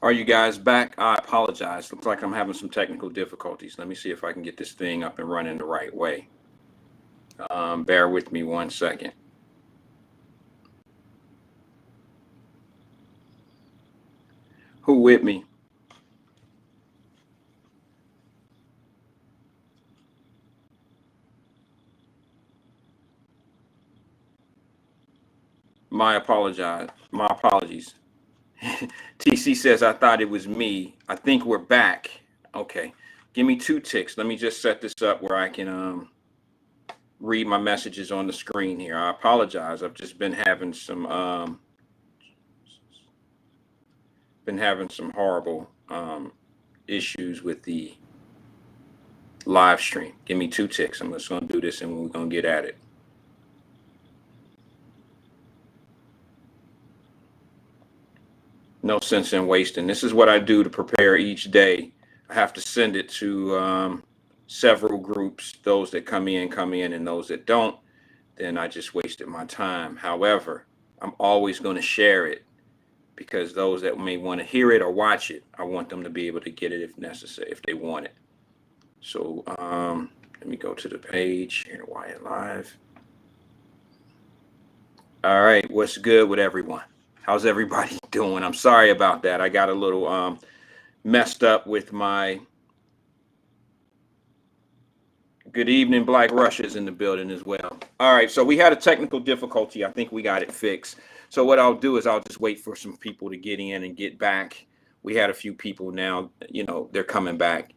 Are you guys back? I apologize. Looks like I'm having some technical difficulties. Let me see if I can get this thing up and running the right way. Bear with me 1 second. Who with me? My apologies. TC says, I thought it was me. I think we're back. Okay. Give me 2 ticks. Let me just set this up where I can read my messages on the screen here. I apologize. I've just been having some horrible issues with the live stream. Give me 2 ticks. I'm just going to do this and we're going to get at it. No sense in wasting. This is what I do to prepare each day. I have to send it to several groups. Those that come in, and those that don't, then I just wasted my time. However, I'm always going to share it because those that may want to hear it or watch it, I want them to be able to get it if necessary, if they want it. So let me go to the page here, Wyatt-Live. All right, what's good with everyone? How's everybody doing? I'm sorry about that. I got a little messed up with my good evening. Black Russia's in the building as well. All right, so we had a technical difficulty. I think we got it fixed. So what I'll do is I'll just wait for some people to get in and get back. We had a few people now, you know, they're coming back.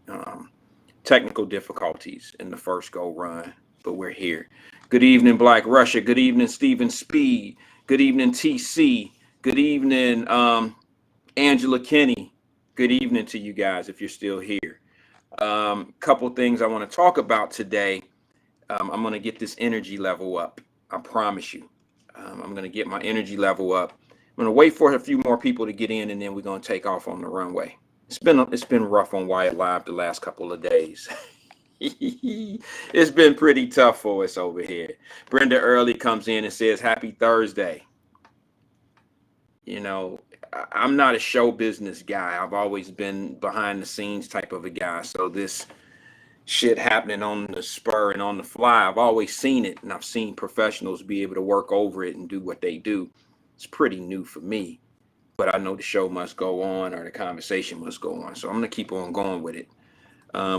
Technical difficulties in the first go run, but we're here. Good evening, Black Russia. Good evening, Stephen Speed. Good evening, TC. Good evening, Angela Kinney. Good evening to you guys if you're still here. Couple things I want to talk about today. I'm going to get this energy level up. I promise you. I'm going to get my energy level up. I'm going to wait for a few more people to get in, and then we're going to take off on the runway. It's been rough on Wyatt-Live the last couple of days. It's been pretty tough for us over here. Brenda Early comes in and says, happy Thursday. You know, I'm not a show business guy. I've always been behind the scenes type of a guy. So this shit happening on the spur and on the fly, I've always seen it, and I've seen professionals be able to work over it and do what they do. It's pretty new for me, but I know the show must go on, or the conversation must go on. So I'm going to keep on going with it.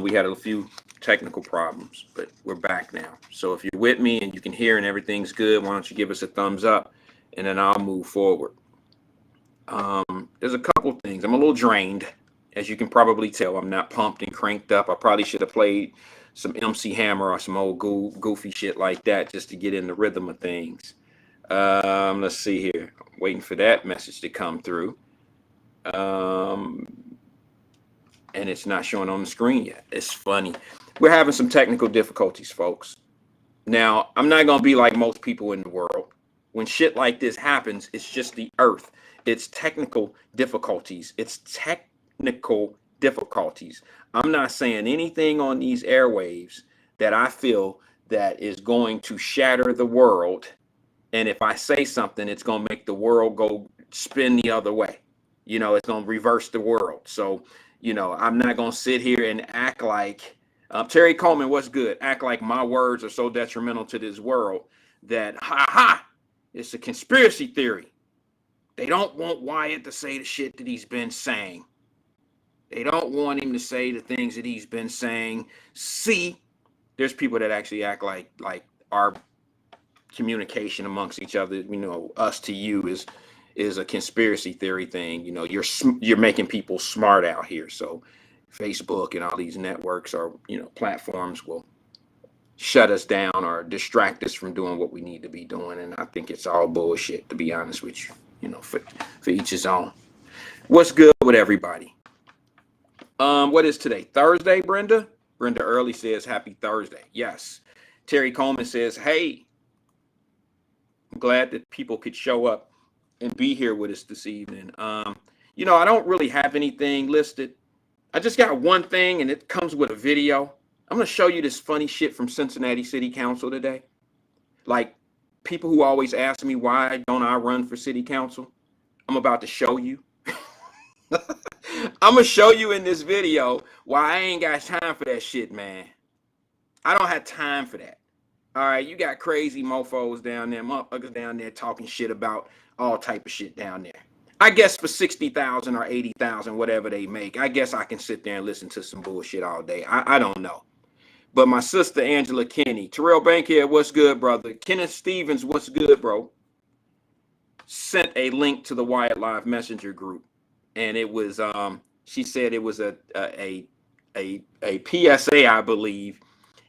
We had a few technical problems, but we're back now. So if you're with me and you can hear and everything's good, why don't you give us a thumbs up, and then I'll move forward. There's a couple things. I'm a little drained, as you can probably tell. I'm not pumped and cranked up. I probably should have played some MC Hammer or some old goofy shit like that just to get in the rhythm of things. Let's see here. I'm waiting for that message to come through. And it's not showing on the screen yet. It's funny. We're having some technical difficulties, folks. Now, I'm not going to be like most people in the world. When shit like this happens, it's just the earth. It's technical difficulties. I'm not saying anything on these airwaves that I feel that is going to shatter the world. And if I say something, it's going to make the world go spin the other way. You know, it's going to reverse the world. So, you know, I'm not going to sit here and act like Terry Coleman, what's good? Act like my words are so detrimental to this world that, it's a conspiracy theory. They don't want Wyatt to say the shit that he's been saying. They don't want him to say the things that he's been saying. See, there's people that actually act like our communication amongst each other, you know, us to you is a conspiracy theory thing. You know, you're making people smart out here. So Facebook and all these networks or, platforms will shut us down or distract us from doing what we need to be doing. And I think it's all bullshit, to be honest with you. For each his own. What's good with everybody? What is today? Thursday, Brenda? Brenda Early says happy Thursday. Yes. Terry Coleman says, hey, I'm glad that people could show up and be here with us this evening. I don't really have anything listed. I just got one thing, and it comes with a video. I'm going to show you this funny shit from Cincinnati City Council today. Like, people who always ask me, why don't I run for city council? I'm about to show you. I'm going to show you in this video why I ain't got time for that shit, man. I don't have time for that. All right, you got crazy mofos down there, motherfuckers down there talking shit about all type of shit down there. I guess for 60,000 or 80,000, whatever they make, I guess I can sit there and listen to some bullshit all day. I don't know. But my sister, Angela Kinney, Terrell Bankhead, what's good, brother? Kenneth Stevens, what's good, bro? Sent a link to the Wyatt-Live Messenger group. And it was, she said it was a PSA, I believe.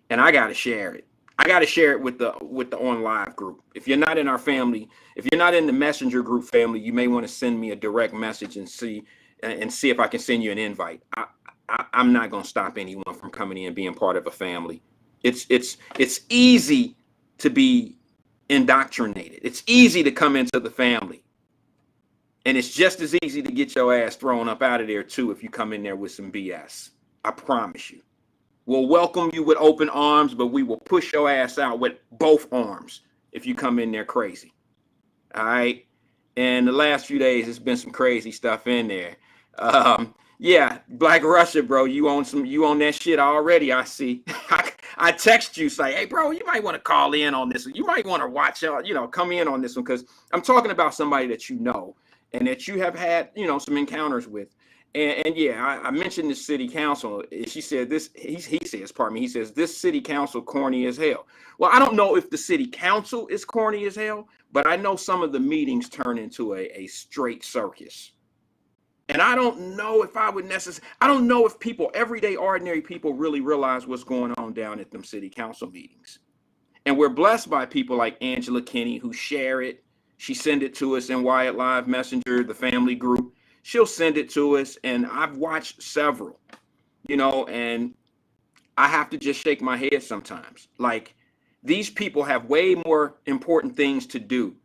And I got to share it. I got to share it with the On Live group. If you're not in our family, if you're not in the Messenger group family, you may want to send me a direct message and see if I can send you an invite. I'm not going to stop anyone from coming in and being part of a family. It's easy to be indoctrinated. It's easy to come into the family. And it's just as easy to get your ass thrown up out of there, too, if you come in there with some BS. I promise you. We'll welcome you with open arms, but we will push your ass out with both arms if you come in there crazy. All right? And the last few days, there's been some crazy stuff in there. Yeah, Black Russia, bro, you on that shit already, I see. I text you, say, hey, bro, you might want to call in on this one. You might want to watch out, come in on this one, because I'm talking about somebody that you know and that you have had, some encounters with. And yeah, I mentioned the city council. She said this, he says, this city council corny as hell. Well, I don't know if the city council is corny as hell, but I know some of the meetings turn into a straight circus. And I don't know if I don't know if people, everyday ordinary people, really realize what's going on down at them city council meetings. And we're blessed by people like Angela Kinney who share it. She send it to us in Wyatt-Live Messenger, the family group. She'll send it to us, and I've watched several, and I have to just shake my head sometimes. Like, these people have way more important things to do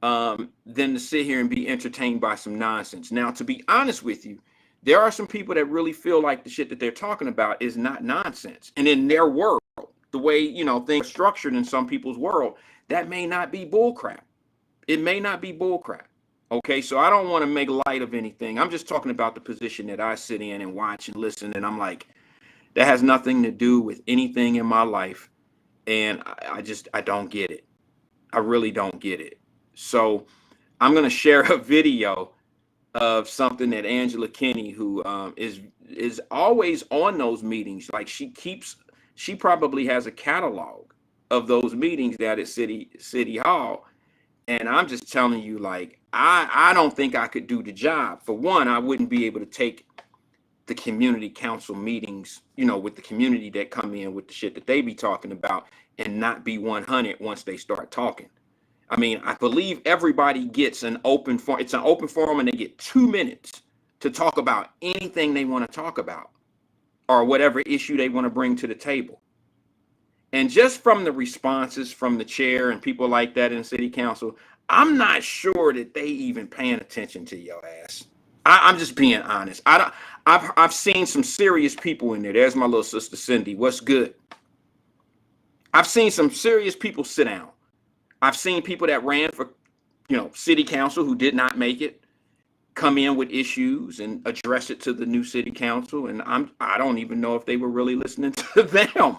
than to sit here and be entertained by some nonsense. Now, to be honest with you, there are some people that really feel like the shit that they're talking about is not nonsense. And in their world, the way, things are structured in some people's world, that may not be bullcrap. It may not be bullcrap. Okay, so I don't want to make light of anything. I'm just talking about the position that I sit in and watch and listen. And I'm like, that has nothing to do with anything in my life. And I don't get it. I really don't get it. So I'm going to share a video of something that Angela Kinney, who is always on those meetings. Like, she probably has a catalog of those meetings down at City Hall. And I'm just telling you, like, I don't think I could do the job. For one, I wouldn't be able to take the community council meetings, with the community that come in with the shit that they be talking about and not be 100 once they start talking. I mean, I believe everybody gets an open forum. It's an open forum, and they get 2 minutes to talk about anything they want to talk about or whatever issue they want to bring to the table. And just from the responses from the chair and people like that in city council, I'm not sure that they even paying attention to your ass. I'm just being honest. I've seen some serious people in there. There's my little sister Cindy. What's good? I've seen some serious people sit down. I've seen people that ran for, city council who did not make it, come in with issues and address it to the new city council. And I don't even know if they were really listening to them.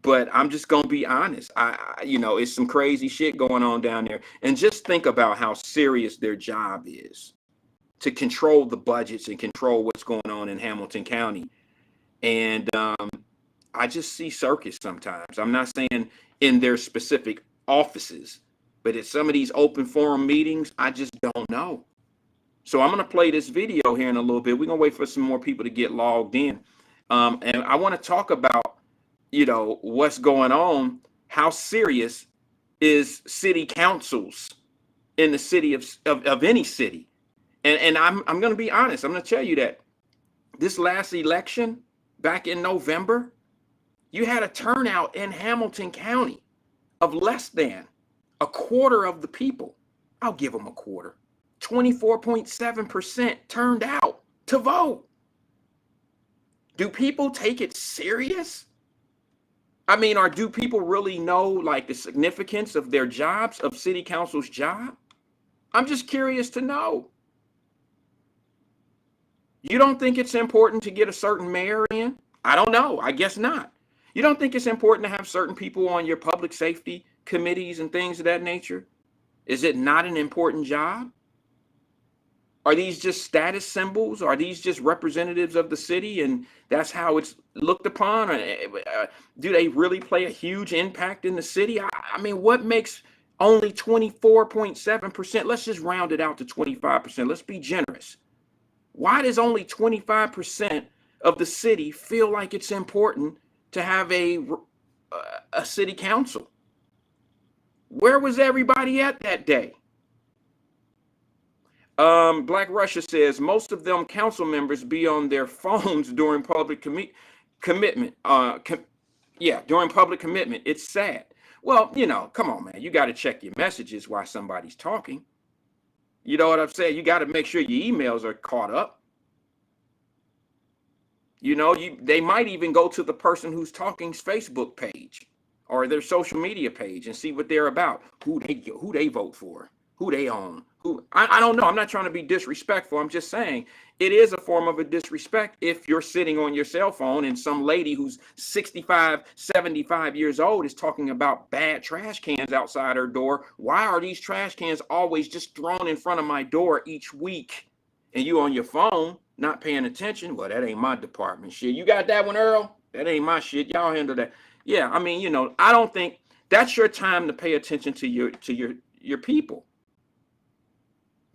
But I'm just going to be honest. It's some crazy shit going on down there. And just think about how serious their job is to control the budgets and control what's going on in Hamilton County. And I just see circus sometimes. I'm not saying in their specific offices, but at some of these open forum meetings, I just don't know. So I'm going to play this video here in a little bit. We're going to wait for some more people to get logged in. And I want to talk about, what's going on. How serious is city councils in the city of any city? And I'm going to be honest. I'm going to tell you that this last election back in November, you had a turnout in Hamilton County of less than a quarter of the people. I'll give them a quarter. 24.7% turned out to vote. Do people take it serious? I mean, or do people really know like the significance of their jobs, of city council's job? I'm just curious to know. You don't think it's important to get a certain mayor in? I don't know. I guess not. You don't think it's important to have certain people on your public safety committees and things of that nature? Is it not an important job? Are these just status symbols? Are these just representatives of the city and that's how it's looked upon? Do they really play a huge impact in the city? I mean, what makes only 24.7%? Let's just round it out to 25%. Let's be generous. Why does only 25% of the city feel like it's important to have a city council? Where was everybody at that day? Black Russia says most of them council members be on their phones during public commitment. During public commitment. It's sad. Well, come on, man. You got to check your messages while somebody's talking. You know what I'm saying? You got to make sure your emails are caught up. They might even go to the person who's talking's Facebook page or their social media page and see what they're about, who they vote for, who they own. I don't know. I'm not trying to be disrespectful. I'm just saying it is a form of a disrespect if you're sitting on your cell phone and some lady who's 65, 75 years old is talking about bad trash cans outside her door. Why are these trash cans always just thrown in front of my door each week? And you on your phone, not paying attention? Well, that ain't my department. Shit, you got that one, Earl? That ain't my shit. Y'all handle that. Yeah, I mean, I don't think that's your time to pay attention to your people.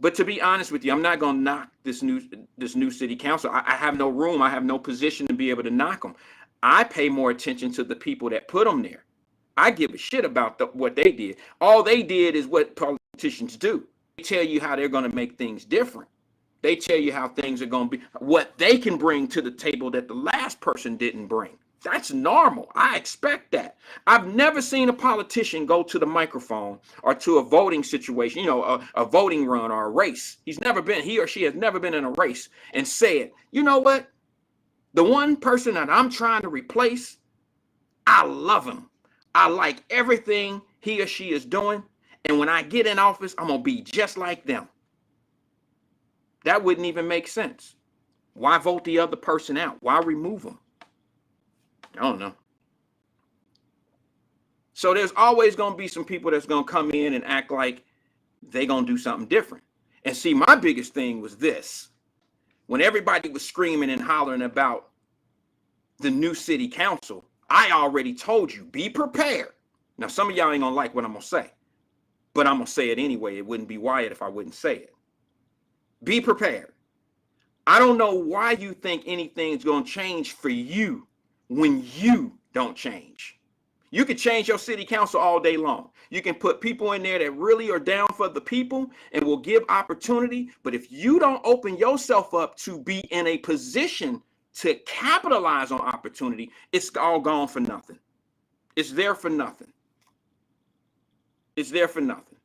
But to be honest with you, I'm not going to knock this new city council. I have no room. I have no position to be able to knock them. I pay more attention to the people that put them there. I give a shit about what they did. All they did is what politicians do. They tell you how they're going to make things different. They tell you how things are going to be, what they can bring to the table that the last person didn't bring. That's normal. I expect that. I've never seen a politician go to the microphone or to a voting situation, a voting run or a race. He or she has never been in a race and said, you know what? The one person that I'm trying to replace, I love him. I like everything he or she is doing. And when I get in office, I'm going to be just like them. That wouldn't even make sense. Why vote the other person out? Why remove them? I don't know. So there's always going to be some people that's going to come in and act like they're going to do something different. And see, my biggest thing was this. When everybody was screaming and hollering about the new city council, I already told you, be prepared. Now, some of y'all ain't going to like what I'm going to say, but I'm going to say it anyway. It wouldn't be Wyatt if I wouldn't say it. Be prepared. I don't know why you think anything's going to change for you when you don't change. You can change your city council all day long. You can put people in there that really are down for the people and will give opportunity. But if you don't open yourself up to be in a position to capitalize on opportunity, it's all gone for nothing. It's there for nothing. It's there for nothing.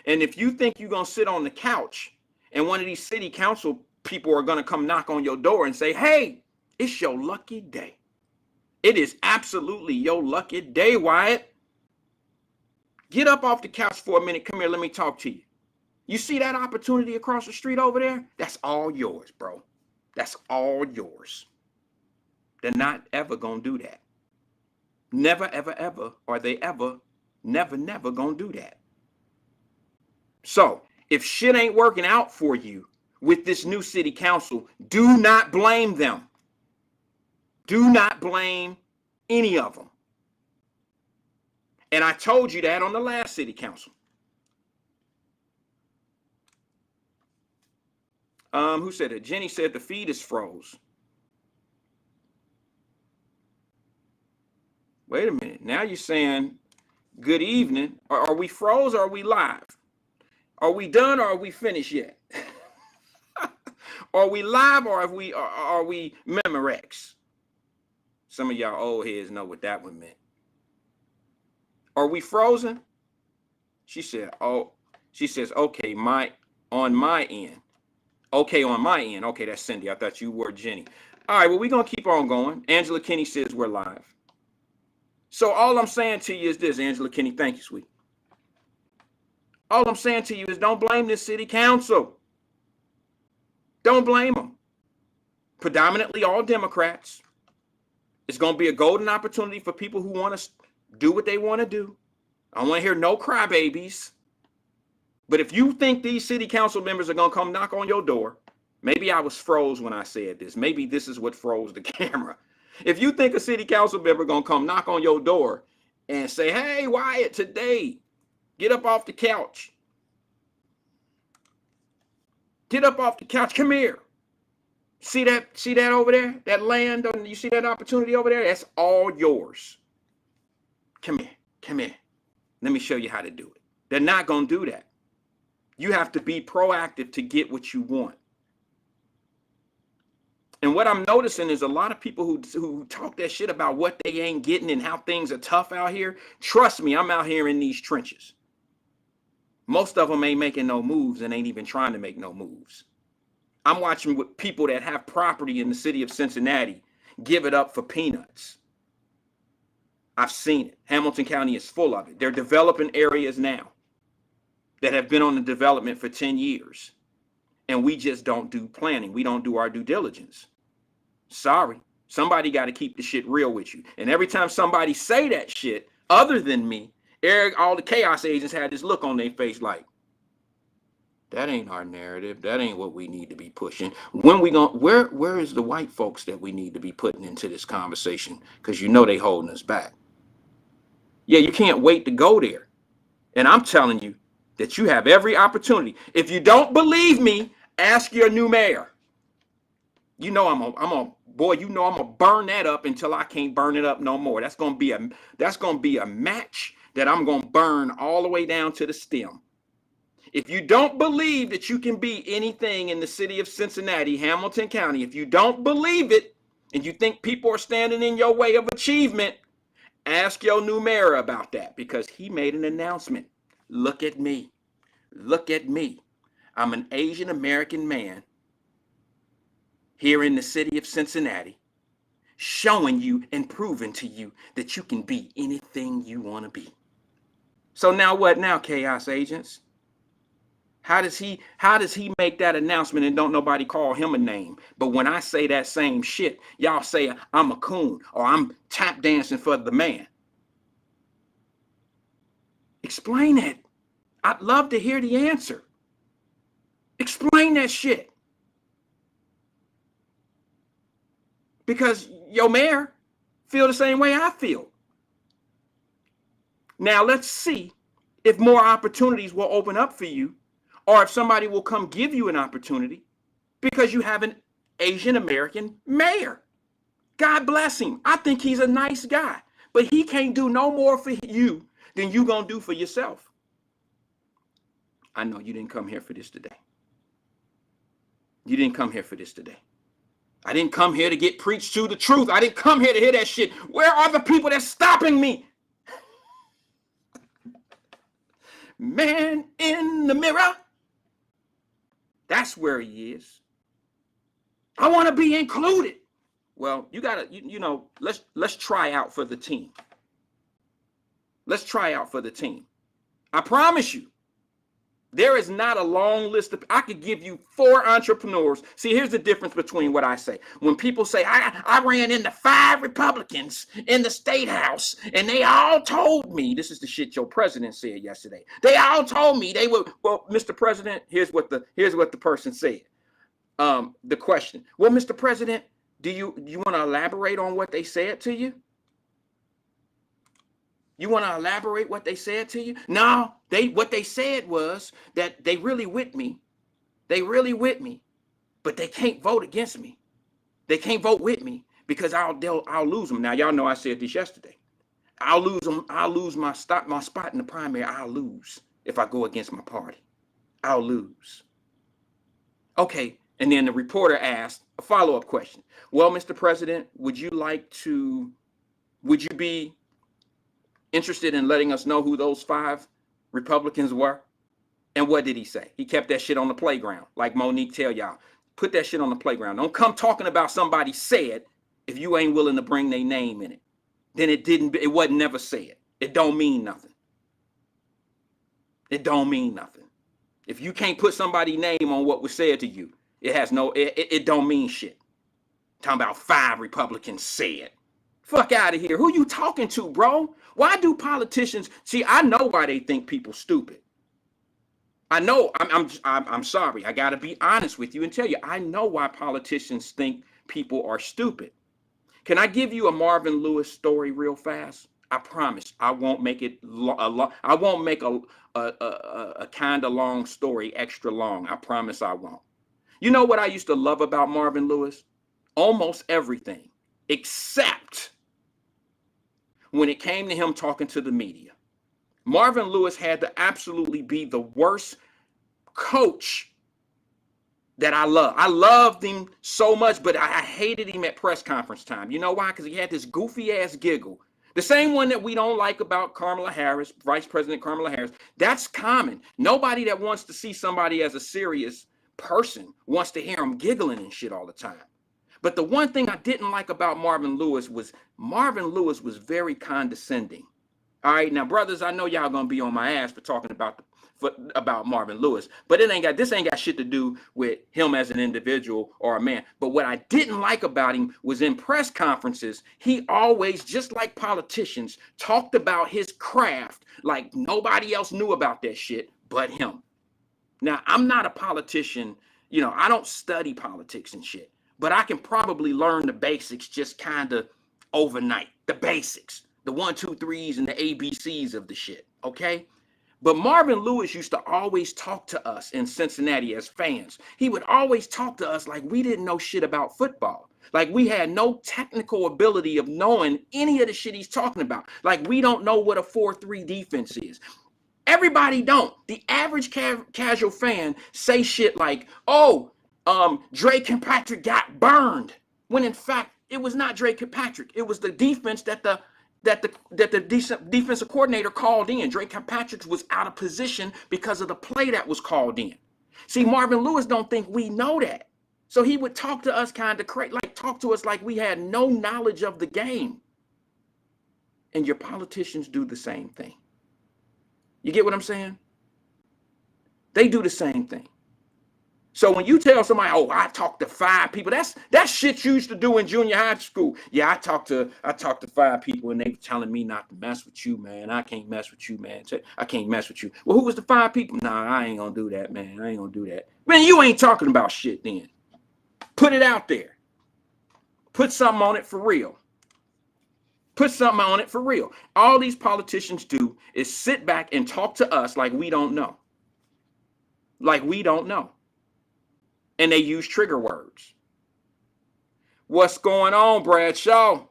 And if you think you're going to sit on the couch and one of these city council people are going to come knock on your door and say, hey, it's your lucky day. It is absolutely your lucky day, Wyatt. Get up off the couch for a minute. Come here. Let me talk to you. You see that opportunity across the street over there? That's all yours, bro. That's all yours. They're not ever going to do that. Never, ever, ever are they ever, never, never going to do that. So if shit ain't working out for you with this new city council, do not blame them. Do not blame any of them. And I told you that on the last city council. Who said it? Jenny said the feed is froze. Wait a minute. Now you're saying good evening. Are we froze or are we live? Are we done or are we finished yet? Are we live or are we Memorex? Some of y'all old heads know what that one meant. Are we frozen? She said, oh, she says, okay, on my end. Okay, on my end. Okay, that's Cindy. I thought you were Jenny. All right, well, we're going to keep on going. Angela Kinney says we're live. So all I'm saying to you is this, Angela Kinney. Thank you, sweetie. All I'm saying to you is don't blame this city council. Don't blame them. Predominantly all Democrats. It's going to be a golden opportunity for people who want to do what they want to do. I don't want to hear no crybabies. But if you think these city council members are going to come knock on your door, maybe I was froze when I said this. Maybe this is what froze the camera. If you think a city council member going to come knock on your door and say, hey, Wyatt, today, get up off the couch. Get up off the couch. Come here. See that over there? That land, you see that opportunity over there? That's all yours. Come here. Come here. Let me show you how to do it. They're not going to do that. You have to be proactive to get what you want. And what I'm noticing is a lot of people who talk that shit about what they ain't getting and how things are tough out here. Trust me, I'm out here in these trenches. Most of them ain't making no moves and ain't even trying to make no moves. I'm watching with people that have property in the city of Cincinnati give it up for peanuts. I've seen it. Hamilton County is full of it. They're developing areas now that have been on the development for 10 years. And we just don't do planning. We don't do our due diligence. Sorry. Somebody got to keep the shit real with you. And every time somebody say that shit, other than me, Eric, all the chaos agents had this look on their face like, that ain't our narrative. That ain't what we need to be pushing. When we going where is the white folks that we need to be putting into this conversation? Because you know they holding us back. Yeah, you can't wait to go there. And I'm telling you that you have every opportunity. If you don't believe me, ask your new mayor. You know I'm gonna burn that up until I can't burn it up no more. That's gonna be a match that I'm gonna burn all the way down to the stem. If you don't believe that you can be anything in the city of Cincinnati, Hamilton County, if you don't believe it, and you think people are standing in your way of achievement, ask your new mayor about that, because he made an announcement. Look at me. Look at me. I'm an Asian American man here in the city of Cincinnati, showing you and proving to you that you can be anything you want to be. So now what now, chaos agents? How does he make that announcement and don't nobody call him a name? But when I say that same shit, y'all say I'm a coon or I'm tap dancing for the man. Explain it. I'd love to hear the answer. Explain that shit. Because your mayor feel the same way I feel. Now let's see if more opportunities will open up for you, or if somebody will come give you an opportunity because you have an Asian American mayor. God bless him. I think he's a nice guy, but he can't do no more for you than you gonna do for yourself. I know you didn't come here for this today. You didn't come here for this today. I didn't come here to get preached to the truth. I didn't come here to hear that shit. Where are the people that's stopping me? Man in the mirror. That's where he is. I want to be included. Well, you gotta, let's try out for the team. Let's try out for the team. I promise you, there is not a long list of, I could give you 4 entrepreneurs. See, here's the difference between what I say. When people say, I ran into 5 Republicans in the state house, and they all told me, this is the shit your president said yesterday. They all told me they would, well, Mr. President, here's what the person said. The question, well, Mr. President, do you want to elaborate on what they said to you? You want to elaborate what they said to you? No, what they said was that they really with me. They really with me. but they can't vote against me. They can't vote with me because I'll lose them. Now, y'all know I said this yesterday. I'll lose them. I'll lose my spot in the primary. I'll lose if I go against my party. I'll lose. Okay. And then the reporter asked a follow-up question. Well, Mr. President, would you be interested in letting us know who those 5 Republicans were? And what did he say? He kept that shit on the playground. Like Monique tell y'all, put that shit on the playground. Don't come talking about somebody said if you ain't willing to bring their name in it. Then it wasn't never said. It don't mean nothing. It don't mean nothing. If you can't put somebody's name on what was said to you, it don't mean shit. Talking about 5 Republicans said. Fuck out of here. Who you talking to, bro? Why do politicians see? I know why they think people stupid. I know. I'm sorry. I got to be honest with you and tell you. I know why politicians think people are stupid. Can I give you a Marvin Lewis story real fast? I promise. I won't make it I won't make a kind of long story extra long. I promise I won't. You know what I used to love about Marvin Lewis? Almost everything, except when it came to him talking to the media. Marvin Lewis had to absolutely be the worst coach that I love. I loved him so much, but I hated him at press conference time. You know why? Because he had this goofy ass giggle. The same one that we don't like about Kamala Harris, Vice President Kamala Harris. That's common. Nobody that wants to see somebody as a serious person wants to hear him giggling and shit all the time. But the one thing I didn't like about Marvin Lewis was very condescending. All right, now brothers, I know y'all gonna be on my ass for talking about Marvin Lewis, but this ain't got shit to do with him as an individual or a man. But what I didn't like about him was in press conferences, he always, just like politicians, talked about his craft like nobody else knew about that shit but him. Now, I'm not a politician, you know, I don't study politics and shit, but I can probably learn the basics just kind of overnight. The basics, the 1, 2, 3s and the ABCs of the shit, okay? But Marvin Lewis used to always talk to us in Cincinnati as fans. He would always talk to us like we didn't know shit about football. Like we had no technical ability of knowing any of the shit he's talking about. Like we don't know what a 4-3 defense is. Everybody don't. The average casual fan say shit like, oh, Drake Kirkpatrick got burned. When in fact, it was not Drake Kirkpatrick. It was the defense that the defensive coordinator called in. Drake Kirkpatrick was out of position because of the play that was called in. See, Marvin Lewis don't think we know that. So he would talk to us kind of crazy, like talk to us like we had no knowledge of the game. And your politicians do the same thing. You get what I'm saying? They do the same thing. So when you tell somebody, oh, I talked to 5 people, that's shit you used to do in junior high school. Yeah, I talked to 5 people and they were telling me not to mess with you, man. I can't mess with you, man. I can't mess with you. Well, who was the 5 people? Nah, I ain't gonna do that, man. I ain't gonna do that. Man, you ain't talking about shit then. Put it out there. Put something on it for real. Put something on it for real. All these politicians do is sit back and talk to us like we don't know. Like we don't know. And they use trigger words. What's going on, Bradshaw?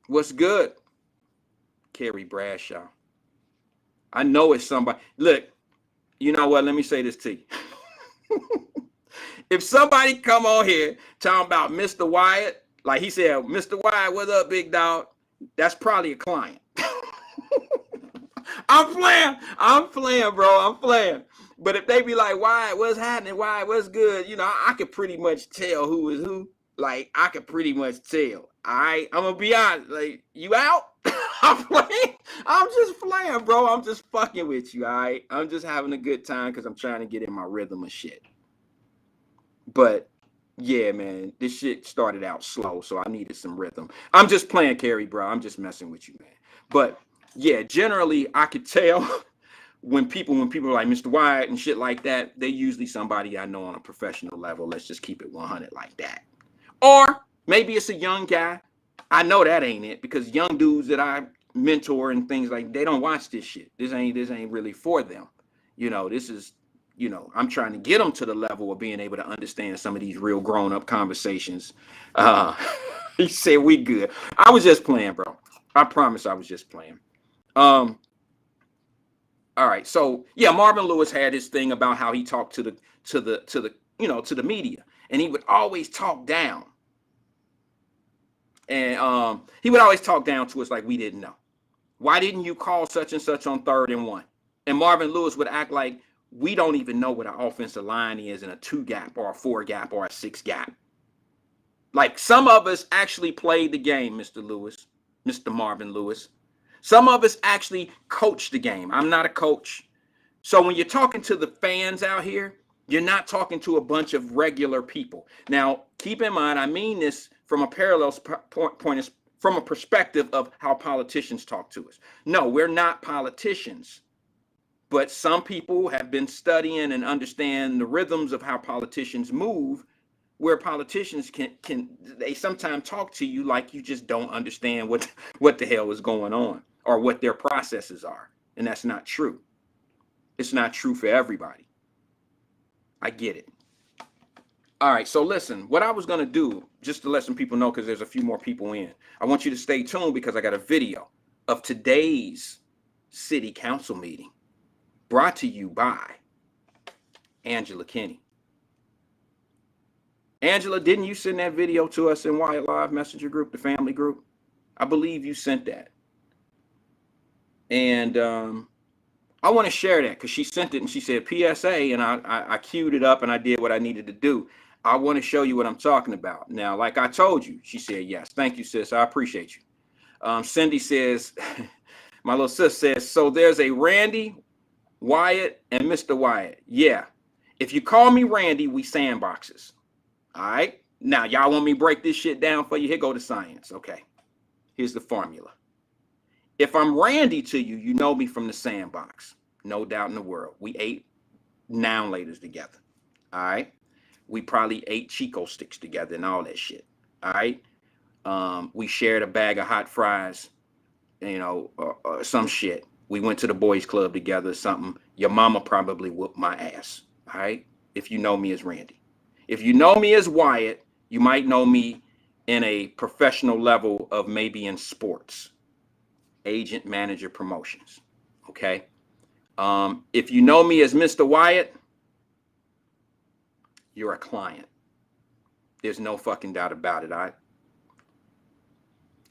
What's good? Carrie Bradshaw. I know it's somebody. Look, you know what? Let me say this to you. If somebody come on here talking about Mr. Wyatt, like he said, Mr. Wyatt, what's up, big dog? That's probably a client. I'm playing, bro. I'm playing. But if they be like, Wyatt, what's happening? Wyatt, what's good? You know, I could pretty much tell who is who. Like, I could pretty much tell. All right, I'm gonna be honest. Like, you out? I'm playing. I'm just playing, bro. I'm just fucking with you. All right, I'm just having a good time because I'm trying to get in my rhythm of shit. But yeah, man, this shit started out slow, so I needed some rhythm. I'm just playing, Carrie, bro. I'm just messing with you, man. But yeah, generally, I could tell. When people are like Mr. Wyatt and shit like that, they usually somebody I know on a professional level. Let's just keep it 100 like that. Or maybe it's a young guy. I know that ain't it because young dudes that I mentor and things like they don't watch this shit. This ain't really for them. You know, this is you know, I'm trying to get them to the level of being able to understand some of these real grown up conversations. He said we good. I was just playing, bro. I promise I was just playing. All right. So yeah, Marvin Lewis had his thing about how he talked to the you know, to the media, and he would always talk down. And he would always talk down to us like we didn't know. Why didn't you call such and such on 3rd and 1? And Marvin Lewis would act like we don't even know what an offensive line is in a 2 gap or a 4 gap or a 6 gap. Like some of us actually played the game, Mr. Lewis, Mr. Marvin Lewis. Some of us actually coached the game. I'm not a coach. So when you're talking to the fans out here, you're not talking to a bunch of regular people. Now, keep in mind, I mean this from a parallel point, from a perspective of how politicians talk to us. No, we're not politicians. But some people have been studying and understand the rhythms of how politicians move, where politicians can they sometimes talk to you like you just don't understand what the hell is going on or what their processes are. And that's not true. It's not true for everybody. I get it. All right, so listen, what I was going to do, just to let some people know, because there's a few more people in, I want you to stay tuned because I got a video of today's city council meeting brought to you by Angela Kinney. Angela, didn't you send that video to us in Wyatt-Live Messenger group, the family group? I believe you sent that. And I want to share that because she sent it and she said PSA, and I queued it up and I did what I needed to do. I want to show you what I'm talking about. Now, like I told you, she said, yes. Thank you, sis. I appreciate you. Cindy says, my little sis says, so there's a Randy, Wyatt, and Mr. Wyatt. Yeah. If you call me Randy, we sandboxes. All right. Now, y'all want me to break this shit down for you? Here go the science. Okay. Here's the formula. If I'm Randy to you, you know me from the sandbox. No doubt in the world. We ate noun laters together. All right. We probably ate Chico sticks together and all that shit. All right. We shared a bag of hot fries, you know, or some shit. We went to the boys club together, something. Your mama probably whooped my ass. All right. If you know me as Randy. If you know me as Wyatt, you might know me in a professional level of maybe in sports, agent, manager, promotions. Okay. If you know me as Mr. Wyatt, you're a client. There's no fucking doubt about it.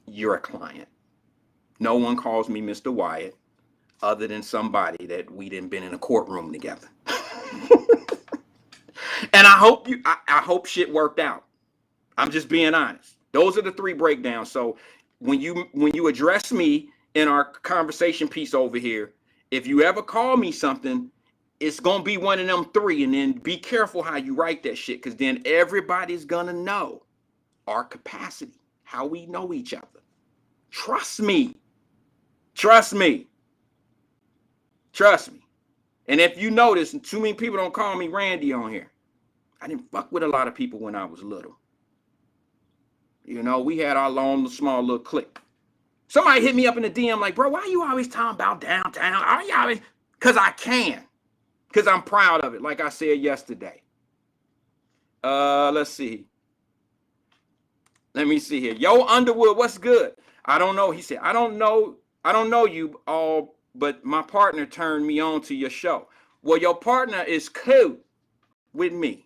You're a client. No one calls me Mr. Wyatt other than somebody that we didn't been in a courtroom together. And I hope shit worked out. I'm just being honest. Those are the 3 breakdowns. So when you address me in our conversation piece over here, if you ever call me something, it's going to be one of them 3. And then be careful how you write that shit, because then everybody's going to know our capacity, how we know each other. Trust me. Trust me. Trust me. And if you notice, too many people don't call me Randy on here. I didn't fuck with a lot of people when I was little. You know, we had our long, small little clique. Somebody hit me up in the DM like, bro, why are you always talking about downtown? Are you always? Because I can. Because I'm proud of it, like I said yesterday. Let's see. Let me see here. Yo, Underwood, what's good? I don't know. He said, I don't know you all, but my partner turned me on to your show. Well, your partner is cool with me.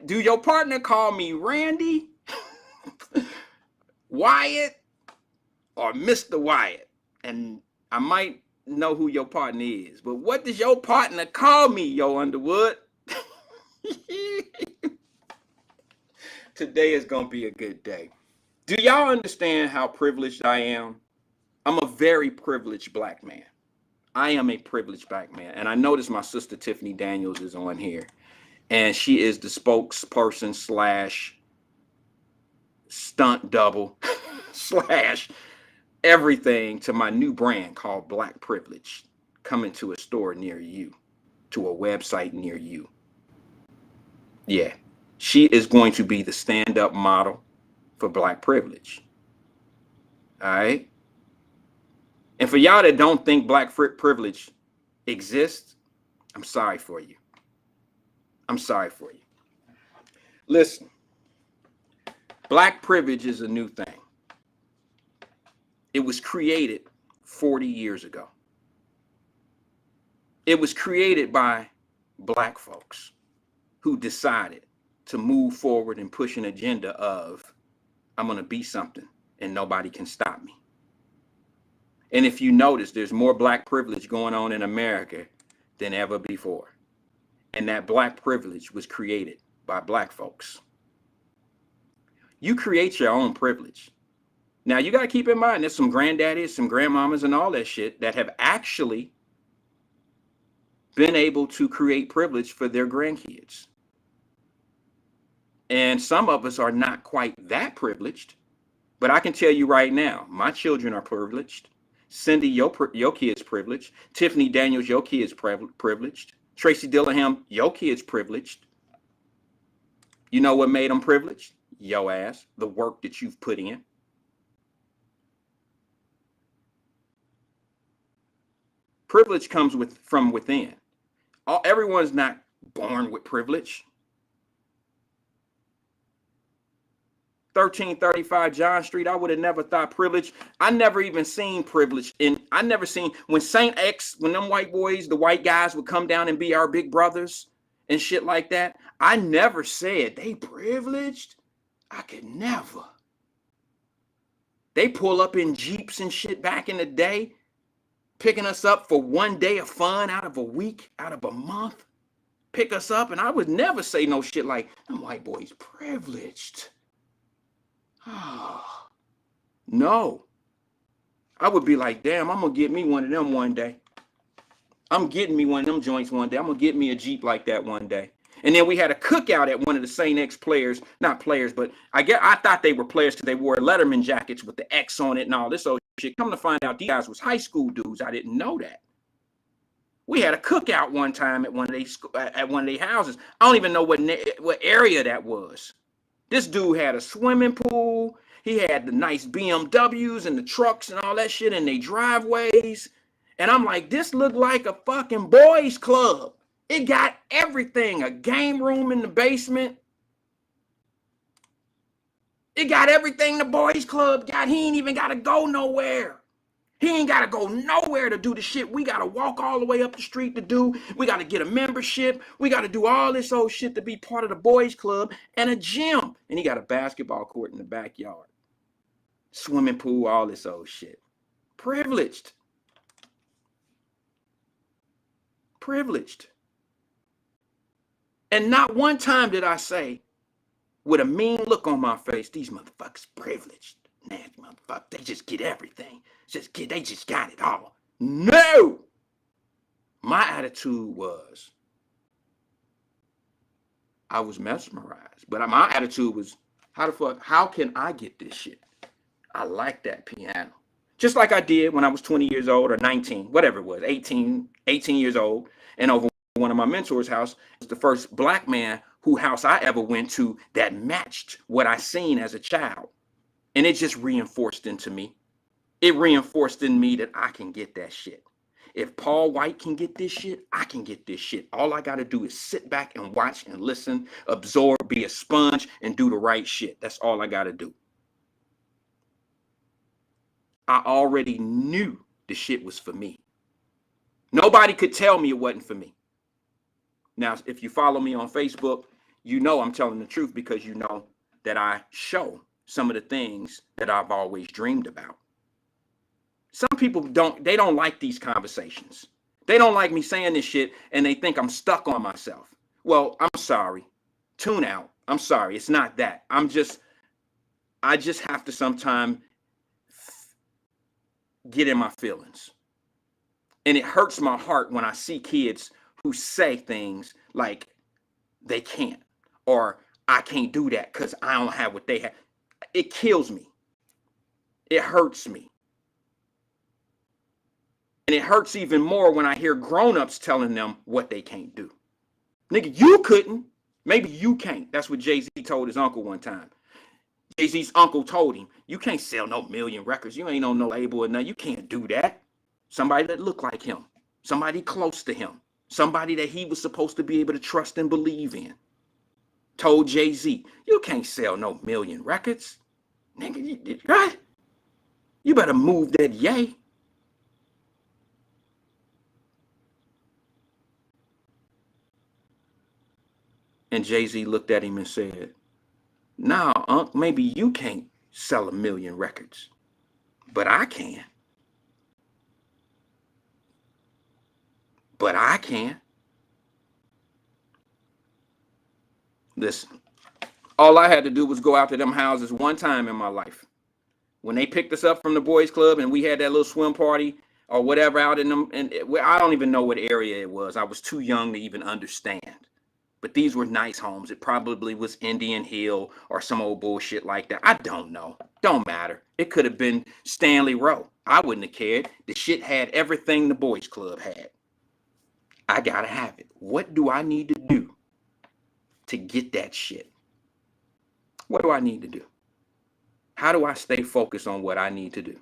Do your partner call me Randy, Wyatt, or Mr. Wyatt? And I might know who your partner is, but what does your partner call me, Yo Underwood? Today is going to be a good day. Do y'all understand how privileged I am? I'm a very privileged black man. I am a privileged black man. And I notice my sister Tiffany Daniels is on here. And she is the spokesperson / stunt double / everything to my new brand called Black Privilege, coming to a store near you, to a website near you. Yeah, she is going to be the stand-up model for Black Privilege. All right. And for y'all that don't think Black privilege exists, I'm sorry for you. I'm sorry for you. Listen, black privilege is a new thing. It was created 40 years ago. It was created by black folks who decided to move forward and push an agenda of, I'm going to be something and nobody can stop me. And if you notice, there's more black privilege going on in America than ever before. And that black privilege was created by black folks. You create your own privilege. Now, you got to keep in mind, there's some granddaddies, some grandmamas, and all that shit that have actually been able to create privilege for their grandkids. And some of us are not quite that privileged, but I can tell you right now, my children are privileged. Cindy, your kid's privileged. Tiffany Daniels, your kid's privileged. Tracy Dillingham, your kid's privileged. You know what made them privileged? Yo ass, the work that you've put in. Privilege comes from within. Everyone's not born with privilege. 1335 John Street, I would have never thought privilege. I never even seen privilege. I never seen when Saint X, when them white boys, the white guys would come down and be our big brothers and shit like that. I never said they privileged. I could never. They pull up in Jeeps and shit back in the day, picking us up for one day of fun out of a week, out of a month. Pick us up, and I would never say no shit like, them white boys privileged. Oh, no. I would be like, damn, I'm going to get me one of them one day. I'm getting me one of them joints one day. I'm going to get me a Jeep like that one day. And then we had a cookout at one of the Saint X players, not players, but I thought they were players because they wore Letterman jackets with the X on it and all this old shit. Come to find out, these guys was high school dudes. I didn't know that. We had a cookout one time at one of their houses. I don't even know what area that was. This dude had a swimming pool. He had the nice BMWs and the trucks and all that shit in their driveways. And I'm like, this looked like a fucking boys club. It got everything. A game room in the basement. It got everything the boys club got. He ain't even got to go nowhere. He ain't got to go nowhere to do the shit we got to walk all the way up the street to do. We got to get a membership. We got to do all this old shit to be part of the boys club and a gym. And he got a basketball court in the backyard. Swimming pool, all this old shit. Privileged. Privileged. And not one time did I say, with a mean look on my face, these motherfuckers privileged. Nasty motherfuckers, they just get everything. They just got it all. No! My attitude was, I was mesmerized. But my attitude was, how can I get this shit? I like that piano. Just like I did when I was 20 years old or 19, whatever it was, 18 years old. And over one of my mentors' house, was the first black man whose house I ever went to that matched what I seen as a child. And it just reinforced into me. It reinforced in me that I can get that shit. If Paul White can get this shit, I can get this shit. All I got to do is sit back and watch and listen, absorb, be a sponge, and do the right shit. That's all I got to do. I already knew the shit was for me. Nobody could tell me it wasn't for me. Now, if you follow me on Facebook, you know I'm telling the truth because you know that I show some of the things that I've always dreamed about. Some people don't like these conversations. They don't like me saying this shit and they think I'm stuck on myself. Well, I'm sorry. Tune out. I'm sorry. It's not that. I just have to sometimes get in my feelings. And it hurts my heart when I see kids who say things like they can't or I can't do that because I don't have what they have. It kills me. It hurts me. And it hurts even more when I hear grown-ups telling them what they can't do. Nigga, you couldn't. Maybe you can't. That's what Jay-Z told his uncle one time. Jay-Z's uncle told him, you can't sell no million records. You ain't on no label or nothing. You can't do that. Somebody that look like him. Somebody close to him. somebody that he was supposed to be able to trust and believe in, told Jay-Z, you can't sell no million records. Nigga, right? You better move that yay. And Jay-Z looked at him and said, nah, Unc, maybe you can't sell 1 million records, but I can. But I can. Listen, all I had to do was go out to them houses one time in my life. When they picked us up from the boys club and we had that little swim party or whatever out in them, and I don't even know what area it was. I was too young to even understand. But these were nice homes. It probably was Indian Hill or some old bullshit like that. I don't know. Don't matter. It could have been Stanley Row. I wouldn't have cared. The shit had everything the boys club had. I gotta have it. What do I need to do to get that shit? What do I need to do? How do I stay focused on what I need to do?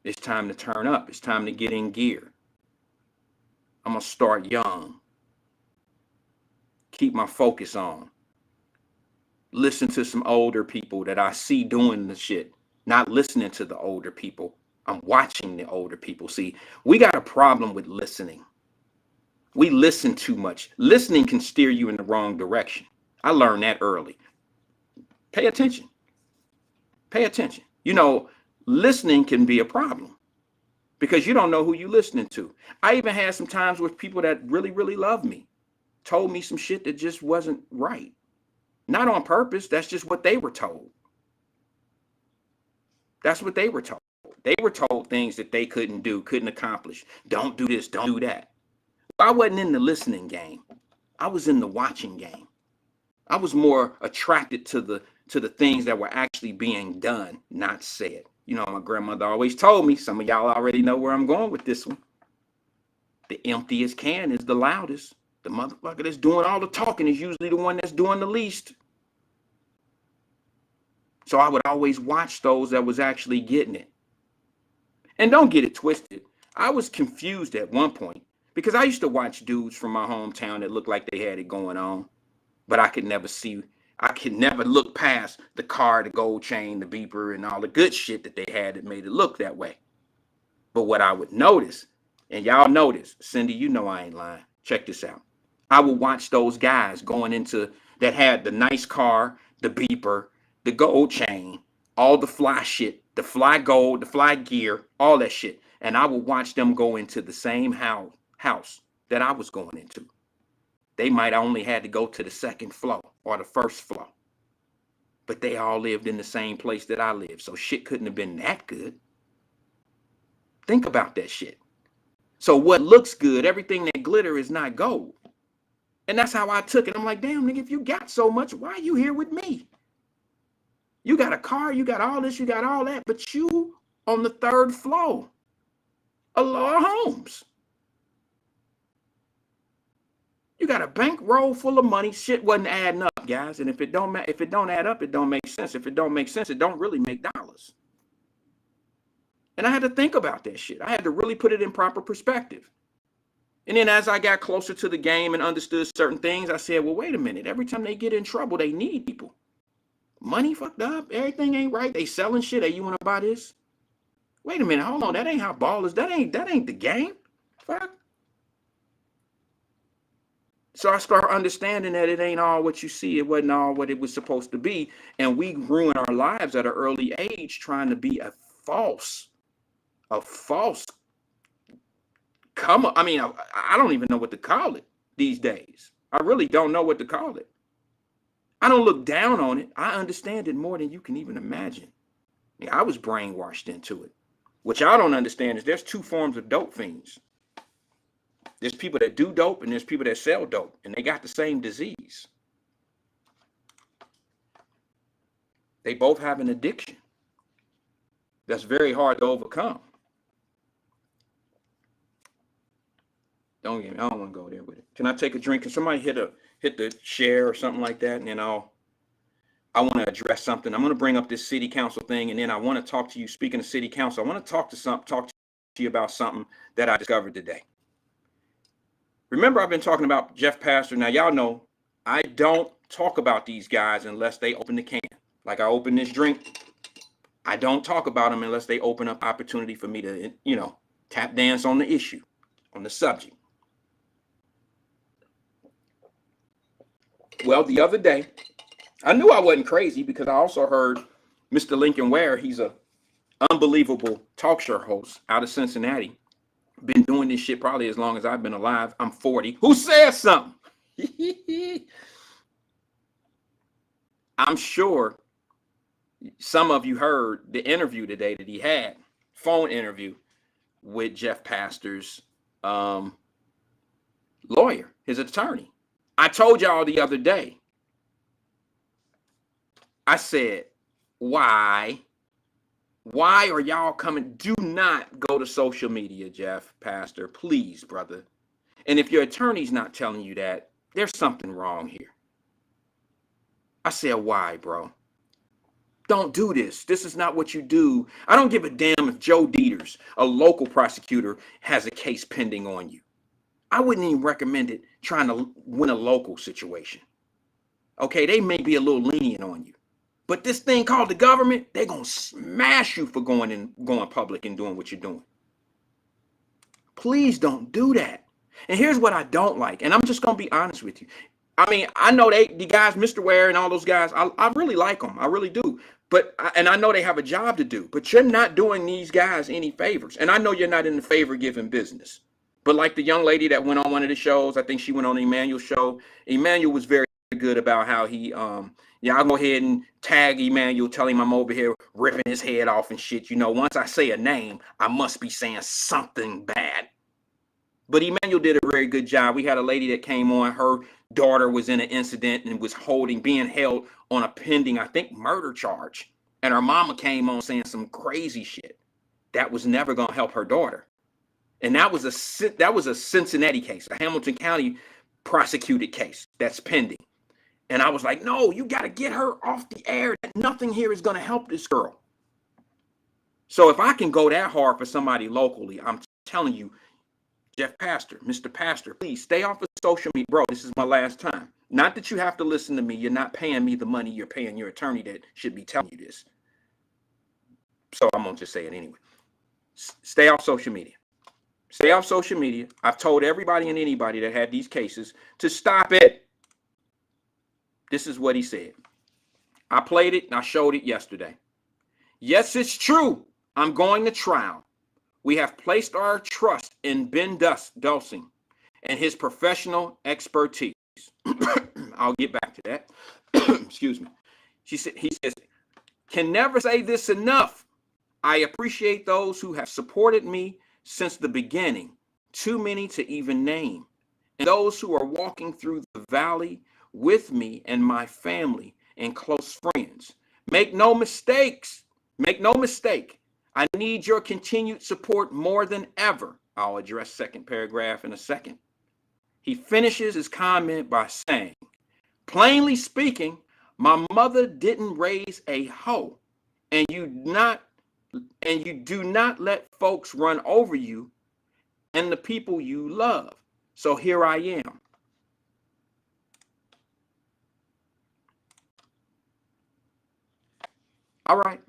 It's time to turn up. It's time to get in gear. I'm going to start young. Keep my focus on. Listen to some older people that I see doing the shit. Not listening to the older people. I'm watching the older people. See, we got a problem with listening. We listen too much. Listening can steer you in the wrong direction. I learned that early. Pay attention. Pay attention. You know, listening can be a problem because you don't know who you're listening to. I even had some times with people that really, really loved me, told me some shit that just wasn't right. Not on purpose. That's just what they were told. That's what they were told. They were told things that they couldn't do, couldn't accomplish. Don't do this, don't do that. I wasn't in the listening game. I was in the watching game. I was more attracted to the things that were actually being done, not said. You know, my grandmother always told me, some of y'all already know where I'm going with this one. The emptiest can is the loudest. The motherfucker that's doing all the talking is usually the one that's doing the least. So I would always watch those that was actually getting it. And don't get it twisted. I was confused at one point because I used to watch dudes from my hometown that looked like they had it going on, but I could never look past the car, the gold chain, the beeper, and all the good shit that they had that made it look that way. But what I would notice, and y'all notice, Cindy, you know I ain't lying. Check this out. I would watch those guys going into that had the nice car, the beeper, the gold chain, all the fly shit, the fly gold, the fly gear, all that shit. And I would watch them go into the same house that I was going into. They might only had to go to the second floor or the first floor. But they all lived in the same place that I lived. So shit couldn't have been that good. Think about that shit. So what looks good, everything that glitter is not gold. And that's how I took it. I'm like, damn, nigga, if you got so much, why are you here with me? You got a car, you got all this, you got all that, but you on the third floor of Laura Homes. You got a bankroll full of money. Shit wasn't adding up, guys. And if it don't add up, it don't make sense. If it don't make sense, it don't really make dollars. And I had to think about that shit. I had to really put it in proper perspective. And then as I got closer to the game and understood certain things, I said, well, wait a minute. Every time they get in trouble, they need people. Money fucked up. Everything ain't right. They selling shit. Hey, you want to buy this? Wait a minute. Hold on. That ain't how ballers. That ain't the game. Fuck. So I start understanding that it ain't all what you see. It wasn't all what it was supposed to be. And we ruin our lives at an early age trying to be a false come up. I mean, I don't even know what to call it these days. I really don't know what to call it. I don't look down on it. I understand it more than you can even imagine. I was brainwashed into it. What y'all don't understand is there's two forms of dope fiends. There's people that do dope and there's people that sell dope, and they got the same disease. They both have an addiction that's very hard to overcome. Don't get me, I don't want to go there with it. Can I take a drink? Can somebody hit the share or something like that? And then I want to address something. I'm going to bring up this city council thing, and then I want to talk to you. Speaking of city council, I want to talk to to you about something that I discovered today. Remember, I've been talking about Jeff Pastor. Now, y'all know I don't talk about these guys unless they open the can. Like I open this drink, I don't talk about them unless they open up opportunity for me to, tap dance on the issue, on the subject. Well, the other day, I knew I wasn't crazy because I also heard Mr. Lincoln Ware. He's a unbelievable talk show host out of Cincinnati. Been doing this shit probably as long as I've been alive. I'm 40. Who says something? I'm sure some of you heard the interview today that he had, phone interview with Jeff Pastor's lawyer, his attorney. I told y'all the other day, I said, why are y'all coming? Do not go to social media, Jeff Pastor, please, brother. And if your attorney's not telling you that, there's something wrong here. I said, why, bro? Don't do this. This is not what you do. I don't give a damn if Joe Dieters, a local prosecutor, has a case pending on you. I wouldn't even recommend it trying to win a local situation. Okay, they may be a little lenient on you. But this thing called the government, they're going to smash you for going public and doing what you're doing. Please don't do that. And here's what I don't like. And I'm just going to be honest with you. I mean, I know the guys, Mr. Ware and all those guys, I really like them. I really do. And I know they have a job to do. But you're not doing these guys any favors. And I know you're not in the favor-giving business. But like the young lady that went on one of the shows, I think she went on Emmanuel's show. Emmanuel was very good about how he, I'll go ahead and tag Emmanuel, tell him I'm over here ripping his head off and shit. Once I say a name, I must be saying something bad. But Emmanuel did a very good job. We had a lady that came on. Her daughter was in an incident and was being held on a pending, I think, murder charge. And her mama came on saying some crazy shit. That was never going to help her daughter. And that was a Cincinnati case, a Hamilton County prosecuted case that's pending. And I was like, no, you got to get her off the air. Nothing here is going to help this girl. So if I can go that hard for somebody locally, I'm telling you, Jeff Pastor, Mr. Pastor, please stay off of social media. Bro, this is my last time. Not that you have to listen to me. You're not paying me the money. You're paying your attorney that should be telling you this. So I'm going to just say it anyway. Stay off social media. Stay off social media. I've told everybody and anybody that had these cases to stop it. This is what he said. I played it and I showed it yesterday. Yes, it's true. I'm going to trial. We have placed our trust in Ben Dulcing and his professional expertise. I'll get back to that. Excuse me. He says, can never say this enough. I appreciate those who have supported me since the beginning, too many to even name, and those who are walking through the valley with me and my family and close friends. Make no mistakes. Make no mistake. I need your continued support more than ever. I'll address second paragraph in a second. He finishes his comment by saying, plainly speaking, my mother didn't raise a hoe, and you do not let folks run over you and the people you love. So here I am. All right.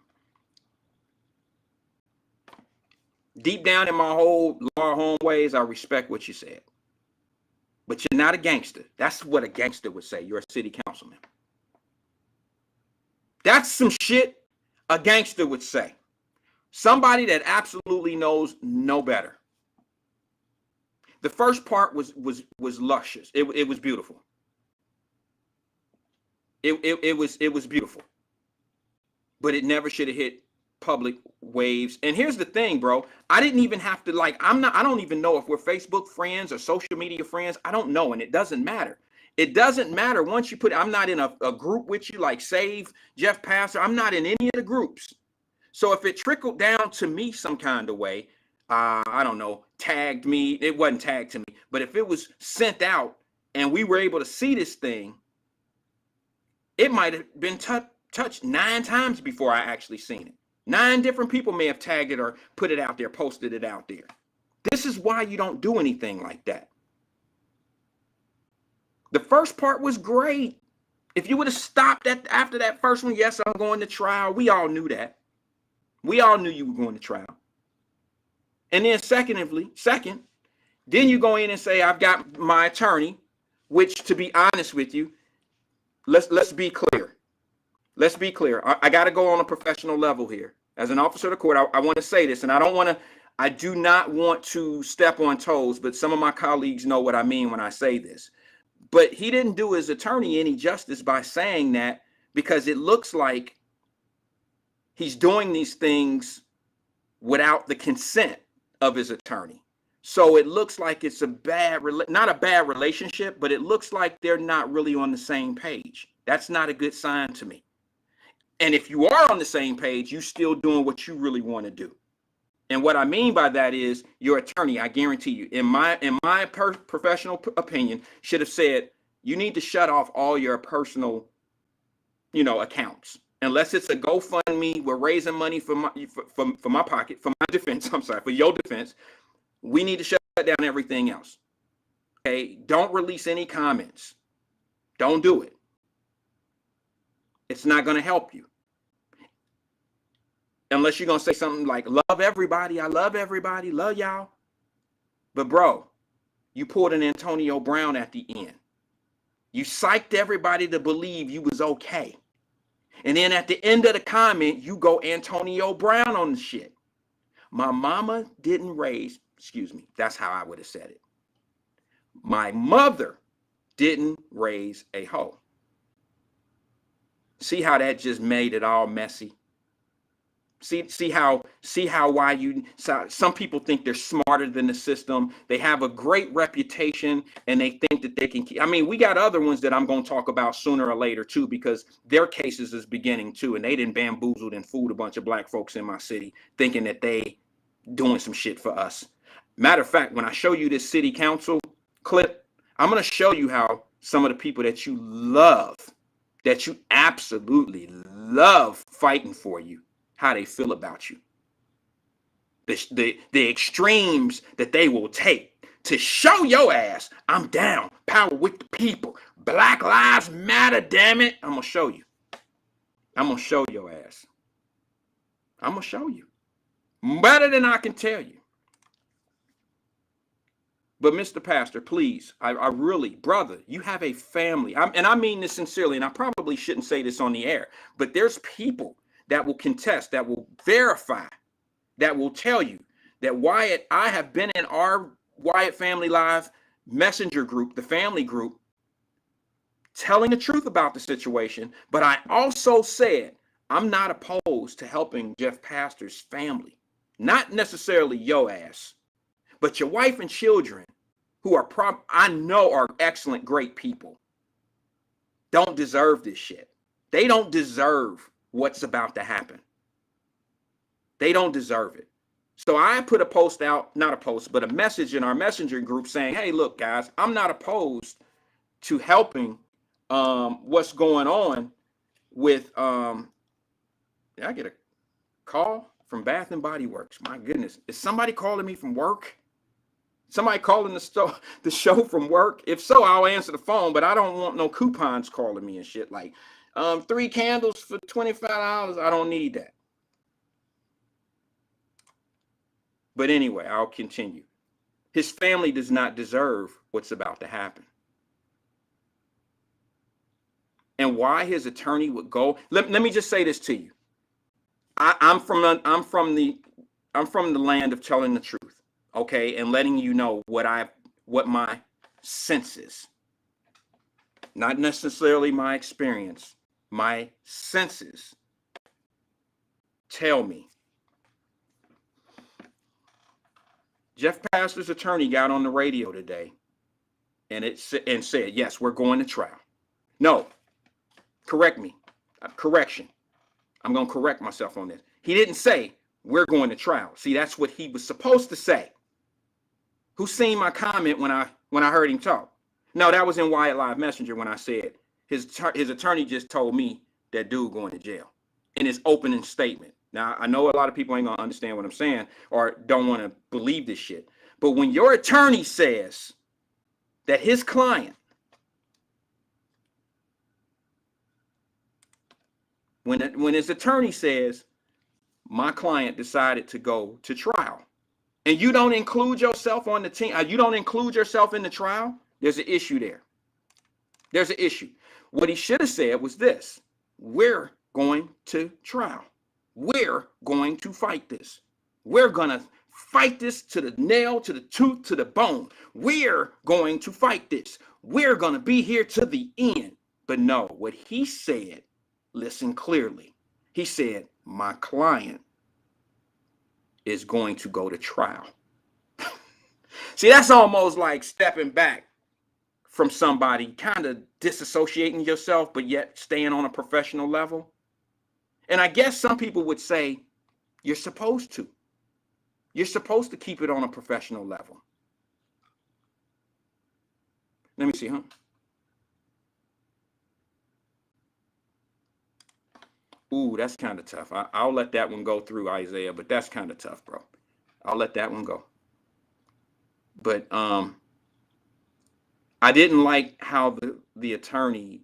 Deep down in my whole law home ways, I respect what you said. But you're not a gangster. That's what a gangster would say. You're a city councilman. That's some shit a gangster would say. Somebody that absolutely knows no better. The first part was luscious. It was beautiful. It was beautiful. But it never should have hit public waves. And here's the thing, bro. I didn't even have to I don't even know if we're Facebook friends or social media friends. I don't know. And it doesn't matter. It doesn't matter once you I'm not in a group with you like Save Jeff Pastor. I'm not in any of the groups. So if it trickled down to me some kind of way, I don't know, tagged me. It wasn't tagged to me. But if it was sent out and we were able to see this thing, it might have been touched 9 times before I actually seen it. 9 different people may have tagged it or put it out there, posted it out there. This is why you don't do anything like that. The first part was great. If you would have stopped after that first one, yes, I'm going to trial. We all knew that. We all knew you were going to trial. And then second, then you go in and say, I've got my attorney, which, to be honest with you, let's be clear. Let's be clear. I got to go on a professional level here. As an officer of the court, I want to say this, and I do not want to step on toes, but some of my colleagues know what I mean when I say this. But he didn't do his attorney any justice by saying that, because it looks like he's doing these things without the consent of his attorney. So it looks like it's not a bad relationship, but it looks like they're not really on the same page. That's not a good sign to me. And if you are on the same page, you're still doing what you really want to do. And what I mean by that is your attorney, I guarantee you, in my professional opinion, should have said, you need to shut off all your personal, accounts. Unless it's a GoFundMe, we're raising money for my pocket, for my defense, for your defense. We need to shut down everything else. Okay? Don't release any comments. Don't do it. It's not going to help you. Unless you're going to say something like, love everybody, I love everybody, love y'all. But bro, you pulled an Antonio Brown at the end. You psyched everybody to believe you was okay. And then at the end of the comment, you go Antonio Brown on the shit. My mama didn't raise, that's how I would have said it. My mother didn't raise a hoe. See how that just made it all messy? See how some people think they're smarter than the system. They have a great reputation and they think that they can keep. I mean, we got other ones that I'm going to talk about sooner or later too, because their cases is beginning too, and they didn't bamboozled and fooled a bunch of black folks in my city thinking that they doing some shit for us. Matter of fact, when I show you this city council clip, I'm going to show you how some of the people that you love, that you absolutely love fighting for you, how they feel about you. The extremes that they will take to show your ass, I'm down, power with the people. Black Lives Matter, damn it. I'm going to show you. I'm going to show your ass. I'm going to show you. Better than I can tell you. But Mr. Pastor, please, I really, brother, you have a family. And I mean this sincerely, and I probably shouldn't say this on the air, but there's people that will contest, that will verify, that will tell you that Wyatt, I have been in our Wyatt Family Live messenger group, the family group, telling the truth about the situation. But I also said, I'm not opposed to helping Jeff Pastor's family, not necessarily your ass, but your wife and children, who I know are excellent, great people, don't deserve this shit. They don't deserve what's about to happen. They don't deserve it. So I put a post out, not a post, but a message in our messenger group saying, hey, look, guys, I'm not opposed to helping what's going on with, did I get a call from Bath and Body Works? My goodness. Is somebody calling me from work? Somebody calling the show from work? If so, I'll answer the phone, but I don't want no coupons calling me and shit like 3 candles for $25. I don't need that. But anyway, I'll continue. His family does not deserve what's about to happen. And why his attorney would go. Let me just say this to you. I'm from the land of telling the truth, okay, and letting you know what my sense is. Not necessarily my experience. My senses tell me. Jeff Pastor's attorney got on the radio today and said, yes, we're going to trial. No, correct me. Correction. I'm going to correct myself on this. He didn't say we're going to trial. See, that's what he was supposed to say. Who seen my comment when I heard him talk? No, that was in Wyatt-Live Messenger when I said his attorney just told me that dude going to jail in his opening statement. Now, I know a lot of people ain't gonna understand what I'm saying or don't want to believe this shit. But when your attorney says that his client, when his attorney says, my client decided to go to trial, and you don't include yourself on the team, you don't include yourself in the trial, there's an issue there. There's an issue. What he should have said was this: we're going to trial. We're going to fight this. We're going to fight this to the nail, to the tooth, to the bone. We're going to fight this. We're going to be here to the end. But no, what he said, listen clearly. He said, my client is going to go to trial. See, that's almost like stepping back from somebody, kind of disassociating yourself, but yet staying on a professional level. And I guess some people would say, you're supposed to. You're supposed to keep it on a professional level. Let me see, huh? Ooh, that's kind of tough. I'll let that one go through, Isaiah, but that's kind of tough, bro. I'll let that one go. But I didn't like how the attorney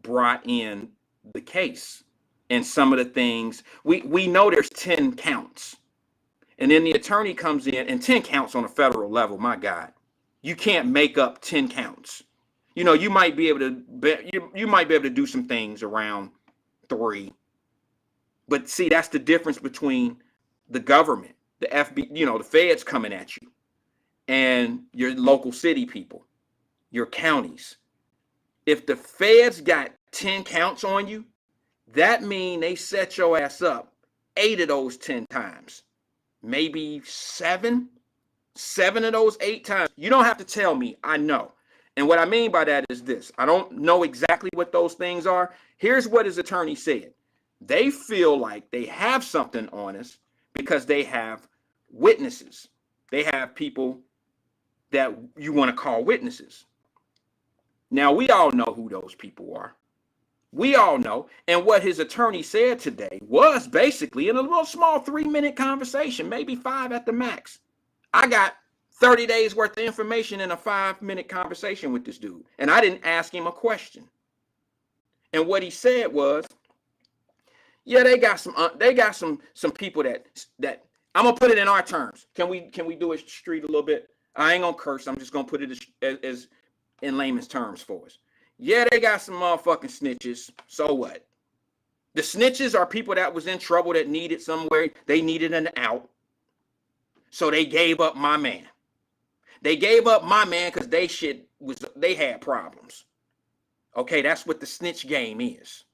brought in the case and some of the things. We know there's 10 counts. And then the attorney comes in, and 10 counts on a federal level, my God. You can't make up 10 counts. You know, you might be able to you might be able to do some things around 3. But see, that's the difference between the government, the FBI, you know, the feds coming at you, and your local city people, your counties. If the feds got 10 counts on you, that means they set your ass up 8 of those 10 times. Maybe 7 of those 8 times. You don't have to tell me, I know. And what I mean by that is this: I don't know exactly what those things are. Here's what his attorney said. They feel like they have something on us because they have witnesses. They have people that you want to call witnesses. Now, we all know who those people are. We all know. And what his attorney said today was basically in a little small 3-minute conversation, maybe 5 at the max. I got 30 days worth of information in a 5-minute conversation with this dude. And I didn't ask him a question. And what he said was, yeah, they got some people that I'm gonna put it in our terms. Can we do it street a little bit? I ain't gonna curse. I'm just gonna put it as in layman's terms for us. Yeah, they got some motherfucking snitches. So what? The snitches are people that was in trouble, that needed somewhere. They needed an out. So they gave up my man. They gave up my man because they had problems. Okay, that's what the snitch game is.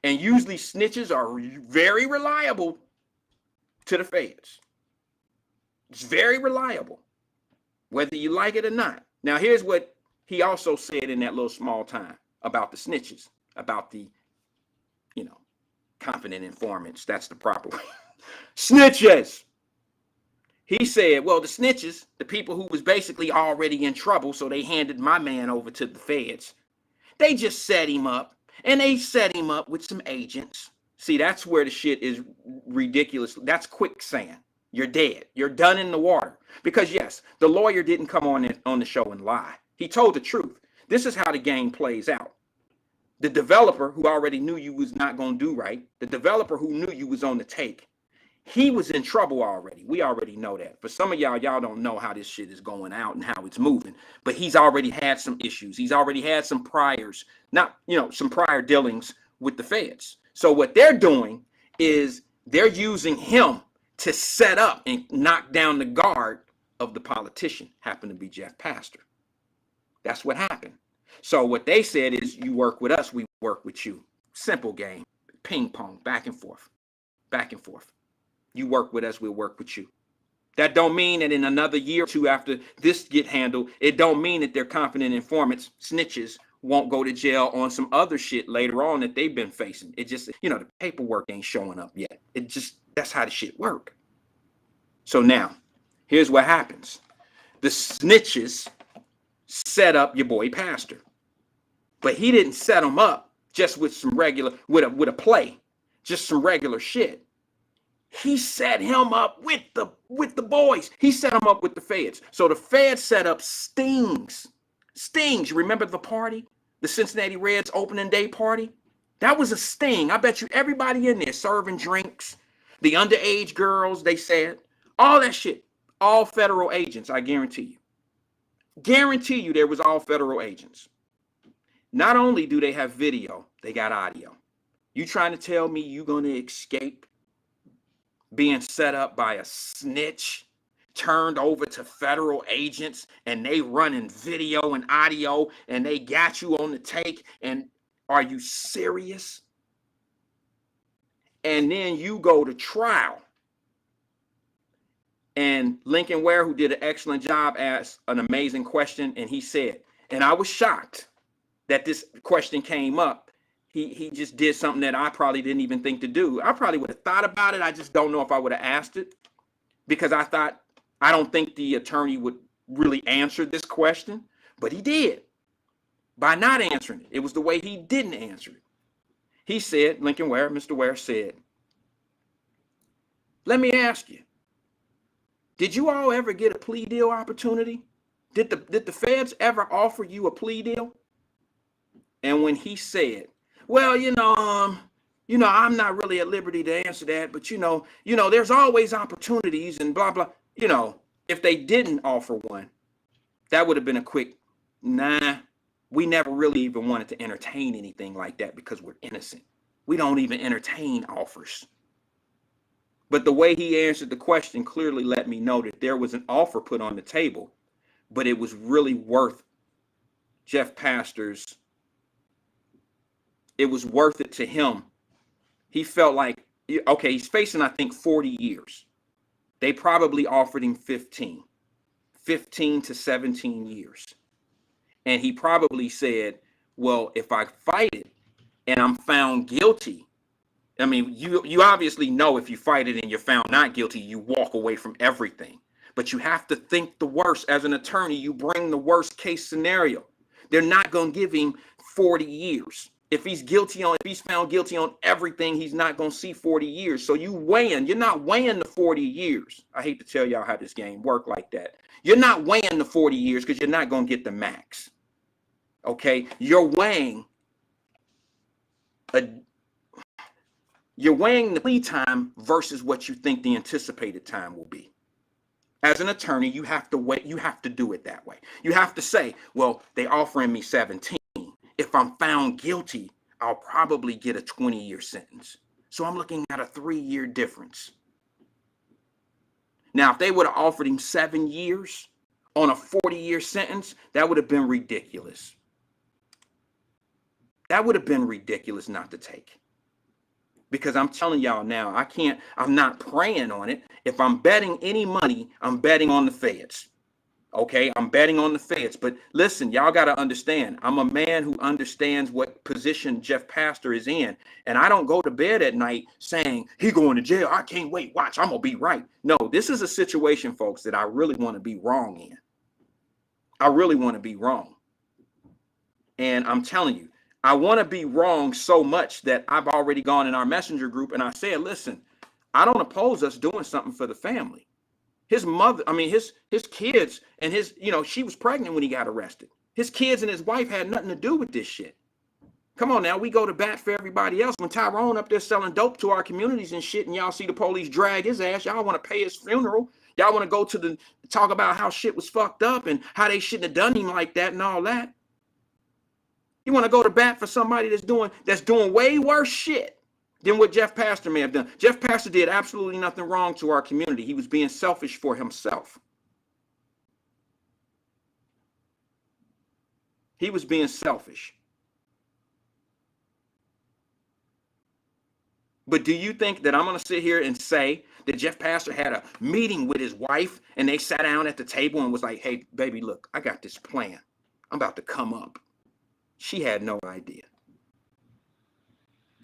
And usually snitches are very reliable to the feds. It's very reliable, whether you like it or not. Now, here's what he also said in that little small time about the snitches, about the, confident informants. That's the proper way. Snitches. He said, well, the snitches, the people who was basically already in trouble, so they handed my man over to the feds. They just set him up, and they set him up with some agents. See, that's where the shit is ridiculous. That's quicksand. You're dead. You're done in the water. Because yes, the lawyer didn't come on the show and lie. He told the truth. This is how the game plays out. The developer who already knew you was not going to do right, the developer who knew you was on the take, he was in trouble already. We already know that. For some of y'all don't know how this shit is going out and how it's moving. But he's already had some issues. He's already had some priors, some prior dealings with the feds. So what they're doing is they're using him to set up and knock down the guard of the politician. Happened to be Jeff Pastor. That's what happened. So what they said is, you work with us, we work with you. Simple game. Ping pong, back and forth. Back and forth. You work with us, we'll work with you. That don't mean that in another year or two after this get handled, it don't mean that they're confident informants, snitches, won't go to jail on some other shit later on that they've been facing. It just, the paperwork ain't showing up yet. That's how the shit work. So now, here's what happens. The snitches set up your boy Pastor. But he didn't set him up just with some regular, with a play, just some regular shit. He set him up with the boys. He set him up with the feds. So the feds set up stings. Stings. You remember the party? The Cincinnati Reds opening day party? That was a sting. I bet you everybody in there serving drinks, the underage girls, they said, all that shit, all federal agents, I guarantee you. Guarantee you there was all federal agents. Not only do they have video, they got audio. You trying to tell me you going to escape being set up by a snitch, turned over to federal agents, and they running video and audio, and they got you on the take, and are you serious? And then you go to trial. And Lincoln Ware, who did an excellent job, asked an amazing question, and he said, and I was shocked that this question came up. He just did something that I probably didn't even think to do. I probably would have thought about it. I just don't know if I would have asked it, because I thought, I don't think the attorney would really answer this question, but he did by not answering it. It was the way he didn't answer it. He said, Lincoln Ware, Mr. Ware said, let me ask you, did you all ever get a plea deal opportunity? Did the feds ever offer you a plea deal? And when he said, well, I'm not really at liberty to answer that, but there's always opportunities and blah, blah. If they didn't offer one, that would have been a quick, nah, we never really even wanted to entertain anything like that because we're innocent. We don't even entertain offers. But the way he answered the question clearly let me know that there was an offer put on the table, but it was really worth Jeff Pastor's. It was worth it to him. He felt like, okay, he's facing, I think, 40 years. They probably offered him 15 to 17 years. And he probably said, well, if I fight it and I'm found guilty, I mean, you obviously know if you fight it and you're found not guilty, you walk away from everything. But you have to think the worst. As an attorney, you bring the worst case scenario. They're not going to give him 40 years. If he's found guilty on everything, he's not going to see 40 years. So you're not weighing the 40 years. I hate to tell y'all how this game works like that. You're not weighing the 40 years because you're not going to get the max. Okay? You're weighing the plea time versus what you think the anticipated time will be. As an attorney, you have to wait. You have to do it that way. You have to say, well, they offering me 17. If I'm found guilty, I'll probably get a 20-year sentence. So I'm looking at a 3-year difference. Now, if they would have offered him 7 years on a 40-year sentence, that would have been ridiculous. That would have been ridiculous not to take. Because I'm telling y'all now, I'm not praying on it. If I'm betting any money, I'm betting on the feds. Okay, I'm betting on the feds. But listen, y'all got to understand, I'm a man who understands what position Jeff Pastor is in. And I don't go to bed at night saying, he going to jail. I can't wait. Watch, I'm going to be right. No, this is a situation, folks, that I really want to be wrong in. I really want to be wrong. And I'm telling you, I want to be wrong so much that I've already gone in our messenger group and I said, listen, I don't oppose us doing something for the family. His mother, his kids and she was pregnant when he got arrested. His kids and his wife had nothing to do with this shit. Come on now, we go to bat for everybody else. When Tyrone up there selling dope to our communities and shit, and y'all see the police drag his ass, y'all want to pay his funeral. Y'all want to go to talk about how shit was fucked up and how they shouldn't have done him like that and all that. You want to go to bat for somebody that's doing way worse shit than what Jeff Pastor may have done. Jeff Pastor did absolutely nothing wrong to our community. He was being selfish for himself. He was being selfish. But do you think that I'm going to sit here and say that Jeff Pastor had a meeting with his wife and they sat down at the table and was like, hey, baby, look, I got this plan. I'm about to come up. She had no idea.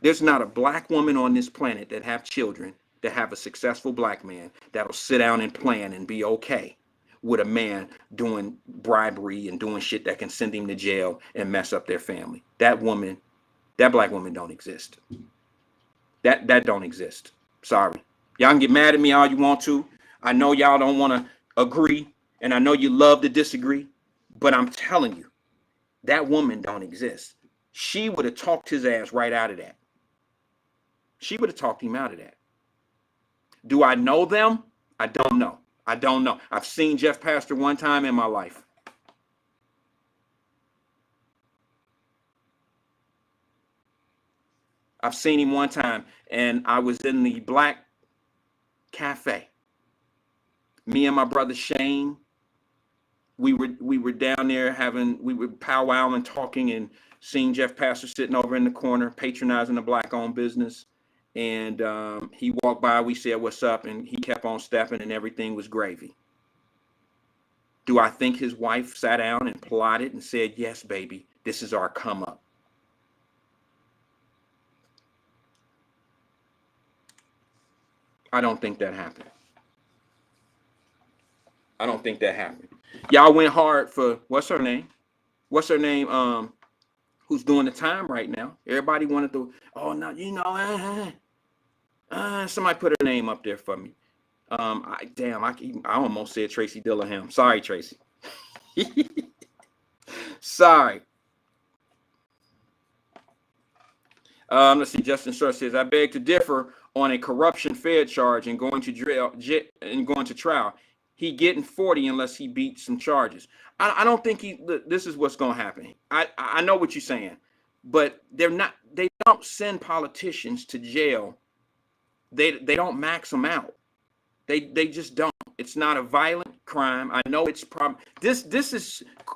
There's not a black woman on this planet that have children, that have a successful black man that'll sit down and plan and be okay with a man doing bribery and doing shit that can send him to jail and mess up their family. That black woman don't exist. That don't exist. Sorry. Y'all can get mad at me all you want to. I know y'all don't want to agree, and I know you love to disagree, but I'm telling you, that woman don't exist. She would have talked his ass right out of that. She would have talked him out of that. Do I know them? I don't know. I don't know. I've seen Jeff Pastor one time in my life. I've seen him one time, and I was in the Black Cafe. Me and my brother Shane, we were down there we were powwowing, talking, and seeing Jeff Pastor sitting over in the corner, patronizing the black-owned business. And he walked by, we said, "What's up?" And he kept on stepping, and everything was gravy. Do I think his wife sat down and plotted and said, "Yes, baby, this is our come up"? I don't think that happened. I don't think that happened. Y'all went hard for, what's her name? What's her name? Who's doing the time right now? Everybody wanted to, oh, no, you know, somebody put her name up there for me. I almost said Tracy Dillingham. Sorry, Tracy. Sorry. Let's see. Justin Short says, "I beg to differ on a corruption Fed charge and going to trial. He getting 40 unless he beats some charges." I don't think this is what's going to happen. I know what you're saying, but they don't send politicians to jail. They don't max them out. They just don't. It's not a violent crime. I know it's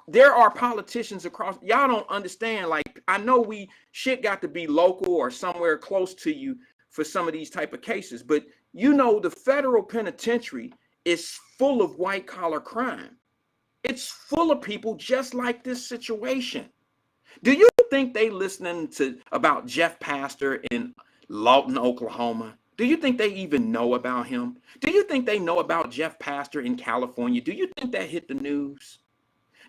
there are politicians across, y'all don't understand. Like, I know shit got to be local or somewhere close to you for some of these type of cases, but you know, the federal penitentiary is full of white collar crime. It's full of people just like this situation. Do you think they listening about Jeff Pastor in Lawton, Oklahoma? Do you think they even know about him? Do you think they know about Jeff Pastor in California? Do you think that hit the news?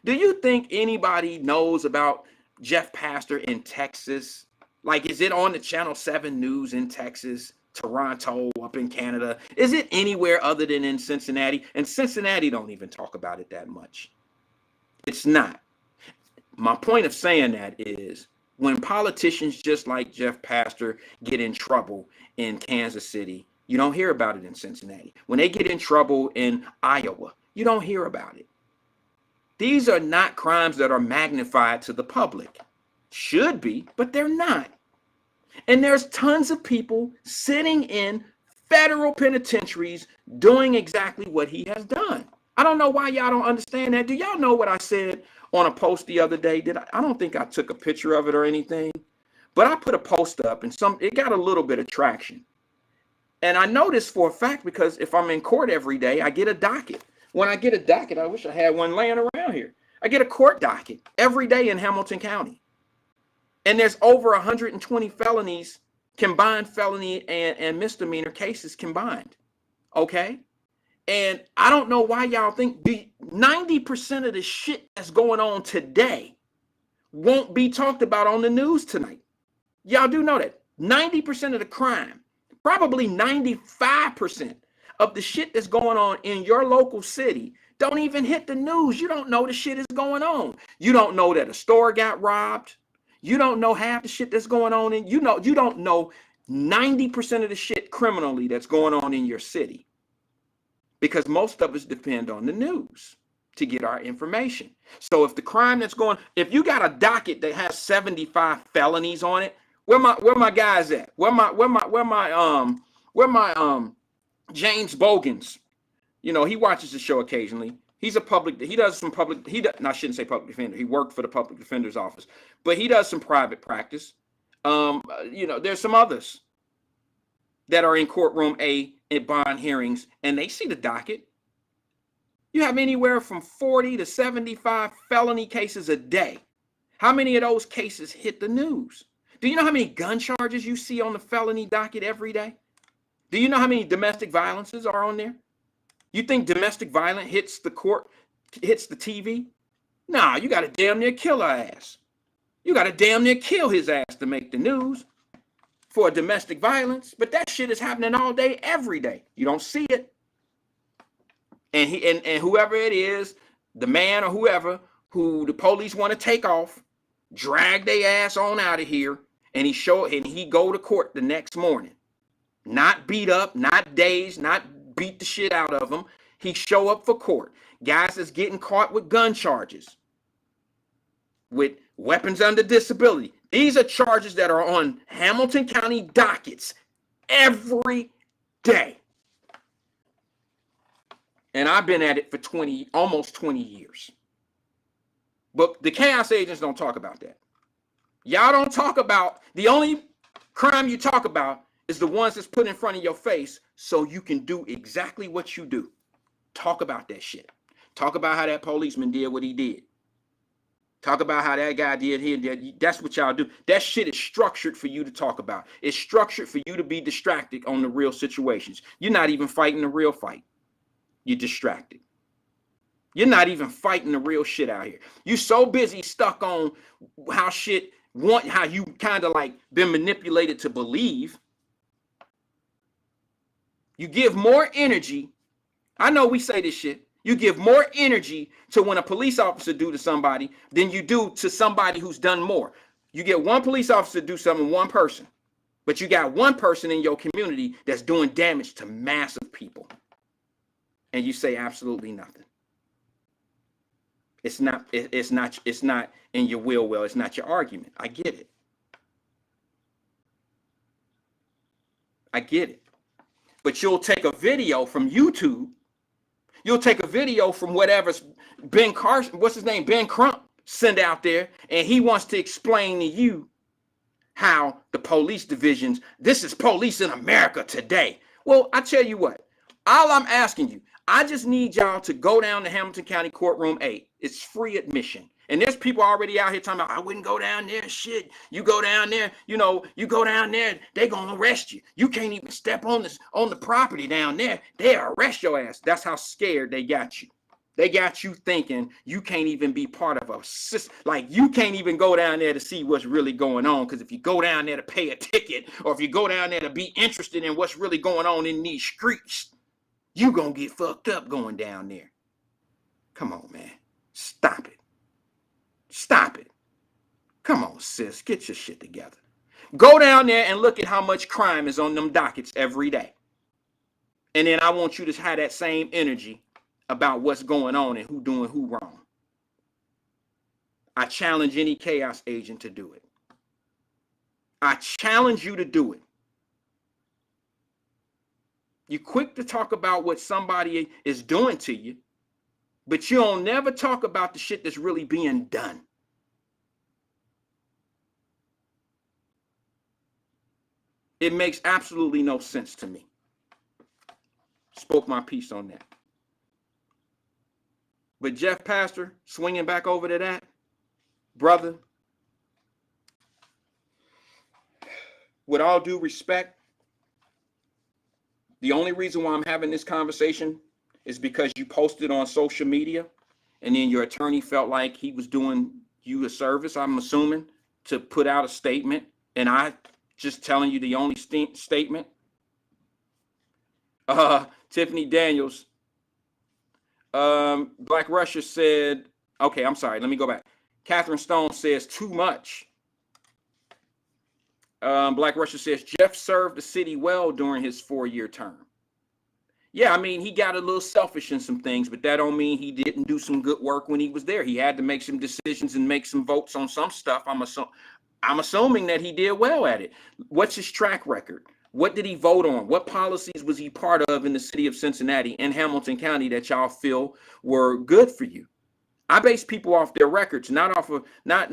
Do you think anybody knows about Jeff Pastor in Texas? Like, is it on the Channel 7 News in Texas, Toronto, up in Canada? Is it anywhere other than in Cincinnati? And Cincinnati don't even talk about it that much. It's not. My point of saying that is, when politicians just like Jeff Pastor get in trouble in Kansas City, you don't hear about it in Cincinnati. When they get in trouble in Iowa, you don't hear about it. These are not crimes that are magnified to the public. Should be, but they're not. And there's tons of people sitting in federal penitentiaries doing exactly what he has done. I don't know why y'all don't understand that. Do y'all know what I said on a post the other day? I don't think I took a picture of it or anything, but I put a post up and it got a little bit of traction. And I know this for a fact because if I'm in court every day, I get a docket. When I get a docket, I wish I had one laying around here. I get a court docket every day in Hamilton County. And there's over 120 felonies, combined felony and misdemeanor cases combined. Okay? And I don't know why y'all think 90% of the shit that's going on today won't be talked about on the news tonight. Y'all do know that 90% of the crime, probably 95% of the shit that's going on in your local city don't even hit the news. You don't know the shit is going on. You don't know that a store got robbed. You don't know half the shit that's going on you don't know 90% of the shit criminally that's going on in your city. Because most of us depend on the news to get our information. So if the crime if you got a docket that has 75 felonies on it, where my guys at? Where my James Bogans? You know, he watches the show occasionally. I shouldn't say public defender. He worked for the public defender's office, but he does some private practice. There's some others that are in courtroom A at bond hearings, and they see the docket. You have anywhere from 40 to 75 felony cases a day. How many of those cases hit the news? Do you know how many gun charges you see on the felony docket every day? Do you know how many domestic violences are on there? You think domestic violence hits the court, hits the TV? Nah, you got to damn near kill her ass. You got to damn near kill his ass to make the news. for domestic violence, but that shit is happening all day, every day. You don't see it. And whoever it is, the man or whoever who the police want to take off, drag their ass on out of here, and he go to court the next morning. Not beat up, not dazed, not beat the shit out of him. He show up for court. Guys that's getting caught with gun charges, with weapons under disability. These are charges that are on Hamilton County dockets every day. And I've been at it for almost 20 years. But the chaos agents don't talk about that. Y'all don't talk about, the only crime you talk about is the ones that's put in front of your face so you can do exactly what you do. Talk about that shit. Talk about how that policeman did what he did. Talk about how that guy did here. That's what y'all do. That shit is structured for you to talk about. It's structured for you to be distracted on the real situations. You're not even fighting the real fight. You're distracted. You're not even fighting the real shit out here. You're so busy stuck on how you kind of like been manipulated to believe. You give more energy. I know we say this shit. You give more energy to when a police officer do to somebody than you do to somebody who's done more. You get one police officer to do something, one person, but you got one person in your community that's doing damage to massive people. And you say absolutely nothing. It's not in your will. Well, it's not your argument. I get it. I get it. But you'll take a video from YouTube. You'll take a video from whatever's Ben Carson, what's his name? Ben Crump send out there, and he wants to explain to you how the police divisions, this is police in America today. Well, I tell you what, all I'm asking you, I just need y'all to go down to Hamilton County Courtroom 8. It's free admission. And there's people already out here talking about, I wouldn't go down there. Shit, you go down there, you go down there, they're going to arrest you. You can't even step on the property down there. They'll arrest your ass. That's how scared they got you. They got you thinking you can't even be part of like you can't even go down there to see what's really going on. Because if you go down there to pay a ticket, or if you go down there to be interested in what's really going on in these streets, you going to get fucked up going down there. Come on, man. Stop it. Stop it. Come on, sis. Get your shit together. Go down there and look at how much crime is on them dockets every day. And then I want you to have that same energy about what's going on and who doing who wrong. I challenge any chaos agent to do it. I challenge you to do it. You're quick to talk about what somebody is doing to you, but you don't never talk about the shit that's really being done. It makes absolutely no sense to me. Spoke my piece on that. But Jeff Pastor, swinging back over to that, brother, with all due respect, the only reason why I'm having this conversation is because you posted on social media and then your attorney felt like he was doing you a service, I'm assuming, to put out a statement. And I just telling you the only statement. Tiffany Daniels, Black Russia said, okay, I'm sorry, let me go back. Catherine Stone says too much. Black Russia says Jeff served the city well during his 4-year term. Yeah, I mean, he got a little selfish in some things, but that don't mean he didn't do some good work when he was there. He had to make some decisions and make some votes on some stuff. I'm assuming that he did well at it. What's his track record? What did he vote on? What policies was he part of in the city of Cincinnati and Hamilton County that y'all feel were good for you? I base people off their records, not off of not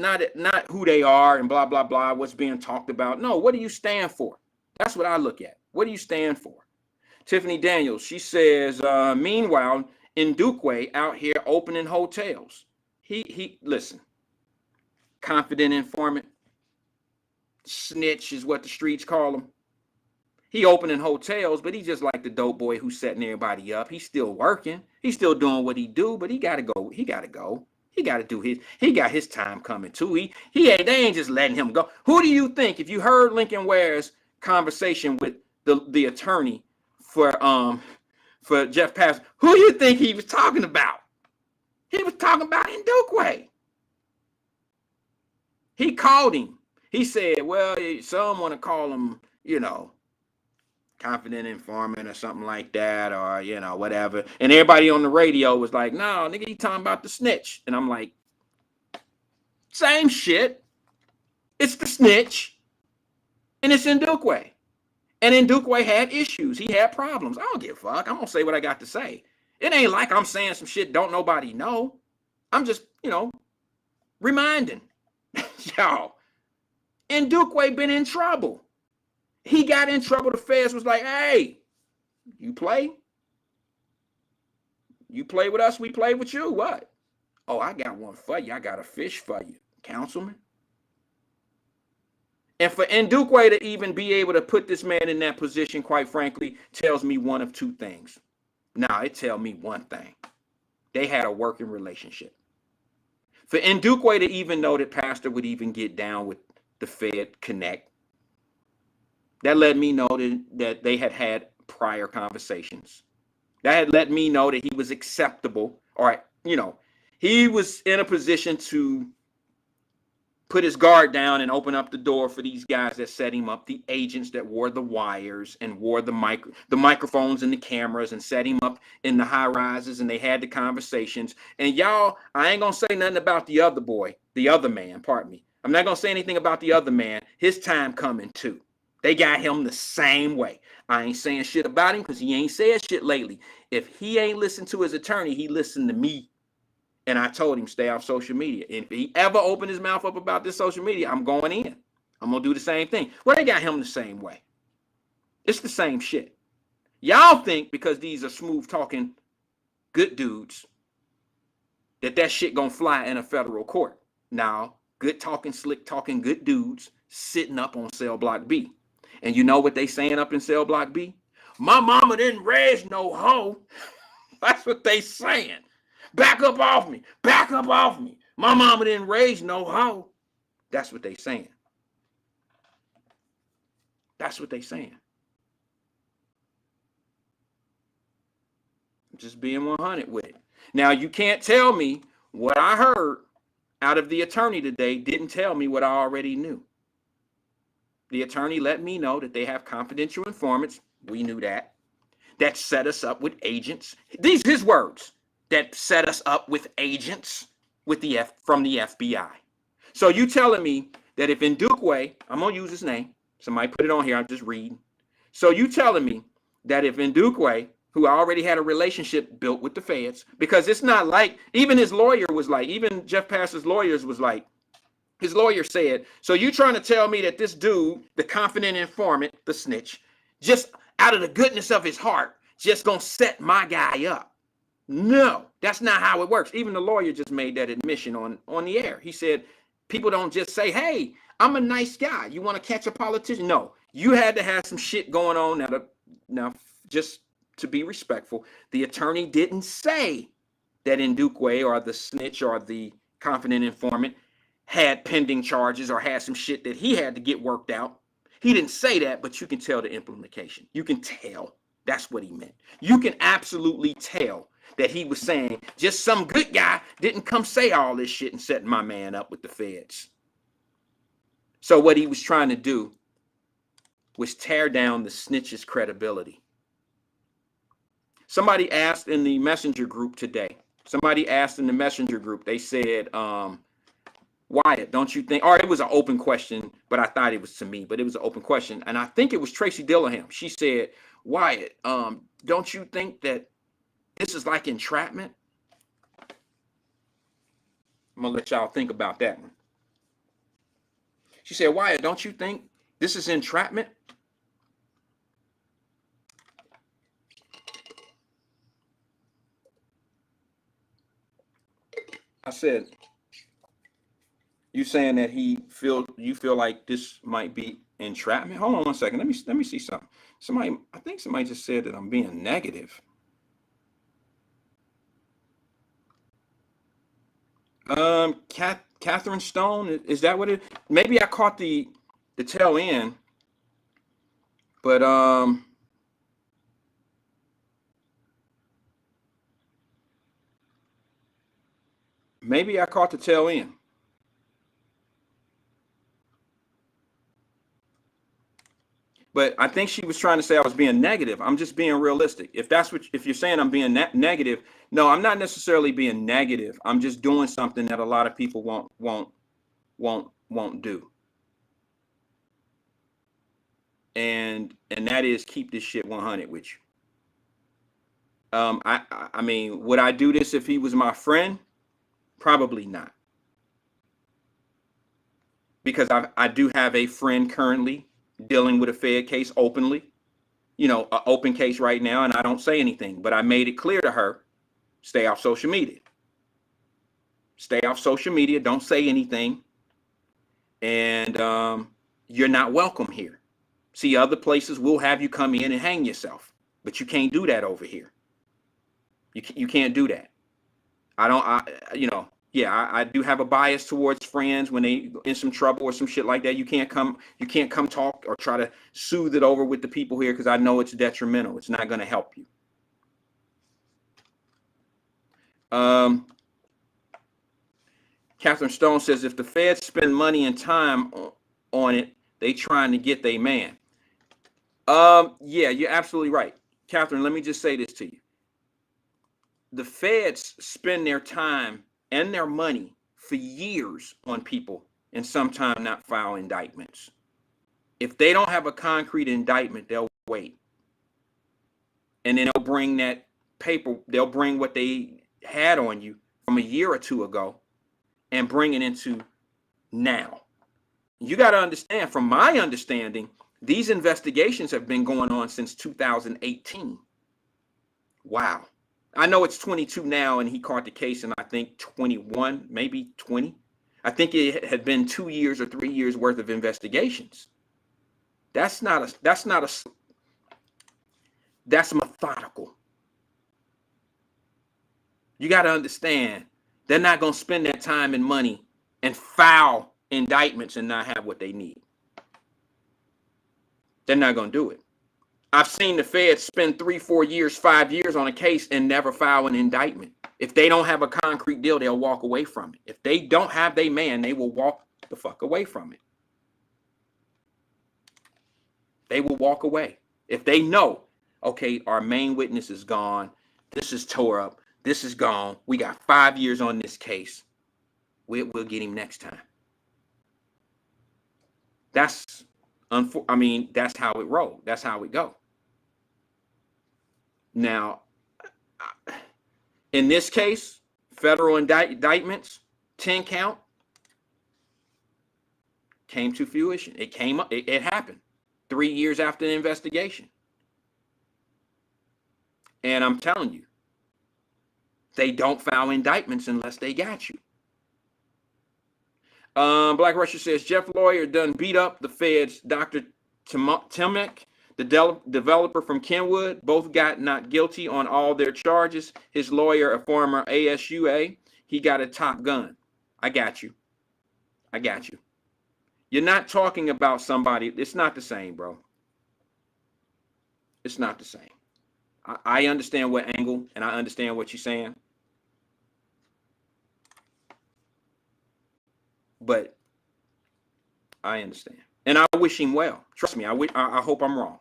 who they are and blah, blah, blah, what's being talked about. No, what do you stand for? That's what I look at. What do you stand for? Tiffany Daniels, she says, meanwhile, Ndukwe out here opening hotels. He listen, confident informant, snitch is what the streets call him. He opening hotels, but he just like the dope boy who's setting everybody up. He's still working. He's still doing what he do, but he got to go. He got to go. He got to do his. He got his time coming too. They ain't just letting him go. Who do you think, if you heard Lincoln Ware's conversation with the attorney for Jeff Pastor. Who you think he was talking about? He was talking about Ndukwe. He called him. He said, well, some want to call him, confident informant or something like that, or, whatever. And everybody on the radio was like, no, nigga, he talking about the snitch. And I'm like, same shit. It's the snitch. And it's Ndukwe. And Ndukwe had issues. He had problems. I don't give a fuck. I'm going to say what I got to say. It ain't like I'm saying some shit don't nobody know. I'm just, reminding y'all. Ndukwe been in trouble. He got in trouble. The feds was like, hey, you play with us, we play with you. What? Oh, I got one for you. I got a fish for you, councilman. And for Ndukwe to even be able to put this man in that position, quite frankly, tells me one of two things. Now, it tells me one thing. They had a working relationship. For Ndukwe to even know that Pastor would even get down with the Fed Connect, that let me know that they had had prior conversations. That had let me know that he was acceptable. All right, he was in a position to put his guard down and open up the door for these guys that set him up, the agents that wore the wires and wore the microphones and the cameras and set him up in the high rises, and they had the conversations. And y'all, I ain't gonna say nothing about the other man, pardon me. I'm not gonna say anything about the other man. His time coming too. They got him the same way. I ain't saying shit about him because he ain't said shit lately. If he ain't listened to his attorney, he listened to me. And I told him, stay off social media. And if he ever opened his mouth up about this social media, I'm going in. I'm going to do the same thing. Well, they got him the same way. It's the same shit. Y'all think because these are smooth talking good dudes that shit going to fly in a federal court. Now, good talking, slick talking good dudes sitting up on cell block B. And you know what they saying up in cell block B? My mama didn't raise no hoe. That's what they saying. Back up off me. Back up off me. My mama didn't raise no hoe. That's what they saying. That's what they saying. I'm just being 100 with it. Now, you can't tell me what I heard out of the attorney today didn't tell me what I already knew. The attorney let me know that they have confidential informants. We knew that. That set us up with agents. These his words. That set us up with agents from the FBI. So you telling me that if Ndukwe, I'm going to use his name. Somebody put it on here. I'm just reading. So you telling me that if Ndukwe, who already had a relationship built with the feds, because it's not like, even his lawyer was like, even Jeff Pastor's lawyers was like, his lawyer said, so you trying to tell me that this dude, the confident informant, the snitch, just out of the goodness of his heart, just going to set my guy up? No, that's not how it works. Even the lawyer just made that admission on the air. He said, people don't just say, hey, I'm a nice guy. You want to catch a politician? No, you had to have some shit going on. Now, just to be respectful, the attorney didn't say that Ndukwe or the snitch or the confident informant had pending charges or had some shit that he had to get worked out. He didn't say that, but you can tell the implication. You can tell that's what he meant. You can absolutely tell that he was saying just some good guy didn't come say all this shit and set my man up with the feds. So what he was trying to do was tear down the snitch's credibility. Somebody asked in the messenger group today. They said, Wyatt, don't you think, or it was an open question, but I thought it was to me, but it was an open question. And I think it was Tracy Dillingham. She said, Wyatt, don't you think that this is like entrapment? I'm going to let y'all think about that one. She said, Wyatt, don't you think this is entrapment? I said, you saying that you feel like this might be entrapment? Hold on one second. Let me see something. I think somebody just said that I'm being negative. Catherine Stone, is that what it? Maybe I caught the tail end. But maybe I caught the tail end. But I think she was trying to say I was being negative. I'm just being realistic. If you're saying I'm being negative, no, I'm not necessarily being negative. I'm just doing something that a lot of people won't do. And that is keep this shit 100 with you. I mean, would I do this if he was my friend? Probably not. Because I do have a friend currently dealing with a Fed case openly, an open case right now, and I don't say anything, but I made it clear to her, stay off social media. Stay off social media, don't say anything, and you're not welcome here. See, other places will have you come in and hang yourself, but you can't do that over here. You can't do that. I do have a bias towards friends when they in some trouble or some shit like that. You can't come talk or try to soothe it over with the people here, because I know it's detrimental. It's not going to help you. Catherine Stone says, if the feds spend money and time on it, they trying to get their man. Yeah, you're absolutely right. Catherine, let me just say this to you. The feds spend their time and their money for years on people and sometimes not file indictments. If they don't have a concrete indictment, they'll wait. And then they'll bring that paper, they'll bring what they had on you from a year or two ago and bring it into now. You got to understand, from my understanding, these investigations have been going on since 2018. Wow. I know it's 22 now, and he caught the case in, I think, 21, maybe 20. I think it had been 2 years or 3 years worth of investigations. That's methodical. You got to understand, they're not going to spend that time and money and file indictments and not have what they need. They're not going to do it. I've seen the feds spend 3, 4 years, 5 years on a case and never file an indictment. If they don't have a concrete deal, they'll walk away from it. If they don't have their man, they will walk the fuck away from it. They will walk away. If they know, okay, our main witness is gone, this is tore up, this is gone, we got 5 years on this case, we'll get him next time. That's how it rolls. That's how it go. Now, in this case, federal indictments, 10 count, came to fruition. It came up. It happened 3 years after the investigation. And I'm telling you, they don't file indictments unless they got you. Black Russia says, Jeff Lawyer done beat up the feds, Dr. Timek, the developer from Kenwood. Both got not guilty on all their charges. His lawyer, a former ASUA, he got a Top Gun. I got you. You're not talking about somebody. It's not the same, bro. It's not the same. I understand what angle, and I understand what you're saying. But I understand. And I wish him well. Trust me, I hope I'm wrong.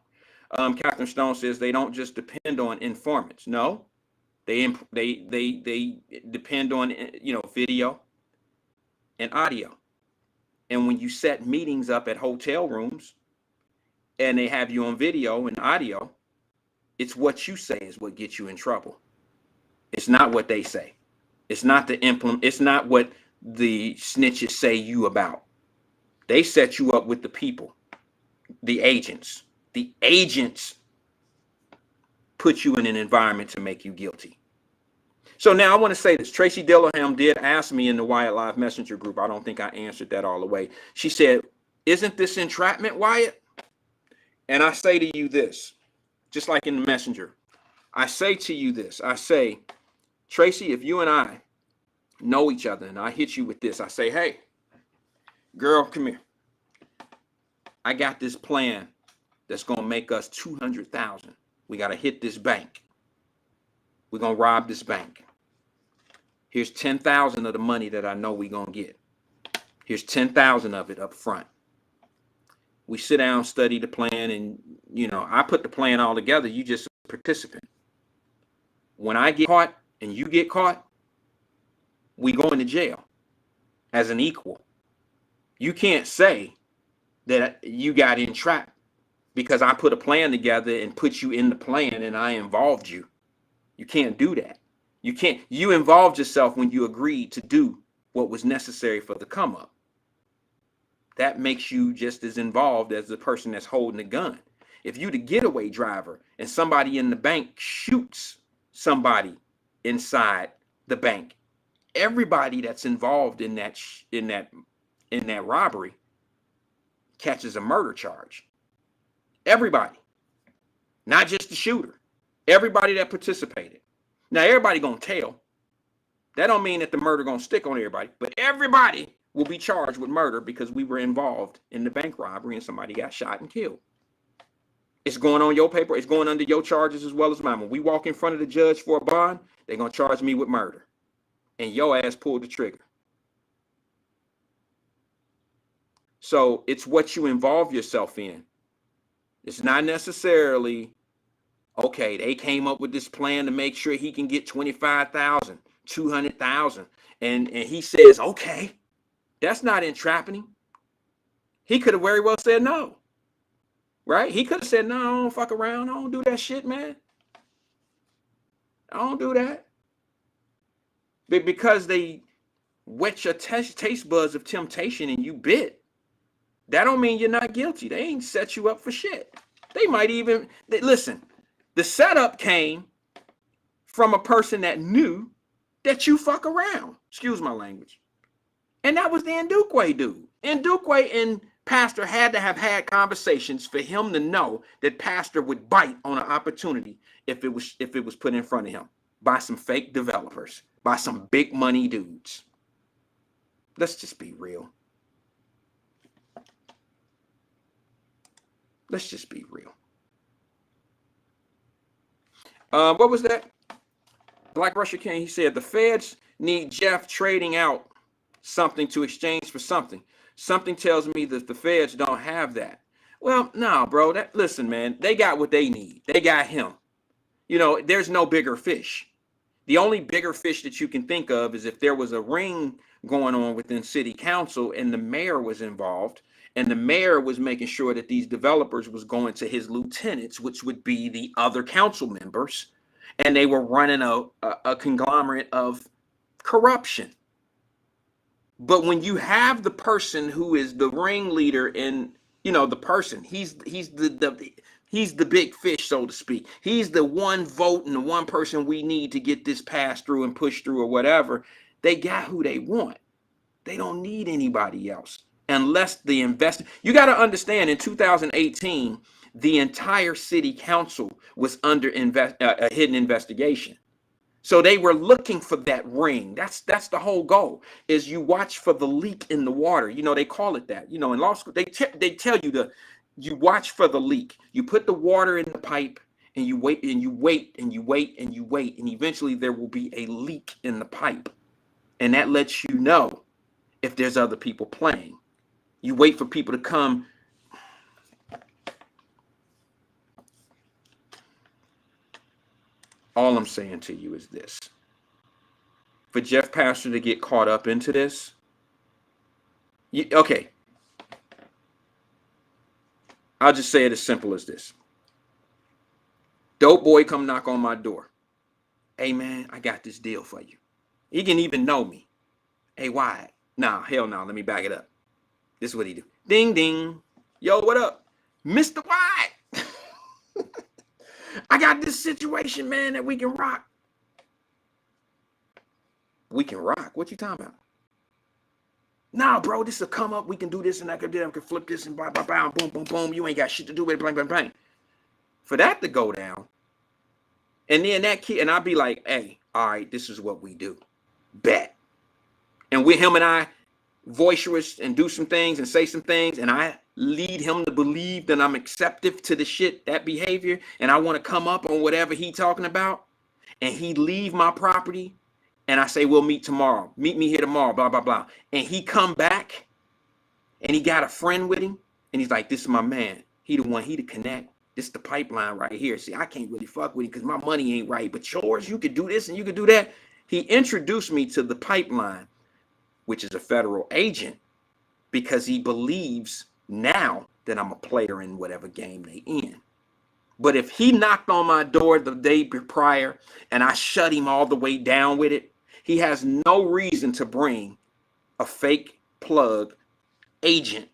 Catherine Stone says they don't just depend on informants. No, they depend on video and audio. And when you set meetings up at hotel rooms and they have you on video and audio, it's what you say is what gets you in trouble. It's not what they say. It's not it's not what the snitches say you about. They set you up with the people, the agents. The agents put you in an environment to make you guilty. So now I want to say this. Tracy Dillingham did ask me in the Wyatt-Live Messenger group. I don't think I answered that all the way. She said, isn't this entrapment, Wyatt? And I say to you this, just like in the Messenger. I say to you this. I say, Tracy, if you and I know each other and I hit you with this, I say, hey, girl, come here. I got this plan that's going to make us 200,000. We got to hit this bank. We're going to rob this bank. Here's 10,000 of the money that I know we're going to get. Here's 10,000 of it up front. We sit down, study the plan, and, you know, I put the plan all together. You just a participant. When I get caught and you get caught, we go into jail as an equal. You can't say that you got entrapped because I put a plan together and put you in the plan and I involved you. You can't do that. You can't. You involved yourself when you agreed to do what was necessary for the come up. That makes you just as involved as the person that's holding the gun. If you the getaway driver and somebody in the bank shoots somebody inside the bank, everybody that's involved in that robbery catches a murder charge. Everybody, not just the shooter. Everybody that participated. Now everybody gonna tell. That don't mean that the murder gonna stick on everybody, but everybody will be charged with murder because we were involved in the bank robbery and somebody got shot and killed. It's going on your paper. It's going under your charges as well as mine. When we walk in front of the judge for a bond, they're gonna charge me with murder, and your ass pulled the trigger. So it's what you involve yourself in. It's not necessarily, okay, they came up with this plan to make sure he can get 25,000, 200,000. And he says, okay, that's not entrapping him. He could have very well said no, right? He could have said, no, I don't fuck around. I don't do that shit, man. I don't do that. But because they whet your taste buds of temptation and you bit, that don't mean you're not guilty. They ain't set you up for shit. They might even, listen, the setup came from a person that knew that you fuck around. Excuse my language. And that was the Ndukwe dude. Ndukwe and Pastor had to have had conversations for him to know that Pastor would bite on an opportunity if it was put in front of him by some fake developers, by some big money dudes. Let's just be real. Let's just be real. What was that? Black Russia King, he said, the feds need Jeff trading out something to exchange for something. Something tells me that the feds don't have that. Well, no, bro. Listen, man, they got what they need. They got him. You know, there's no bigger fish. The only bigger fish that you can think of is if there was a ring going on within city council and the mayor was involved. And the mayor was making sure that these developers was going to his lieutenants, which would be the other council members. And they were running a conglomerate of corruption. But when you have the person who is the ringleader in, you know, the person, he's the big fish, so to speak. He's the one vote and the one person we need to get this passed through and pushed through or whatever. They got who they want. They don't need anybody else. Unless the you got to understand, in 2018, the entire city council was under a hidden investigation. So they were looking for that ring. That's the whole goal, is you watch for the leak in the water. You know, they call it that. You know, in law school, they tell you you watch for the leak. You put the water in the pipe and you wait and you wait and you wait and you wait. And eventually there will be a leak in the pipe. And that lets you know if there's other people playing. You wait for people to come. All I'm saying to you is this. For Jeff Pastor to get caught up into this, okay. I'll just say it as simple as this. Dope boy come knock on my door. Hey, man, I got this deal for you. He can even know me. Hey, Wyatt. Nah, hell no. Let me back it up. This is what he do. Ding, ding. Yo, what up? Mr. Wyatt. I got this situation, man, that we can rock. We can rock? What you talking about? Nah, bro, this will come up. We can do this and I can flip this and blah, blah, blah, boom, boom, boom. You ain't got shit to do with it, bang, bang, bang. For that to go down, and then that kid, and I'll be like, hey, all right, this is what we do. Bet. And with him and I, boisterous and do some things and say some things, and I lead him to believe that I'm acceptive to the shit, that behavior, and I want to come up on whatever he talking about, and he leave my property, and I say, we'll meet tomorrow. Meet me here tomorrow, blah, blah, blah. And he come back, and he got a friend with him, and he's like, this is my man. He the one, he the connect. This is the pipeline right here. See, I can't really fuck with him because my money ain't right, but yours, you could do this and you could do that. He introduced me to the pipeline, which is a federal agent, because he believes now that I'm a player in whatever game they in. But if he knocked on my door the day prior and I shut him all the way down with it, he has no reason to bring a fake plug agent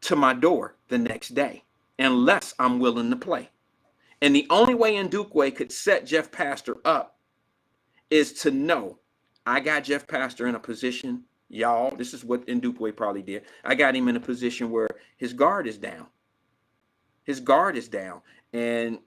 to my door the next day unless I'm willing to play. And the only way Ndukwe could set Jeff Pastor up is to know I got Jeff Pastor in a position, y'all, this is what Ndukwe probably did. I got him in a position where his guard is down. His guard is down. And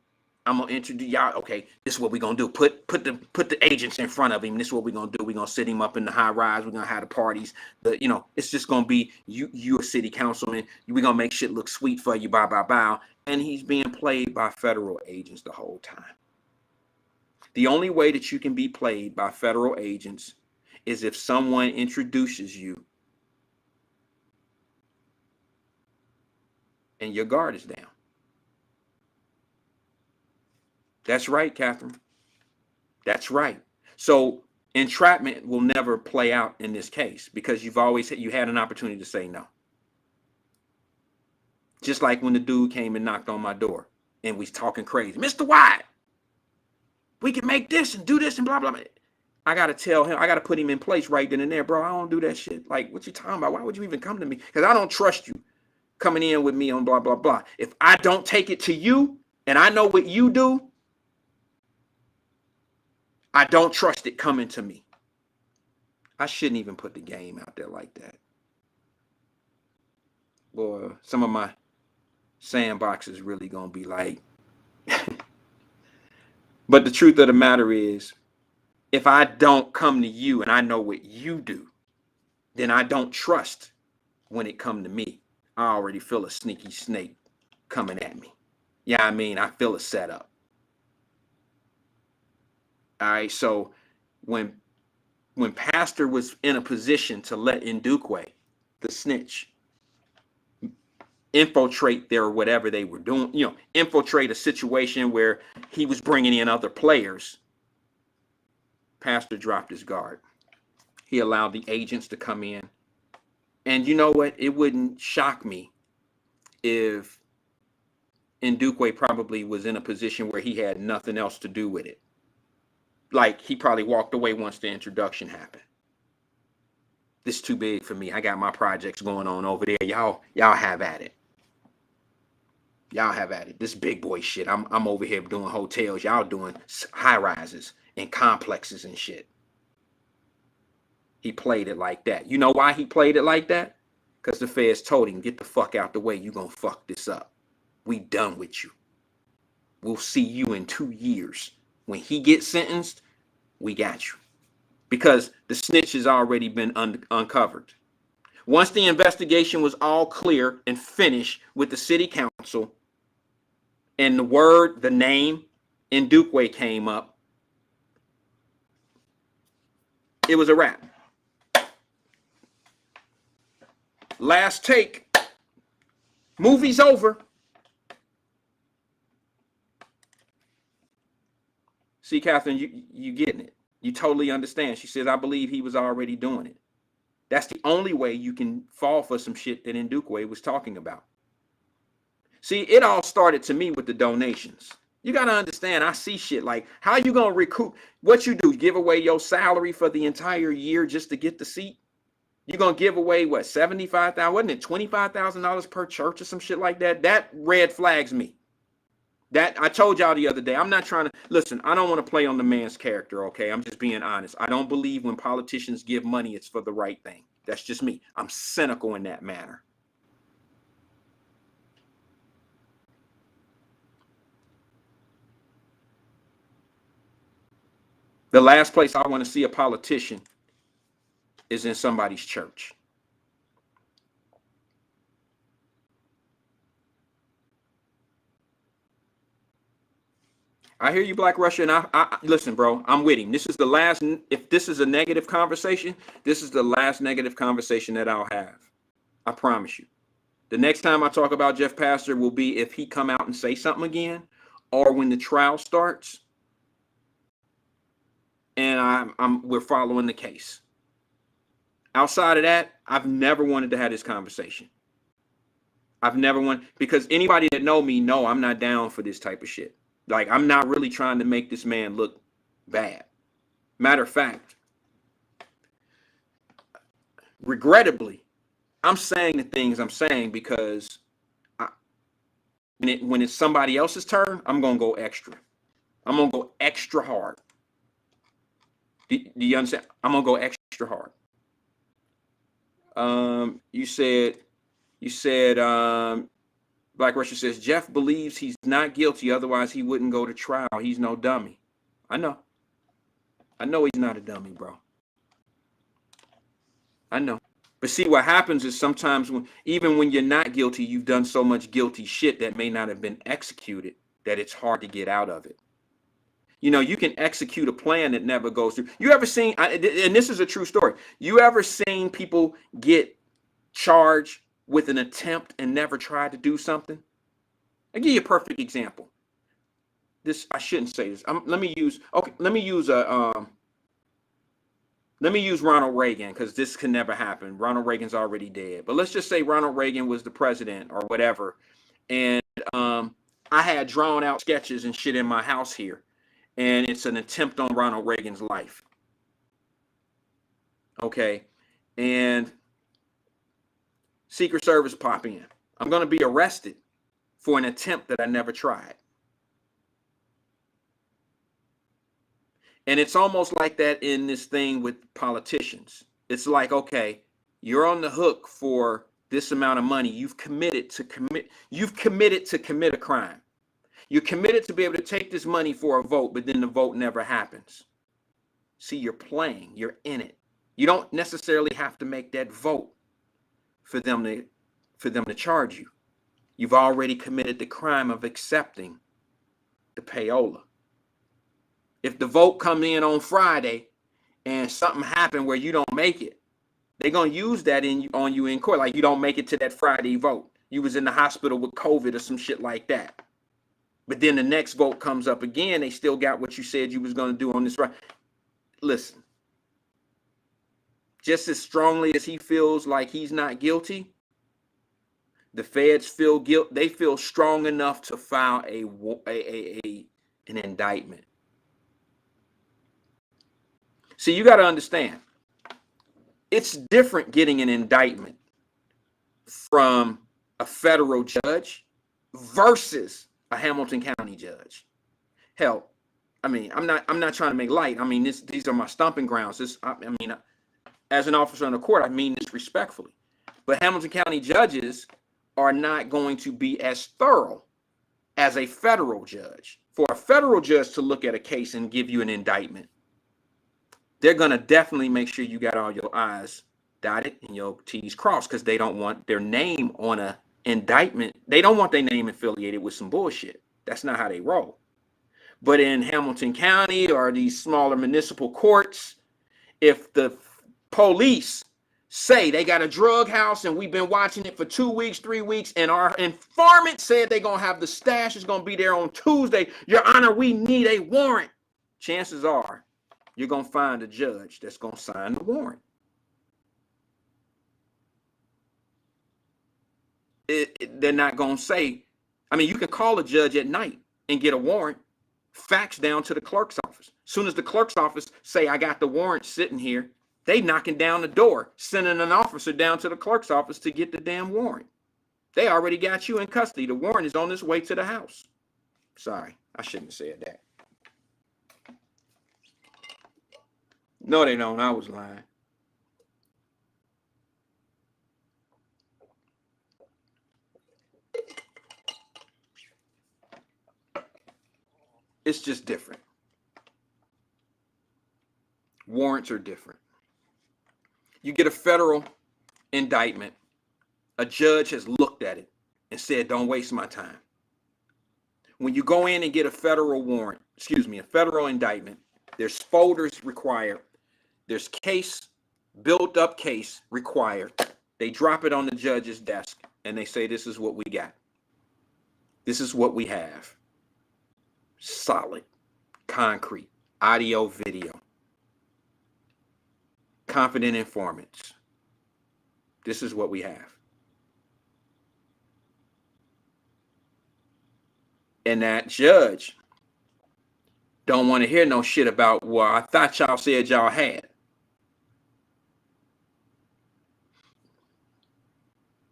I'm gonna introduce y'all. Okay, this is what we're gonna do. Put the agents in front of him. This is what we're gonna do. We're gonna sit him up in the high rise. We're gonna have the parties. It's just gonna be you a city councilman. We're gonna make shit look sweet for you. Bow, bow, bow. And he's being played by federal agents the whole time. The only way that you can be played by federal agents is if someone introduces you and your guard is down. That's right, Catherine. That's right. So entrapment will never play out in this case because you had an opportunity to say no. Just like when the dude came and knocked on my door and we talking crazy. Mr. Wyatt, we can make this and do this and blah, blah, blah. I got to tell him, I got to put him in place right then and there. Bro, I don't do that shit. Like, what you talking about? Why would you even come to me? Because I don't trust you coming in with me on blah, blah, blah. If I don't take it to you and I know what you do, I don't trust it coming to me. I shouldn't even put the game out there like that. Boy, some of my sandboxes really gonna be like. But the truth of the matter is, if I don't come to you and I know what you do, then I don't trust when it come to me. I already feel a sneaky snake coming at me. Yeah, I mean, I feel a setup. All right, so when Pastor was in a position to let Ndukwe, the snitch, infiltrate their whatever they were doing, infiltrate a situation where he was bringing in other players, Pastor dropped his guard. He allowed the agents to come in. And you know what? It wouldn't shock me if Ndukwe probably was in a position where he had nothing else to do with it. Like, he probably walked away once the introduction happened. This is too big for me. I got my projects going on over there. Y'all have at it. Y'all have at it. This big boy shit. I'm over here doing hotels. Y'all doing high rises and complexes and shit. He played it like that. You know why he played it like that? Because the feds told him, get the fuck out the way. You gonna fuck this up. We done with you. We'll see you in 2 years. When he gets sentenced, we got you. Because the snitch has already been uncovered. Once the investigation was all clear and finished with the city council, and the name Ndukwe came up, it was a wrap. Last take. Movie's over. See, Catherine, you getting it. You totally understand. She says, I believe he was already doing it. That's the only way you can fall for some shit that Ndukwe was talking about. See, it all started to me with the donations. You got to understand, I see shit like, how you going to recoup? What you do, give away your salary for the entire year just to get the seat? You're going to give away, what, $75,000? Wasn't it $25,000 per church or some shit like that? That red flags me. That I told y'all the other day, I'm not trying to, listen, I don't want to play on the man's character, okay? I'm just being honest. I don't believe when politicians give money, it's for the right thing. That's just me. I'm cynical in that manner. The last place I want to see a politician is in somebody's church. I hear you, Black Russia, and I listen, bro. I'm with him. This is the last. If this is a negative conversation, this is the last negative conversation that I'll have. I promise you. The next time I talk about Jeff Pastor will be if he come out and say something again, or when the trial starts, and we're following the case. Outside of that, I've never wanted to have this conversation. I've never wanted, because anybody that know me know I'm not down for this type of shit. Like, I'm not really trying to make this man look bad. Matter of fact, regrettably, I'm saying the things I'm saying because when it's somebody else's turn, I'm going to go extra. I'm going to go extra hard. Do you understand? I'm going to go extra hard. You said, Black Russia says, Jeff believes he's not guilty. Otherwise, he wouldn't go to trial. He's no dummy. I know he's not a dummy, bro. I know. But see, what happens is sometimes even when you're not guilty, you've done so much guilty shit that may not have been executed that it's hard to get out of it. You know, you can execute a plan that never goes through. You ever seen, and this is a true story, you ever seen people get charged with an attempt and never tried to do something? I'll give you a perfect example. I shouldn't say this. Let me use Ronald Reagan, because this can never happen. Ronald Reagan's already dead. But let's just say Ronald Reagan was the president or whatever. And I had drawn out sketches and shit in my house here. And it's an attempt on Ronald Reagan's life. Okay. And Secret Service pop in. I'm going to be arrested for an attempt that I never tried. And it's almost like that in this thing with politicians. It's like, okay, you're on the hook for this amount of money. You've committed to commit a crime. You're committed to be able to take this money for a vote, but then the vote never happens. See, you're playing, you're in it. You don't necessarily have to make that vote for them to charge you. You've already committed the crime of accepting the payola. If the vote comes in on Friday and something happened where you don't make it, they're going to use that on you in court. Like, you don't make it to that Friday vote. You was in the hospital with COVID or some shit like that. But then the next vote comes up again. They still got what you said you was going to do on this right. Listen, just as strongly as he feels like he's not guilty, the feds feel guilt. They feel strong enough to file an indictment. See, you got to understand, it's different getting an indictment from a federal judge versus a Hamilton County judge. Hell, I mean, I'm not trying to make light. I mean, these are my stomping grounds. As an officer in the court, I mean this respectfully. But Hamilton County judges are not going to be as thorough as a federal judge. For a federal judge to look at a case and give you an indictment, they're going to definitely make sure you got all your I's dotted and your T's crossed, because they don't want their name on a indictment. They don't want their name affiliated with some bullshit. That's not how they roll. But in Hamilton County or these smaller municipal courts, if the police say they got a drug house and we've been watching it for 2 weeks, 3 weeks, and our informant said they're going to have the stash is going to be there on Tuesday, Your Honor, we need a warrant. Chances are you're going to find a judge that's going to sign the warrant. They're not going to say, I mean, you can call a judge at night and get a warrant, fax down to the clerk's office. As soon as the clerk's office say, I got the warrant sitting here, they knocking down the door, sending an officer down to the clerk's office to get the damn warrant. They already got you in custody. The warrant is on its way to the house. Sorry, I shouldn't have said that. No, they don't. I was lying. It's just different. Warrants are different. You get a federal indictment. A judge has looked at it and said, don't waste my time. When you go in and get a federal warrant, excuse me, a federal indictment, there's folders required. There's built up case required. They drop it on the judge's desk and they say, this is what we got. This is what we have. Solid, concrete, audio, video, confident informants. This is what we have. And that judge don't want to hear no shit about, well, I thought y'all said y'all had.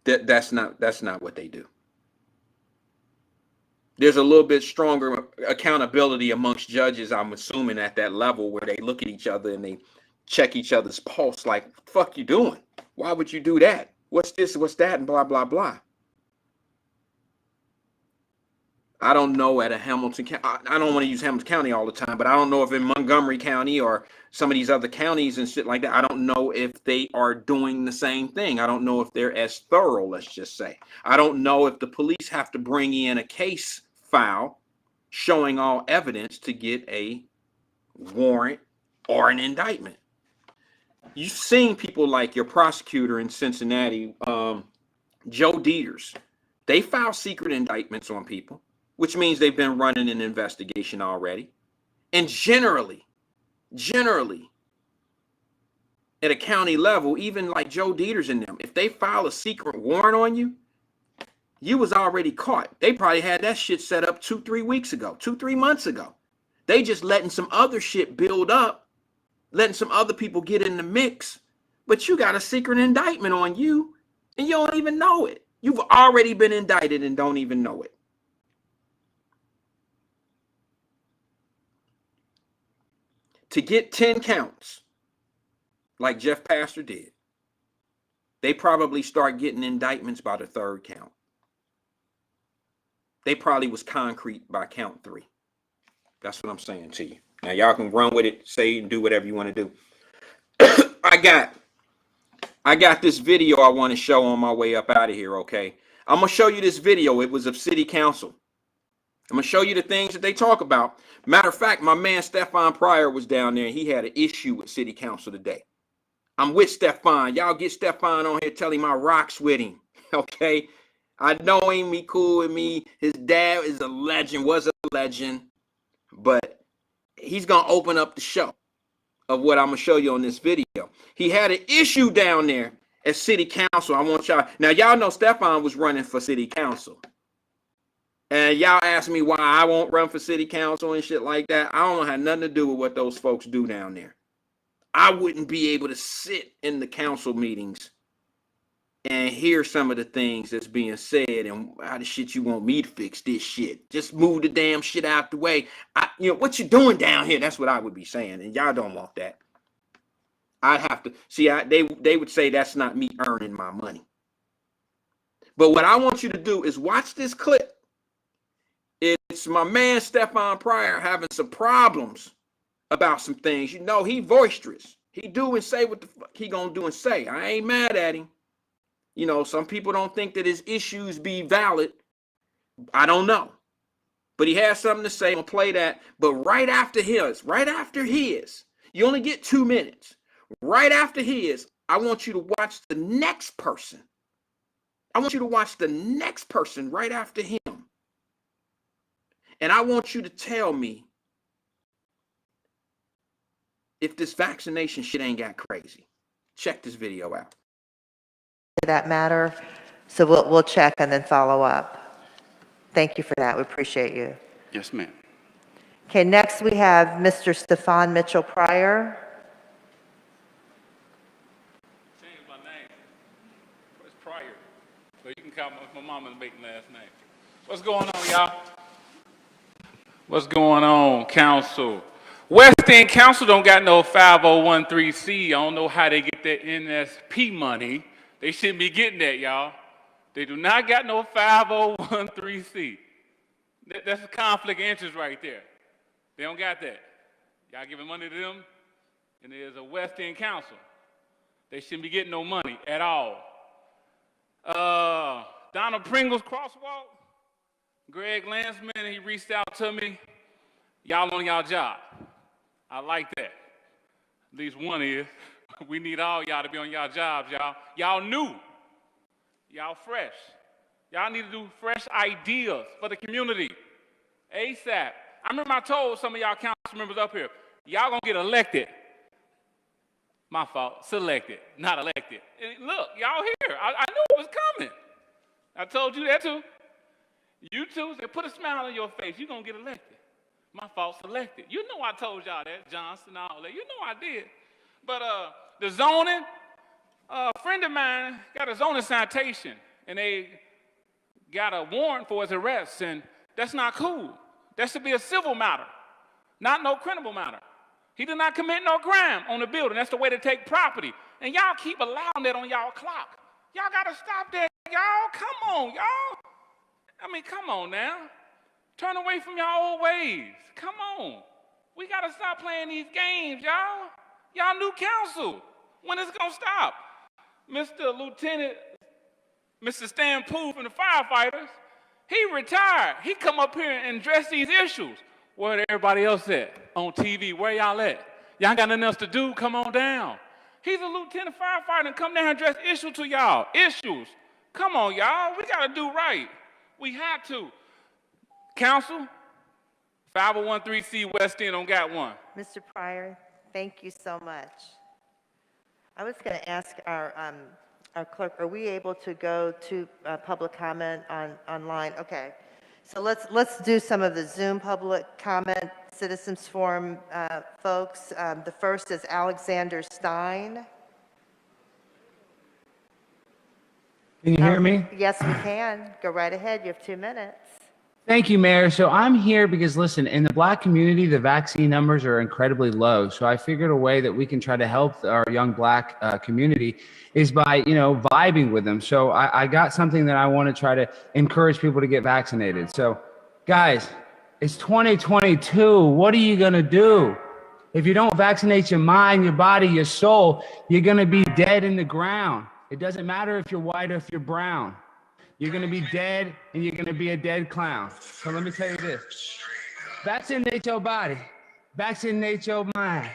That's not what they do. There's a little bit stronger accountability amongst judges, I'm assuming, at that level where they look at each other and they check each other's pulse like, what the fuck you doing? Why would you do that? What's this? What's that? And blah, blah, blah. I don't know at a Hamilton County. I don't want to use Hamilton County all the time, but I don't know if in Montgomery County or some of these other counties and shit like that, I don't know if they are doing the same thing. I don't know if they're as thorough, let's just say. I don't know if the police have to bring in a case file showing all evidence to get a warrant or an indictment. You've seen people like your prosecutor in Cincinnati, Joe Dieters. They file secret indictments on people, which means they've been running an investigation already. And generally, at a county level, even like Joe Dieters and them, if they file a secret warrant on you, you was already caught. They probably had that shit set up 2-3 weeks ago, 2-3 months ago. They just letting some other shit build up, letting some other people get in the mix, but you got a secret indictment on you and you don't even know it. You've already been indicted and don't even know it. To get 10 counts, like Jeff Pastor did, they probably start getting indictments by the 3rd count. They probably was concrete by count 3. That's what I'm saying to you. Now y'all can run with it, say and do whatever you want to do. I got this video I want to show on my way up out of here, okay? I'm going to show you this video. It was of city council. I'm going to show you the things that they talk about. Matter of fact, my man Stefan Pryor was down there and he had an issue with city council today. I'm with Stefan. Y'all get Stefan on here, tell him I rocks with him, okay? I know him, he cool with me. His dad is a legend, was a legend, but he's going to open up the show of what I'm going to show you on this video. He had an issue down there at city council. I want y'all, now y'all know Stefan was running for city council. And y'all ask me why I won't run for city council and shit like that. I don't have nothing to do with what those folks do down there. I wouldn't be able to sit in the council meetings and hear some of the things that's being said and how the shit you want me to fix this shit. Just move the damn shit out the way. What you doing down here? That's what I would be saying. And y'all don't want that. I'd have to see. They would say that's not me earning my money. But what I want you to do is watch this clip. It's my man Stefan Pryor having some problems about some things. You know, he boisterous. He do and say what the fuck he gonna do and say. I ain't mad at him. You know, some people don't think that his issues be valid. I don't know. But he has something to say. I'm gonna play that. But right after his, you only get 2 minutes. Right after his, I want you to watch the next person. I want you to watch the next person right after him. And I want you to tell me if this vaccination shit ain't got crazy. Check this video out. That matter, so we'll check and then follow up. Thank you for that. We appreciate you. Yes, ma'am. Okay, next we have Mr. Stefan Mitchell Pryor. Change my name. It's Pryor. So you can call my mama's maiden last name. What's going on, y'all? What's going on, council? West End Council don't got no 5013C. I don't know how they get that NSP money. They shouldn't be getting that, y'all. They do not got no 5013C. That's a conflict of interest right there. They don't got that. Y'all giving money to them, and there's a West End Council. They shouldn't be getting no money at all. Donald Pringle's crosswalk, Greg Landsman, he reached out to me. Y'all on y'all job. I like that. At least one is. We need all y'all to be on y'all jobs, y'all. Y'all new. Y'all fresh. Y'all need to do fresh ideas for the community. ASAP. I remember I told some of y'all council members up here, y'all gonna get elected. My fault, selected, not elected. And look, y'all here. I knew it was coming. I told you that too. You too, they put a smile on your face. You're gonna get elected. My fault, selected. You know I told y'all that, Johnson, all that. You know I did. But the zoning, a friend of mine got a zoning citation, and they got a warrant for his arrest, and that's not cool. That should be a civil matter, not no criminal matter. He did not commit no crime on the building. That's the way to take property. And y'all keep allowing that on y'all clock. Y'all gotta stop that, y'all. Come on, y'all. I mean, come on now. Turn away from y'all old ways. Come on. We gotta stop playing these games, y'all. Y'all new council. When is it gonna stop? Mr. Lieutenant, Mr. Stan Poole from the firefighters, he retired. He come up here and address these issues. Where everybody else at? On TV, where y'all at? Y'all got nothing else to do? Come on down. He's a lieutenant firefighter and come down and address issues to y'all. Issues. Come on, y'all. We gotta do right. We have to. Council, 5013C West End don't got one. Mr. Pryor, thank you so much. I was going to ask our clerk, are we able to go to public comment online? Okay. So let's do some of the Zoom public comment citizens forum folks. The first is Alexander Stein. Can you hear me? Yes, we can. Go right ahead. You have 2 minutes. Thank you, Mayor. So I'm here because, listen, in the Black community, the vaccine numbers are incredibly low. So I figured a way that we can try to help our young Black community is by, vibing with them. So I got something that I want to try to encourage people to get vaccinated. So, guys, it's 2022. What are you going to do? If you don't vaccinate your mind, your body, your soul, you're going to be dead in the ground. It doesn't matter if you're white or if you're brown. You're going to be dead, and you're going to be a dead clown. So let me tell you this. Vaccinate your body. Vaccinate your mind.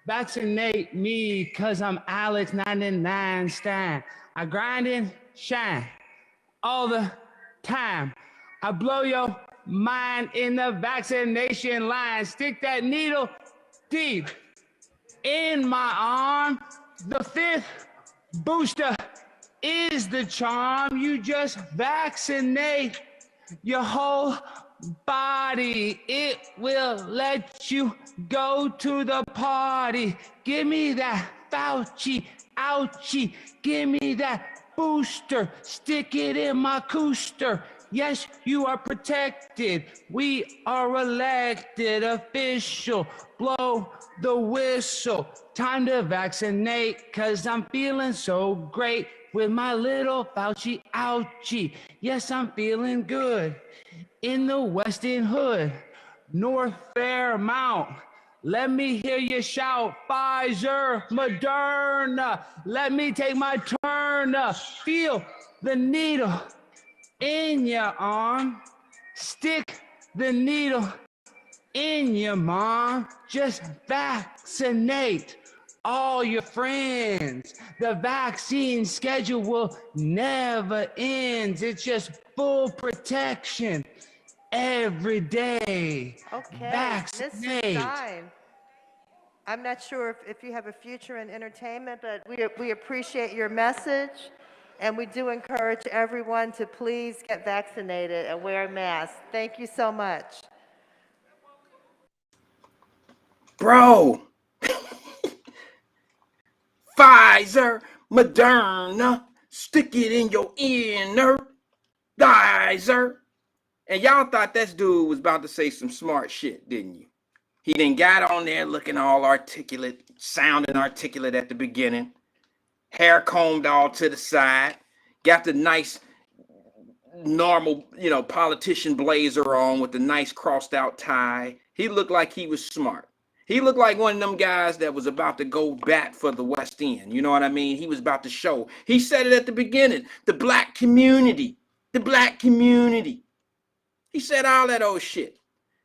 Vaccinate me, because I'm Alex 99 Stein. I grind and shine all the time. I blow your mind in the vaccination line. Stick that needle deep in my arm. The fifth booster is the charm. You just vaccinate your whole body. It will let you go to the party. Give me that Fauci, ouchie. Give me that booster. Stick it in my cooster. Yes, you are protected. We are elected official. Blow the whistle. Time to vaccinate, 'cause I'm feeling so great with my little Fauci ouchie. Yes, I'm feeling good in the Western Hood, North Fairmount. Let me hear you shout, Pfizer, Moderna. Let me take my turn. Feel the needle in your arm. Stick the needle in your mom. Just vaccinate all your friends. The vaccine schedule will never end. It's just full protection every day. Okay, Vaccinate. Mr. Stein, I'm not sure if you have a future in entertainment, but we appreciate your message, and we do encourage everyone to please get vaccinated and wear a mask. Thank you so much. Bro. Pfizer, Moderna, stick it in your inner Pfizer. And y'all thought this dude was about to say some smart shit, didn't you? He then got on there looking all articulate, sounding articulate at the beginning, hair combed all to the side, got the nice, normal, politician blazer on with the nice crossed out tie. He looked like he was smart. He looked like one of them guys that was about to go bat for the West End. You know what I mean? He was about to show. He said it at the beginning. The black community. He said all that old shit.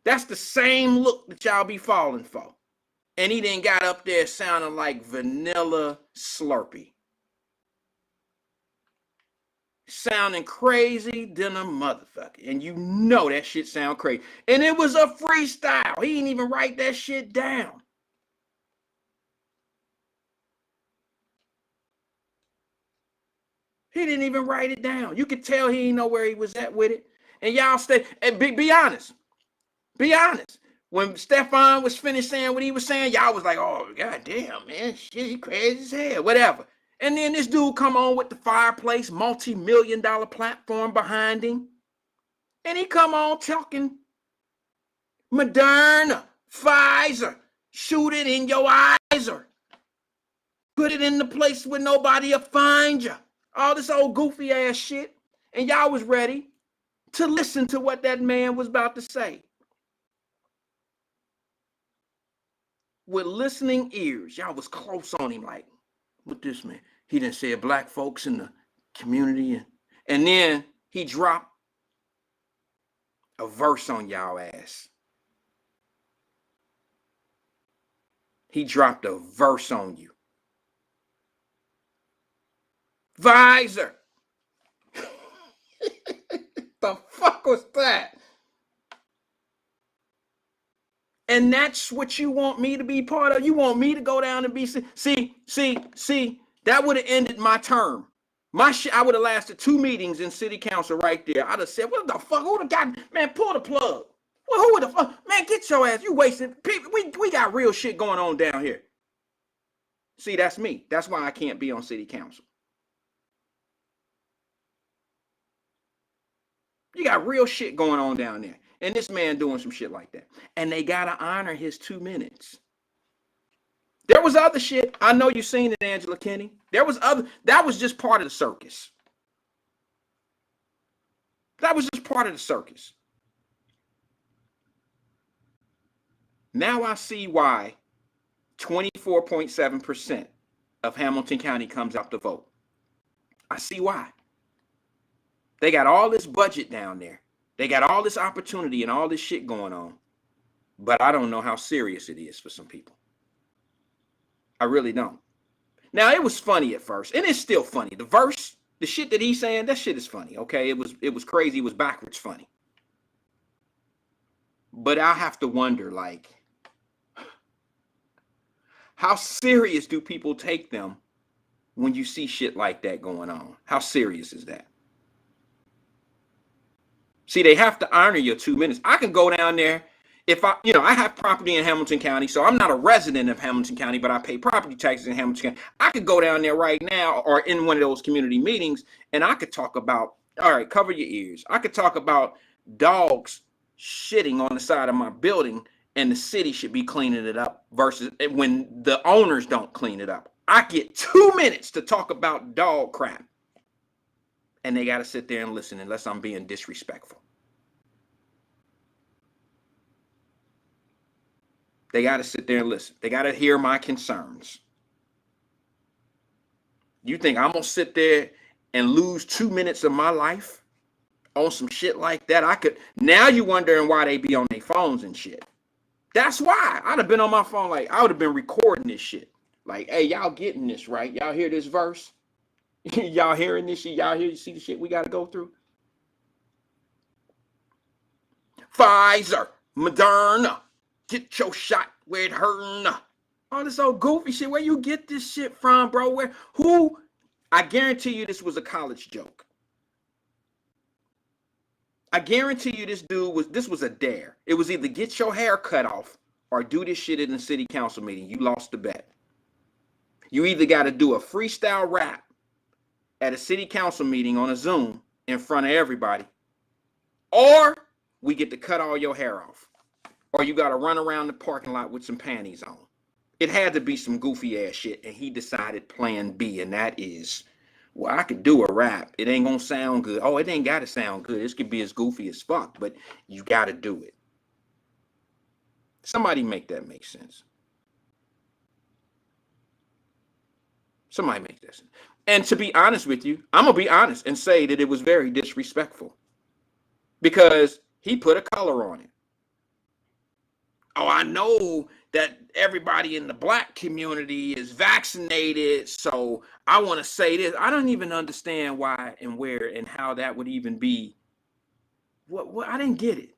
That's the same look that y'all be falling for. And he then got up there sounding like vanilla Slurpee. Sounding crazy than a motherfucker. And you know that shit sound crazy. And it was a freestyle. He didn't even write that shit down. He didn't even write it down. You could tell he didn't know where he was at with it. And y'all stay, and be honest. Be honest. When Stefan was finished saying what he was saying, y'all was like, oh, goddamn, man, shit, he crazy as hell, whatever. And then this dude come on with the fireplace, multi-million-dollar platform behind him. And he come on talking Moderna, Pfizer, shoot it in your eyes or put it in the place where nobody will find you. All this old goofy ass shit. And y'all was ready to listen to what that man was about to say. With listening ears, y'all was close on him like, what this man? He done said black folks in the community. And then he dropped a verse on y'all ass. He dropped a verse on you. Visor. The fuck was that? And that's what you want me to be part of? You want me to go down and be... See, that would have ended my term. My shit, I would have lasted 2 meetings in city council right there. I'd have said, what the fuck? Who the guy? Man, pull the plug. Well, who the fuck? Man, get your ass. You wasted. People, we got real shit going on down here. See, that's me. That's why I can't be on city council. You got real shit going on down there. And this man doing some shit like that. And they got to honor his 2 minutes. There was other shit. I know you seen it, Angela Kinney. There was other. That was just part of the circus. That was just part of the circus. Now I see why 24.7% of Hamilton County comes out to vote. I see why. They got all this budget down there. They got all this opportunity and all this shit going on. But I don't know how serious it is for some people. I really don't. Now, it was funny at first, and it's still funny. The verse, the shit that he's saying, that shit is funny, okay? It was crazy. It was backwards funny. But I have to wonder, like, how serious do people take them when you see shit like that going on? How serious is that? See, they have to honor your 2 minutes. I can go down there if I have property in Hamilton County, so I'm not a resident of Hamilton County, but I pay property taxes in Hamilton County. I could go down there right now or in one of those community meetings, and I could talk about, all right, cover your ears. I could talk about dogs shitting on the side of my building, and the city should be cleaning it up versus when the owners don't clean it up. I get 2 minutes to talk about dog crap. And they got to sit there and listen unless I'm being disrespectful. They got to sit there and listen. They got to hear my concerns. You think I'm going to sit there and lose 2 minutes of my life on some shit like that? Now you wondering why they be on their phones and shit. That's why. I'd have been on my phone, like, I would have been recording this shit. Like, hey, y'all getting this, right? Y'all hear this verse? Y'all hearing this shit? Y'all see the shit we got to go through? Pfizer, Moderna, get your shot where it hurting. All this old goofy shit. Where you get this shit from, bro? Who? I guarantee you this was a college joke. I guarantee you this was a dare. It was either get your hair cut off or do this shit in the city council meeting. You lost the bet. You either got to do a freestyle rap at a city council meeting on a Zoom in front of everybody, or we get to cut all your hair off, or you got to run around the parking lot with some panties on. It had to be some goofy ass shit, and he decided plan B, and that is, well, I could do a rap. It ain't gonna sound good. Oh, it ain't got to sound good. This could be as goofy as fuck, but you got to do it. Somebody make that make sense. Somebody make that sense. And to be honest with you, I'm going to be honest and say that it was very disrespectful. Because He put a color on it. Oh, I know that everybody in the black community is vaccinated, so I want to say this. I don't even understand why and where and how that would even be. What I didn't get it.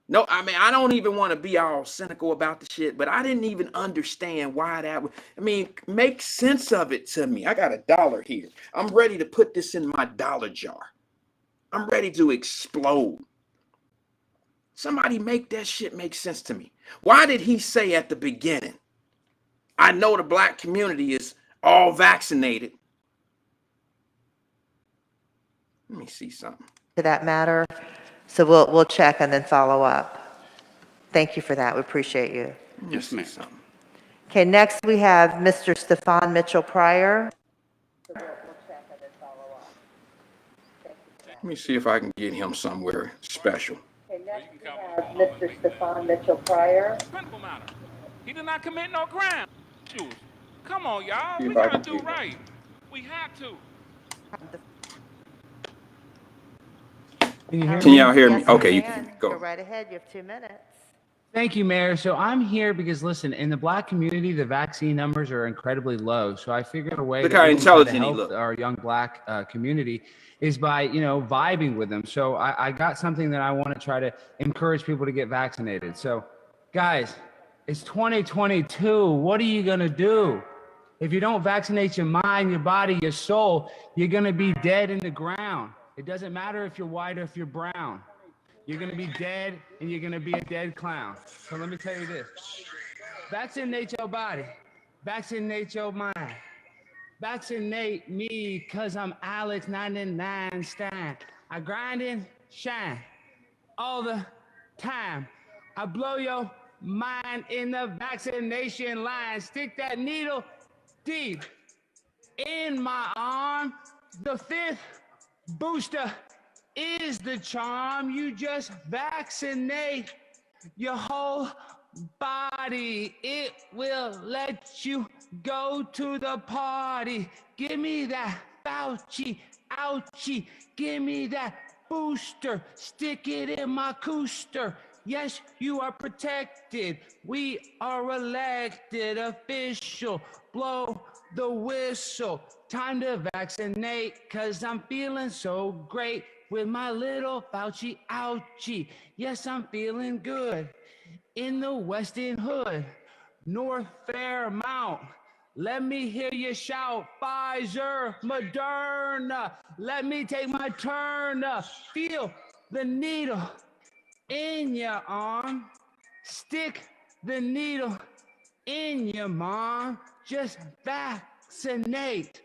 No, I mean, I don't even want to be all cynical about the shit, but I didn't even understand why that would. I mean, make sense of it to me. I got $1 here. I'm ready to put this in my dollar jar. I'm ready to explode. Somebody make that shit make sense to me. Why did he say at the beginning, I know the black community is all vaccinated? Let me see something. To that matter. So we'll check and then follow up. Thank you for that. We appreciate you. Yes, ma'am. Something. Okay, next we have Mr. Stefan Mitchell Pryor. Let me see if I can get him somewhere special. Okay, next we have Mr. Stefan Mitchell Pryor. Principal matter. He did not commit no crime. Come on, y'all. See We if I gotta can do right. We have to. Can you hear Can me? y'all hear me? Yes, Okay, we you can. can go. Go right ahead. You have 2 minutes. Thank you, Mayor. So I'm here because, listen, in the black community, the vaccine numbers are incredibly low. So I figured a way Look that how we can try to intelligent he help looked. our young black community is by, vibing with them. So I got something that I want to try to encourage people to get vaccinated. So, guys, it's 2022. What are you going to do? If you don't vaccinate your mind, your body, your soul, you're going to be dead in the ground. It doesn't matter if you're white or if you're brown. You're going to be dead, and you're going to be a dead clown. So let me tell you this. Vaccinate your body. Vaccinate your mind. Vaccinate me, because I'm Alex 99 Stein. I grind and shine all the time. I blow your mind in the vaccination line. Stick that needle deep in my arm. The 5th booster is the charm. You just vaccinate your whole body. It will let you go to the party. Give me that Fauci, ouchie. Give me that booster. Stick it in my cooster. Yes, you are protected. We are elected official. Blow the whistle. Time to vaccinate, 'cause I'm feeling so great with my little Fauci ouchie. Yes, I'm feeling good in the Western Hood, North Fairmount. Let me hear you shout, Pfizer, Moderna. Let me take my turn. Feel the needle in your arm. Stick the needle in your mom. Just vaccinate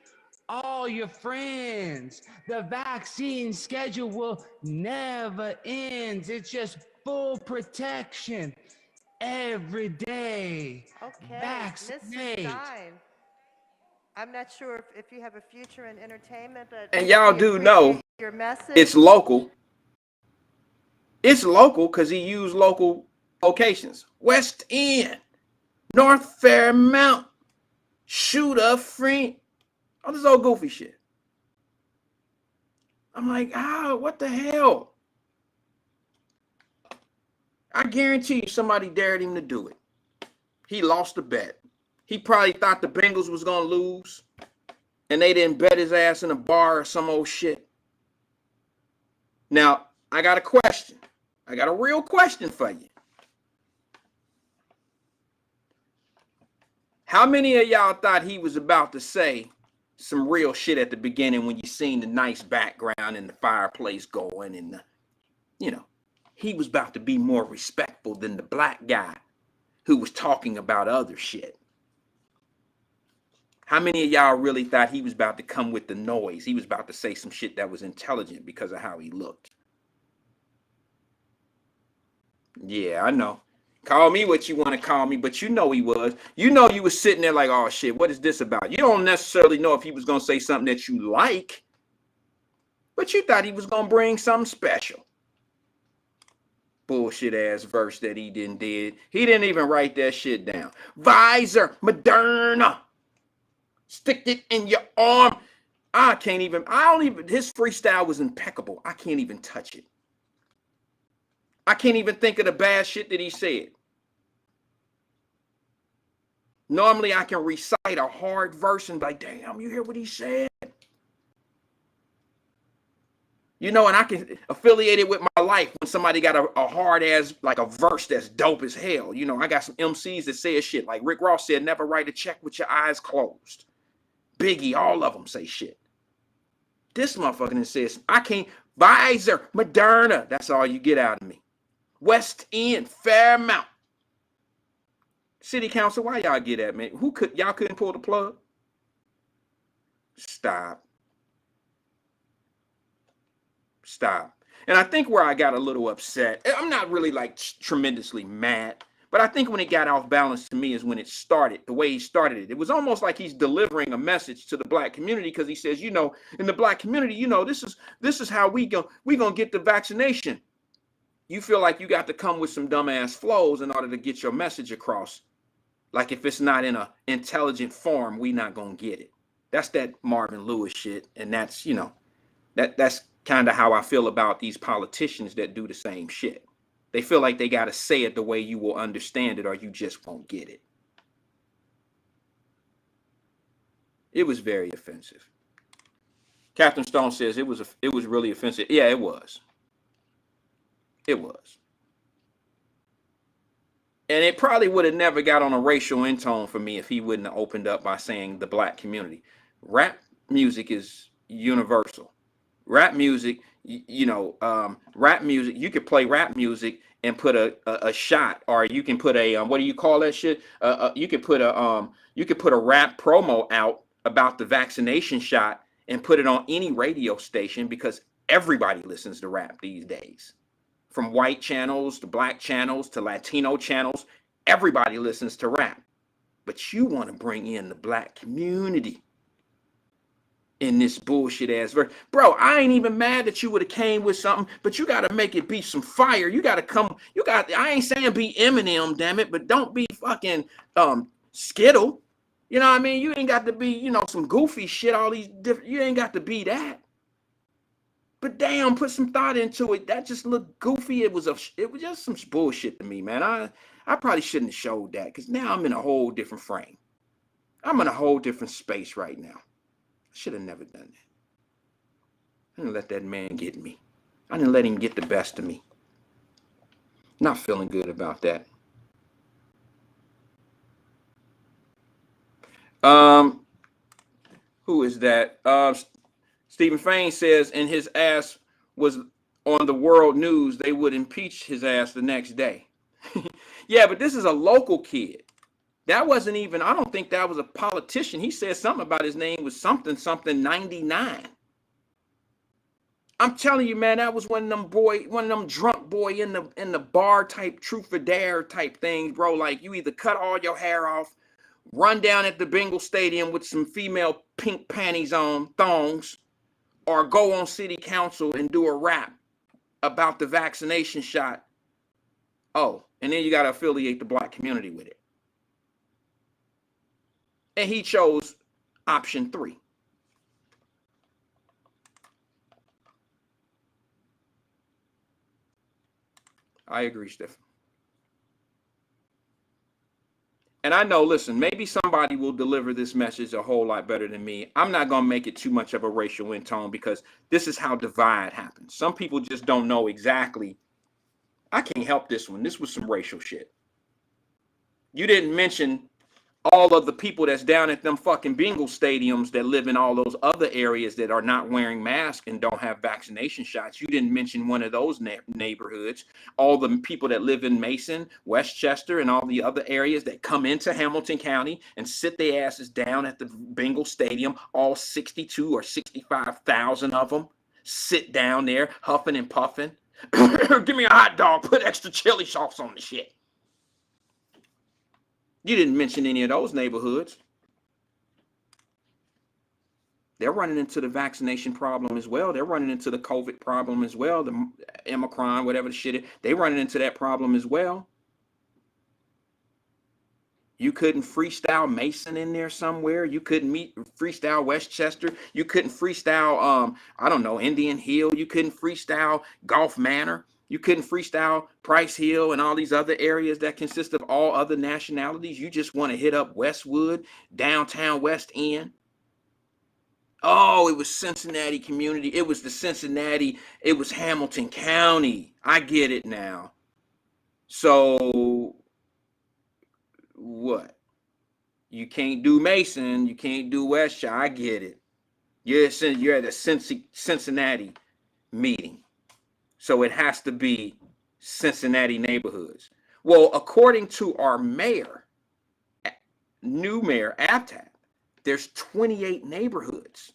all your friends. The vaccine schedule will never end. It's just full protection every day. Okay, Mr. Vaccinate. Stein. I'm not sure if you have a future in entertainment, but And y'all we do know appreciate your message. it's local. It's local because he used local locations. West End, North Fairmount, Shooter Free. All this old goofy shit. I'm like, what the hell? I guarantee you somebody dared him to do it. He lost the bet. He probably thought the Bengals was going to lose, and they didn't bet his ass in a bar or some old shit. Now, I got a question. I got a real question for you. How many of y'all thought he was about to say some real shit at the beginning when you seen the nice background and the fireplace going and he was about to be more respectful than the black guy who was talking about other shit? How many of y'all really thought he was about to come with the noise? He was about to say some shit that was intelligent because of how he looked. Yeah, I know. Call me what you want to call me, but you know he was. You know you was sitting there like, oh shit, what is this about? You don't necessarily know if he was going to say something that you like, but you thought he was going to bring something special. Bullshit ass verse that he did. He didn't even write that shit down. Pfizer, Moderna. Stick it in your arm. His freestyle was impeccable. I can't even touch it. I can't even think of the bad shit that he said. Normally I can recite a hard verse and be like, damn, you hear what he said? You know, and I can affiliate it with my life when somebody got a hard ass, like a verse that's dope as hell. You know, I got some MCs that say shit. Like Rick Ross said, never write a check with your eyes closed. Biggie, all of them say shit. This motherfucker says, I can't, Pfizer, Moderna. That's all you get out of me. West End, Fairmount. City Council, why y'all get at me? Y'all couldn't pull the plug? Stop. And I think where I got a little upset, I'm not really like tremendously mad, but I think when it got off balance to me is when it started, the way he started it. It was almost like he's delivering a message to the black community because he says, you know, in the black community, you know, this is how we gonna get the vaccination. You feel like you got to come with some dumbass flows in order to get your message across. Like if it's not in an intelligent form, we not gonna get it. That's that Marvin Lewis shit, and that's, you know, that's kind of how I feel about these politicians that do the same shit. They feel like they got to say it the way you will understand it or you just won't get it. It was very offensive. Captain Stone says it was really offensive. Yeah, it was. It was. And it probably would have never got on a racial intone for me if he wouldn't have opened up by saying the black community. Rap music is universal. Rap music, rap music, you could play rap music and put a shot, or you can put a what do you call that shit? You could put a rap promo out about the vaccination shot and put it on any radio station because everybody listens to rap these days. From white channels to black channels to Latino channels, everybody listens to rap. But you want to bring in the black community in this bullshit ass verse. Bro, I ain't even mad that you would have came with something, but you got to make it be some fire. You got to come, I ain't saying be Eminem, damn it, but don't be fucking Skittle. You know what I mean? You ain't got to be, you know, some goofy shit, all these different, you ain't got to be that. But damn, put some thought into it. That just looked goofy. It was just some bullshit to me, man. I probably shouldn't have showed that because now I'm in a whole different frame. I'm in a whole different space right now. I should have never done that. I didn't let that man get me. I didn't let him get the best of me. Not feeling good about that. Who is that? Stephen Fain says, and his ass was on the world news, they would impeach his ass the next day. Yeah, but this is a local kid. That wasn't even, I don't think that was a politician. He said something about his name was something 99. I'm telling you, man, that was one of them drunk boy in the bar type truth or dare type things, bro. Like you either cut all your hair off, run down at the Bengal Stadium with some female pink panties on, thongs, or go on city council and do a rap about the vaccination shot. Oh, and then you got to affiliate the black community with it. And he chose option 3. I agree, Stephen. And I know, listen, maybe somebody will deliver this message a whole lot better than me. I'm not going to make it too much of a racial intone because this is how divide happens. Some people just don't know exactly. I can't help this one. This was some racial shit. You didn't mention all of the people that's down at them fucking Bengal stadiums that live in all those other areas that are not wearing masks and don't have vaccination shots. You didn't mention one of those neighborhoods. All the people that live in Mason, Westchester, and all the other areas that come into Hamilton County and sit their asses down at the Bengal Stadium, all 62 or 65,000 of them sit down there huffing and puffing. Give me a hot dog, put extra chili sauce on the shit. You didn't mention any of those neighborhoods. They're running into the vaccination problem as well. They're running into the COVID problem as well. The Omicron, whatever the shit is, they're running into that problem as well. You couldn't freestyle Mason in there somewhere. You couldn't freestyle Westchester. You couldn't freestyle, I don't know, Indian Hill. You couldn't freestyle Gulf Manor. You couldn't freestyle Price Hill and all these other areas that consist of all other nationalities. You just want to hit up Westwood, downtown West End. Oh, it was Cincinnati community. It was the Cincinnati. It was Hamilton County. I get it now. So what? You can't do Mason. You can't do Westshire. I get it. You're at a Cincinnati meeting. So it has to be Cincinnati neighborhoods. Well, according to our mayor, new mayor, Aptat, there's 28 neighborhoods.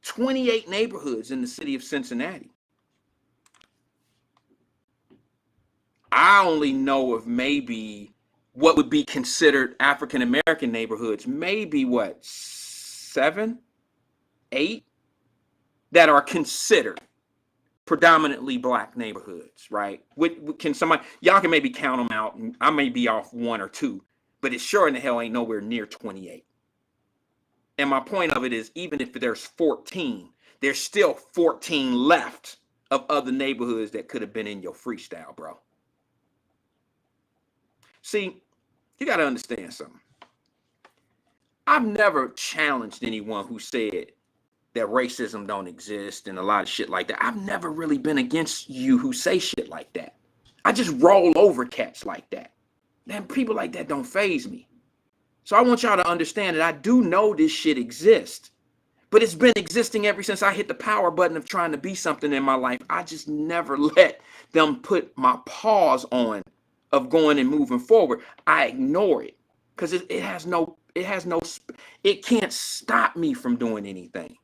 28 neighborhoods in the city of Cincinnati. I only know of maybe what would be considered African American neighborhoods, maybe what, 7, 8 that are considered predominantly black neighborhoods, right? Can somebody, y'all can maybe count them out, and I may be off 1 or 2, but it sure in the hell ain't nowhere near 28. And my point of it is, even if there's 14, there's still 14 left of other neighborhoods that could have been in your freestyle, bro. See, you got to understand something. I've never challenged anyone who said that racism don't exist and a lot of shit like that. I've never really been against you who say shit like that. I just roll over cats like that. Man, people like that don't faze me. So I want y'all to understand that I do know this shit exists, but it's been existing ever since I hit the power button of trying to be something in my life. I just never let them put my pause on of going and moving forward. I ignore it because it can't stop me from doing anything.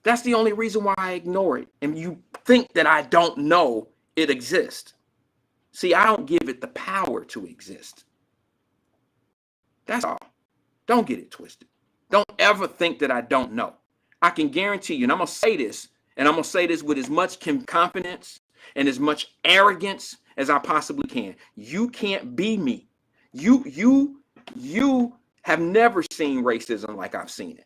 That's the only reason why I ignore it. And you think that I don't know it exists. See, I don't give it the power to exist. That's all. Don't get it twisted. Don't ever think that I don't know. I can guarantee you, and I'm going to say this, and I'm going to say this with as much confidence and as much arrogance as I possibly can. You can't be me. You have never seen racism like I've seen it.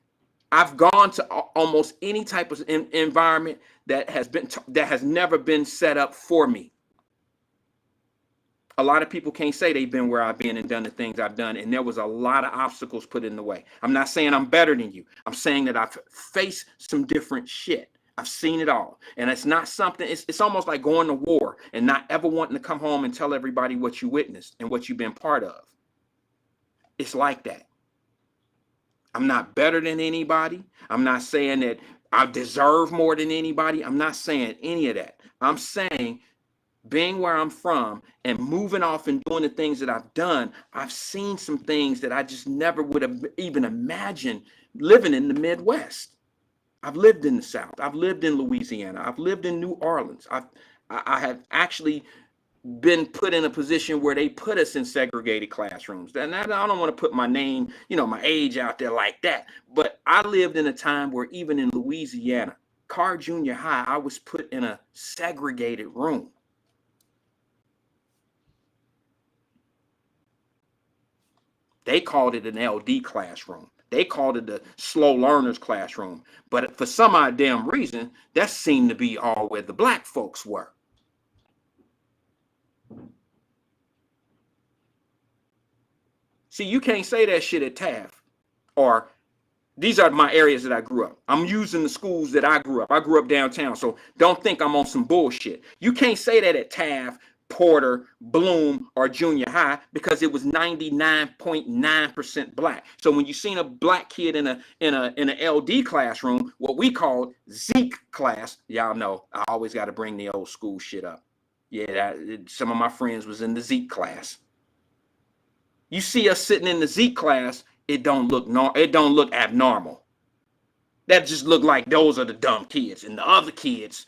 I've gone to almost any type of environment that has never been set up for me. A lot of people can't say they've been where I've been and done the things I've done, and there was a lot of obstacles put in the way. I'm not saying I'm better than you. I'm saying that I've faced some different shit. I've seen it all, and it's not something. It's almost like going to war and not ever wanting to come home and tell everybody what you witnessed and what you've been part of. It's like that. I'm not better than anybody. I'm not saying that I deserve more than anybody. I'm not saying any of that. I'm saying, being where I'm from and moving off and doing the things that I've done, I've seen some things that I just never would have even imagined living in the Midwest. I've lived in the South. I've lived in Louisiana. I've lived in New Orleans. I have actually been put in a position where they put us in segregated classrooms. And I don't want to put my name, my age out there like that. But I lived in a time where even in Louisiana, Carr Junior High, I was put in a segregated room. They called it an LD classroom. They called it the slow learners classroom. But for some odd damn reason, that seemed to be all where the black folks were. See, you can't say that shit at Taft, or these are my areas that I grew up. I'm using the schools that I grew up. I grew up downtown, so don't think I'm on some bullshit. You can't say that at Taft, Porter, Bloom, or junior high, because it was 99.9% black. So when you seen a black kid in an LD classroom, what we called Zeke class, y'all know I always got to bring the old school shit up. Yeah, some of my friends was in the Zeke class. You see us sitting in the Zeke class, it don't look abnormal. That just look like those are the dumb kids, and the other kids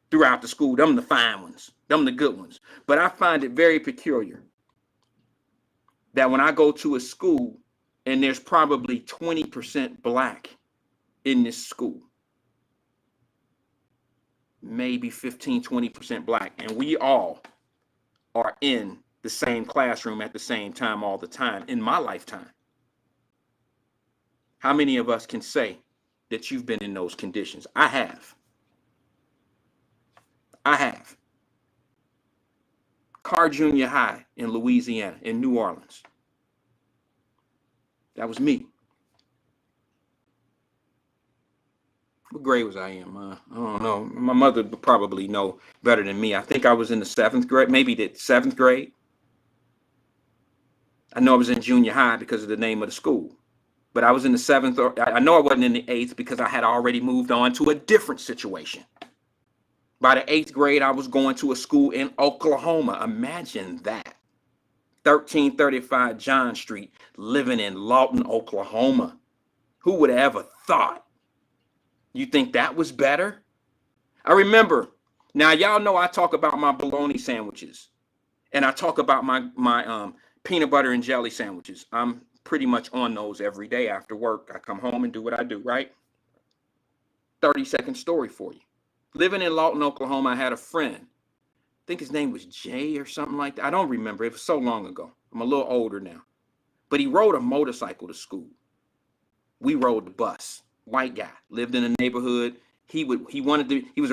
throughout the school, them the fine ones, them the good ones. But I find it very peculiar that when I go to a school and there's probably 20% black in this school, maybe 15, 20% black, and we all are in the same classroom at the same time all the time in my lifetime. How many of us can say that you've been in those conditions? I have. I have. Carr Junior High in Louisiana, in New Orleans. That was me. What grade was I in? I don't know. My mother would probably know better than me. I think I was in the 7th grade, maybe the 7th grade. I know I was in junior high because of the name of the school. But I was in the 7th, or I know I wasn't in the 8th because I had already moved on to a different situation. By the 8th grade, I was going to a school in Oklahoma. Imagine that. 1335 John Street, living in Lawton, Oklahoma. Who would have ever thought? You think that was better? I remember, now y'all know I talk about my bologna sandwiches, and I talk about my peanut butter and jelly sandwiches. I'm pretty much on those every day after work. I come home and do what I do, right? 30-second story for you. Living in Lawton, Oklahoma, I had a friend. I think his name was Jay or something like that. I don't remember. It was so long ago. I'm a little older now. But he rode a motorcycle to school. We rode the bus. White guy, lived in a neighborhood. He was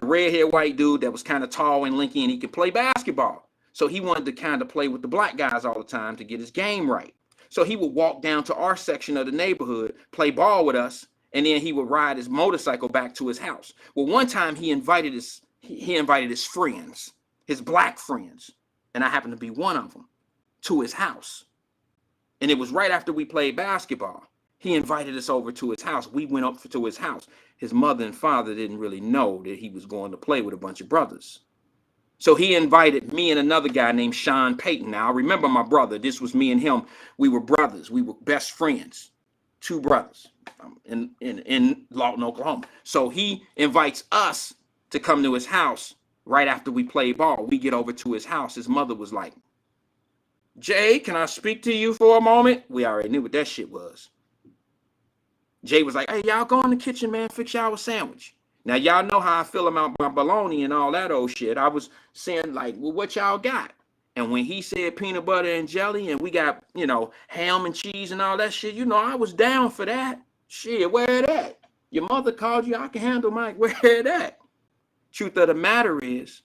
a red-haired white dude that was kind of tall and lanky, and he could play basketball. So he wanted to kind of play with the black guys all the time to get his game right. So he would walk down to our section of the neighborhood, play ball with us, and then he would ride his motorcycle back to his house. Well, one time he invited his friends, his black friends, and I happened to be one of them, to his house. And it was right after we played basketball. He invited us over to his house. We went up to his house. His mother and father didn't really know that he was going to play with a bunch of brothers. So he invited me and another guy named Sean Payton. Now, I remember my brother. This was me and him. We were brothers. We were best friends. 2 brothers in Lawton, Oklahoma. So he invites us to come to his house right after we play ball. We get over to his house. His mother was like, Jay, can I speak to you for a moment? We already knew what that shit was. Jay was like, hey, y'all go in the kitchen, man, fix y'all a sandwich. Now, y'all know how I feel about my bologna and all that old shit. I was saying, like, well, what y'all got? And when he said peanut butter and jelly and we got, ham and cheese and all that shit, I was down for that. Shit, where it at? Your mother called you, I can handle Mike. Where it at? Truth of the matter is,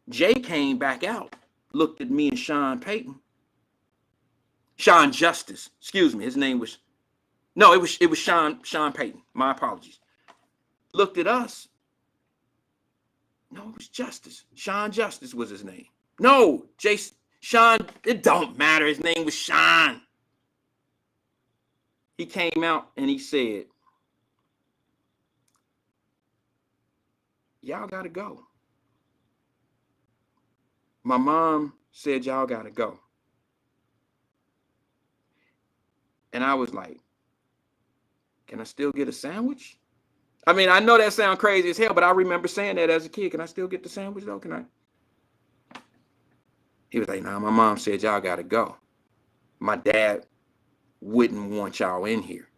Jay came back out, looked at me and Sean Payton. Sean Justice, excuse me, his name was, no, it was Sean Payton. My apologies. Looked at us. No, it was Justice. Sean Justice was his name. No, Sean, it don't matter. His name was Sean. He came out and he said, y'all gotta go. My mom said y'all gotta go. And I was like, can I still get a sandwich? I mean, I know that sounds crazy as hell, but I remember saying that as a kid. Can I still get the sandwich though? Can I? He was like, nah, my mom said y'all gotta go. My dad wouldn't want y'all in here.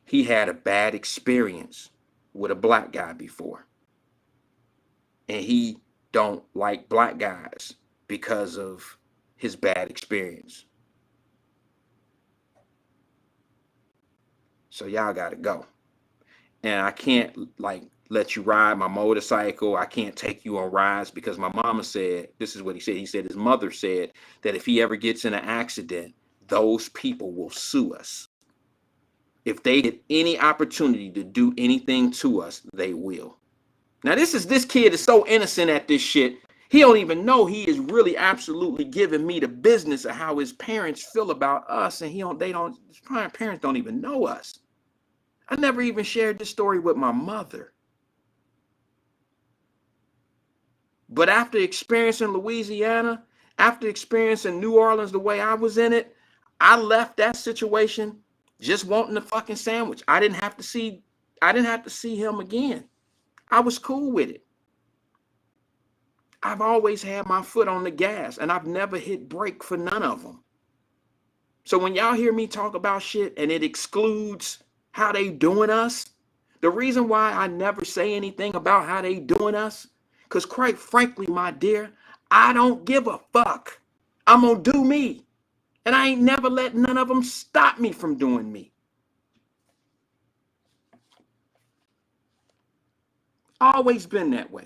He had a bad experience with a black guy before. And he don't like black guys because of his bad experience. So y'all gotta go. And I can't let you ride my motorcycle. I can't take you on rides because my mama said, this is what he said. He said his mother said that if he ever gets in an accident, those people will sue us. If they get any opportunity to do anything to us, they will. Now this kid is so innocent at this shit. He don't even know he is really absolutely giving me the business of how his parents feel about us, and his parents don't even know us. I never even shared this story with my mother. But after experiencing Louisiana, after experiencing New Orleans the way I was in it, I left that situation just wanting a fucking sandwich. I didn't have to see him again. I was cool with it. I've always had my foot on the gas, and I've never hit brake for none of them. So when y'all hear me talk about shit and it excludes how they doing us, the reason why I never say anything about how they doing us, because quite frankly, my dear, I don't give a fuck. I'm gonna do me. And I ain't never let none of them stop me from doing me. Always been that way.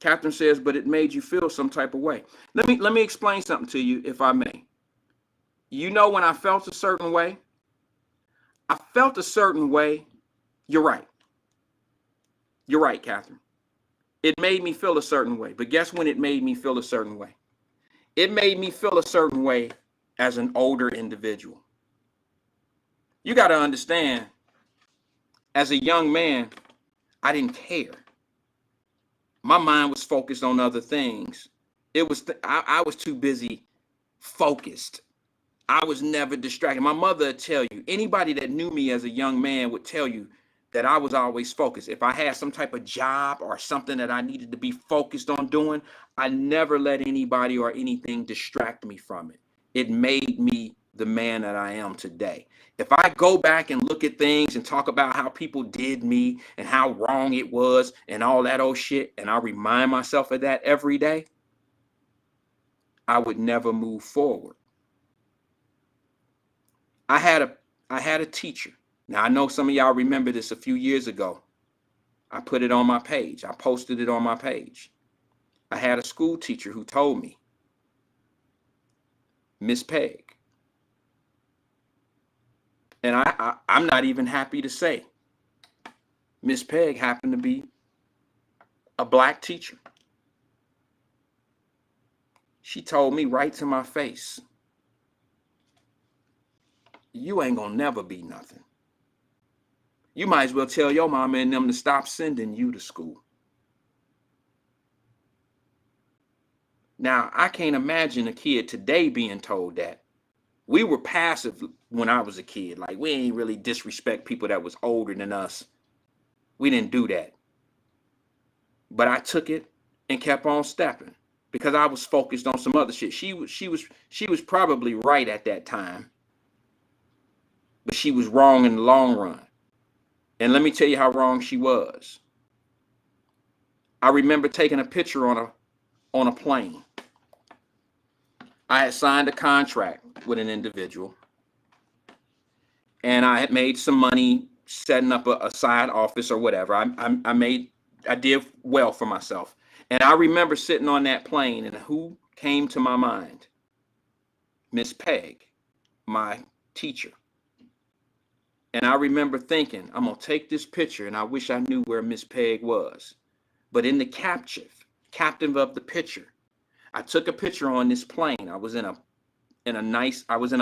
Catherine says, but it made you feel some type of way. Let me explain something to you, if I may. You know, when I felt a certain way, I felt a certain way. You're right. You're right, Catherine. It made me feel a certain way. But guess when it made me feel a certain way? It made me feel a certain way as an older individual. You got to understand, as a young man, I didn't care. My mind was focused on other things. I was too busy focused. I was never distracted. My mother would tell you, anybody that knew me as a young man would tell you that I was always focused. If I had some type of job or something that I needed to be focused on doing, I never let anybody or anything distract me from it. It made me the man that I am today. If I go back and look at things and talk about how people did me and how wrong it was and all that old shit, and I remind myself of that every day, I would never move forward. I had a teacher. Now, I know some of y'all remember this a few years ago. I put it on my page. I posted it on my page. I had a school teacher who told me, Miss Peg. And I'm not even happy to say, Miss Peg happened to be a black teacher. She told me right to my face, you ain't gonna never be nothing. You might as well tell your mama and them to stop sending you to school. Now, I can't imagine a kid today being told that. We were passive when I was a kid. Like, we ain't really disrespect people that was older than us. We didn't do that. But I took it and kept on stepping because I was focused on some other shit. She was probably right at that time, but she was wrong in the long run. And let me tell you how wrong she was. I remember taking a picture on a plane. I had signed a contract with an individual, and I had made some money setting up a side office or whatever. I did well for myself. And I remember sitting on that plane, and who came to my mind? Miss Peg, my teacher. And I remember thinking, I'm going to take this picture, and I wish I knew where Miss Peg was. But in the caption of the picture, I took a picture on this plane. I was in a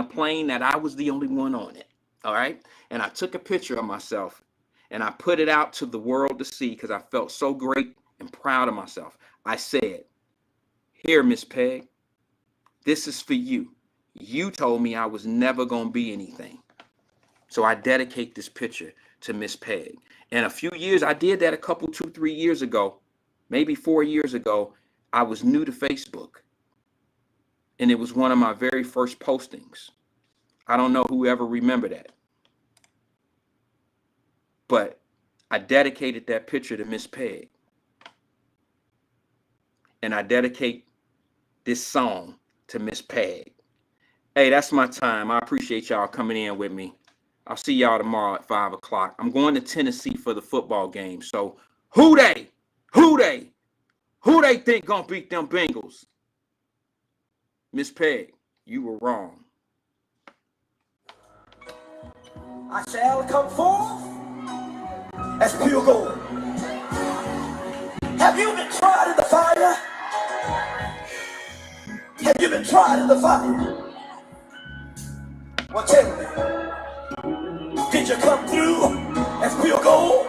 plane that I was the only one on it. All right. And I took a picture of myself and I put it out to the world to see because I felt so great and proud of myself. I said, here, Miss Peg, this is for you. You told me I was never going to be anything. So I dedicate this picture to Miss Peg. And a few years, I did that 2-3 years ago, maybe 4 years ago. I was new to Facebook, and it was one of my very first postings. I don't know who ever remember that, but I dedicated that picture to Miss Peg, and I dedicate this song to Miss Peg. Hey, that's my time. I appreciate y'all coming in with me. I'll see y'all tomorrow at 5 o'clock. I'm going to Tennessee for the football game. So who they think gonna beat them Bengals? Miss Peg, you were wrong. I shall come forth as pure gold. Have you been tried in the fire? Have you been tried in the fire? Well, tell me, did you come through as pure gold?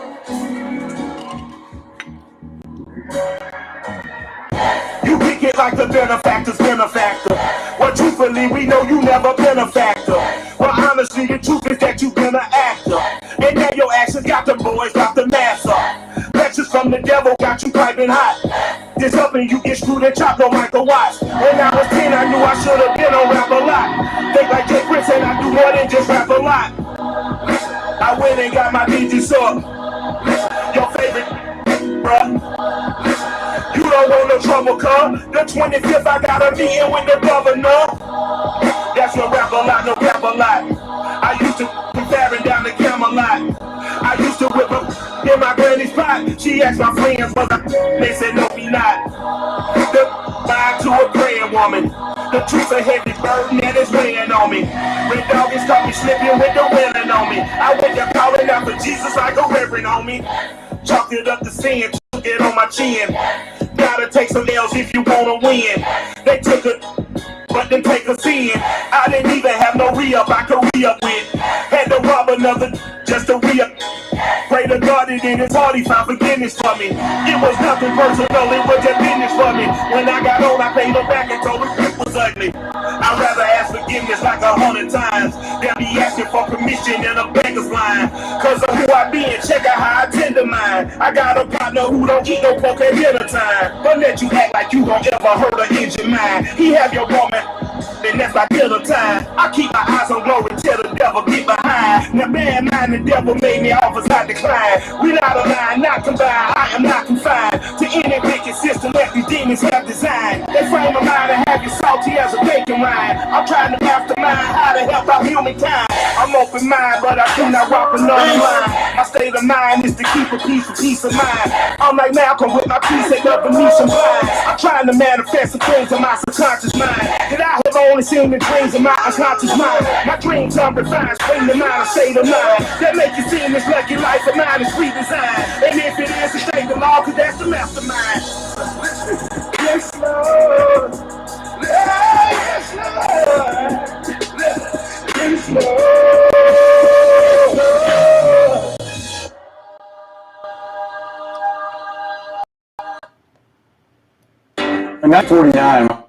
You kick it like the benefactor's benefactor. Well, truthfully, we know you never been a factor. Well, honestly, the truth is that you've been an actor. And now your actions got them boys got the mask up. Lectures from the devil got you piping hot. This helping you get screwed and chopped on Michael Watts. When I was 10, I knew I should have been on rap a lot. Think like Jay Prince and I do more than just rap a lot. I went and got my digits up. Your favorite, bruh. You don't want no trouble, cuz. The 25th, I got a meeting with the governor. That's no rap a lot, no rap a lot. I used to be faring down the Camelot. I used to whip up in my granny's pot. She asked my friends, was I? They said, no, we not. slipping with the willing on me. I went to calling out for Jesus like a reverend on me. Chalked it up to sin, took it on my chin. Gotta take some L's if you wanna win. They took it, but then take us in. I didn't even have no re-up I could re-up with. Had to rob another just to re-up. Pray to God it in his heart he found forgiveness for me. It was nothing personal, it was just business for me. When I got on, I paid him back and told him it was ugly. I'd rather ask forgiveness like 100 times than be asking for permission in a beggar's line. Cause of who I be and check out how I tend to mine. I got a partner who don't eat no pork at dinner time, but let you act like you don't ever hurt or injure mine. He have your woman, and that's by dinner time. I keep my eyes on glory till the devil get behind. Now bad mind, the devil made me offers I decline. We not aligned, not combined, I am not confined to any wicked system that these demons have designed. They frame of mind and have you salty as a bacon rind. I'm trying to mastermind how to help out humankind. I'm open mind, but I do not walk another line. My state of mind is to keep a peace of mind. I'm like Malcolm with my peace and up beneath some blinds. I'm trying to manifest the things in my subconscious mind that I have only seen the dreams in my unconscious mind. My dreams are refined, bring to mind a state of mind that make you seem this lucky life of mine is redesigned. And if it is, it ain't the law, cause that's the mastermind. Yes, Lord. Yes, Lord. Yes, Lord. And that's 49.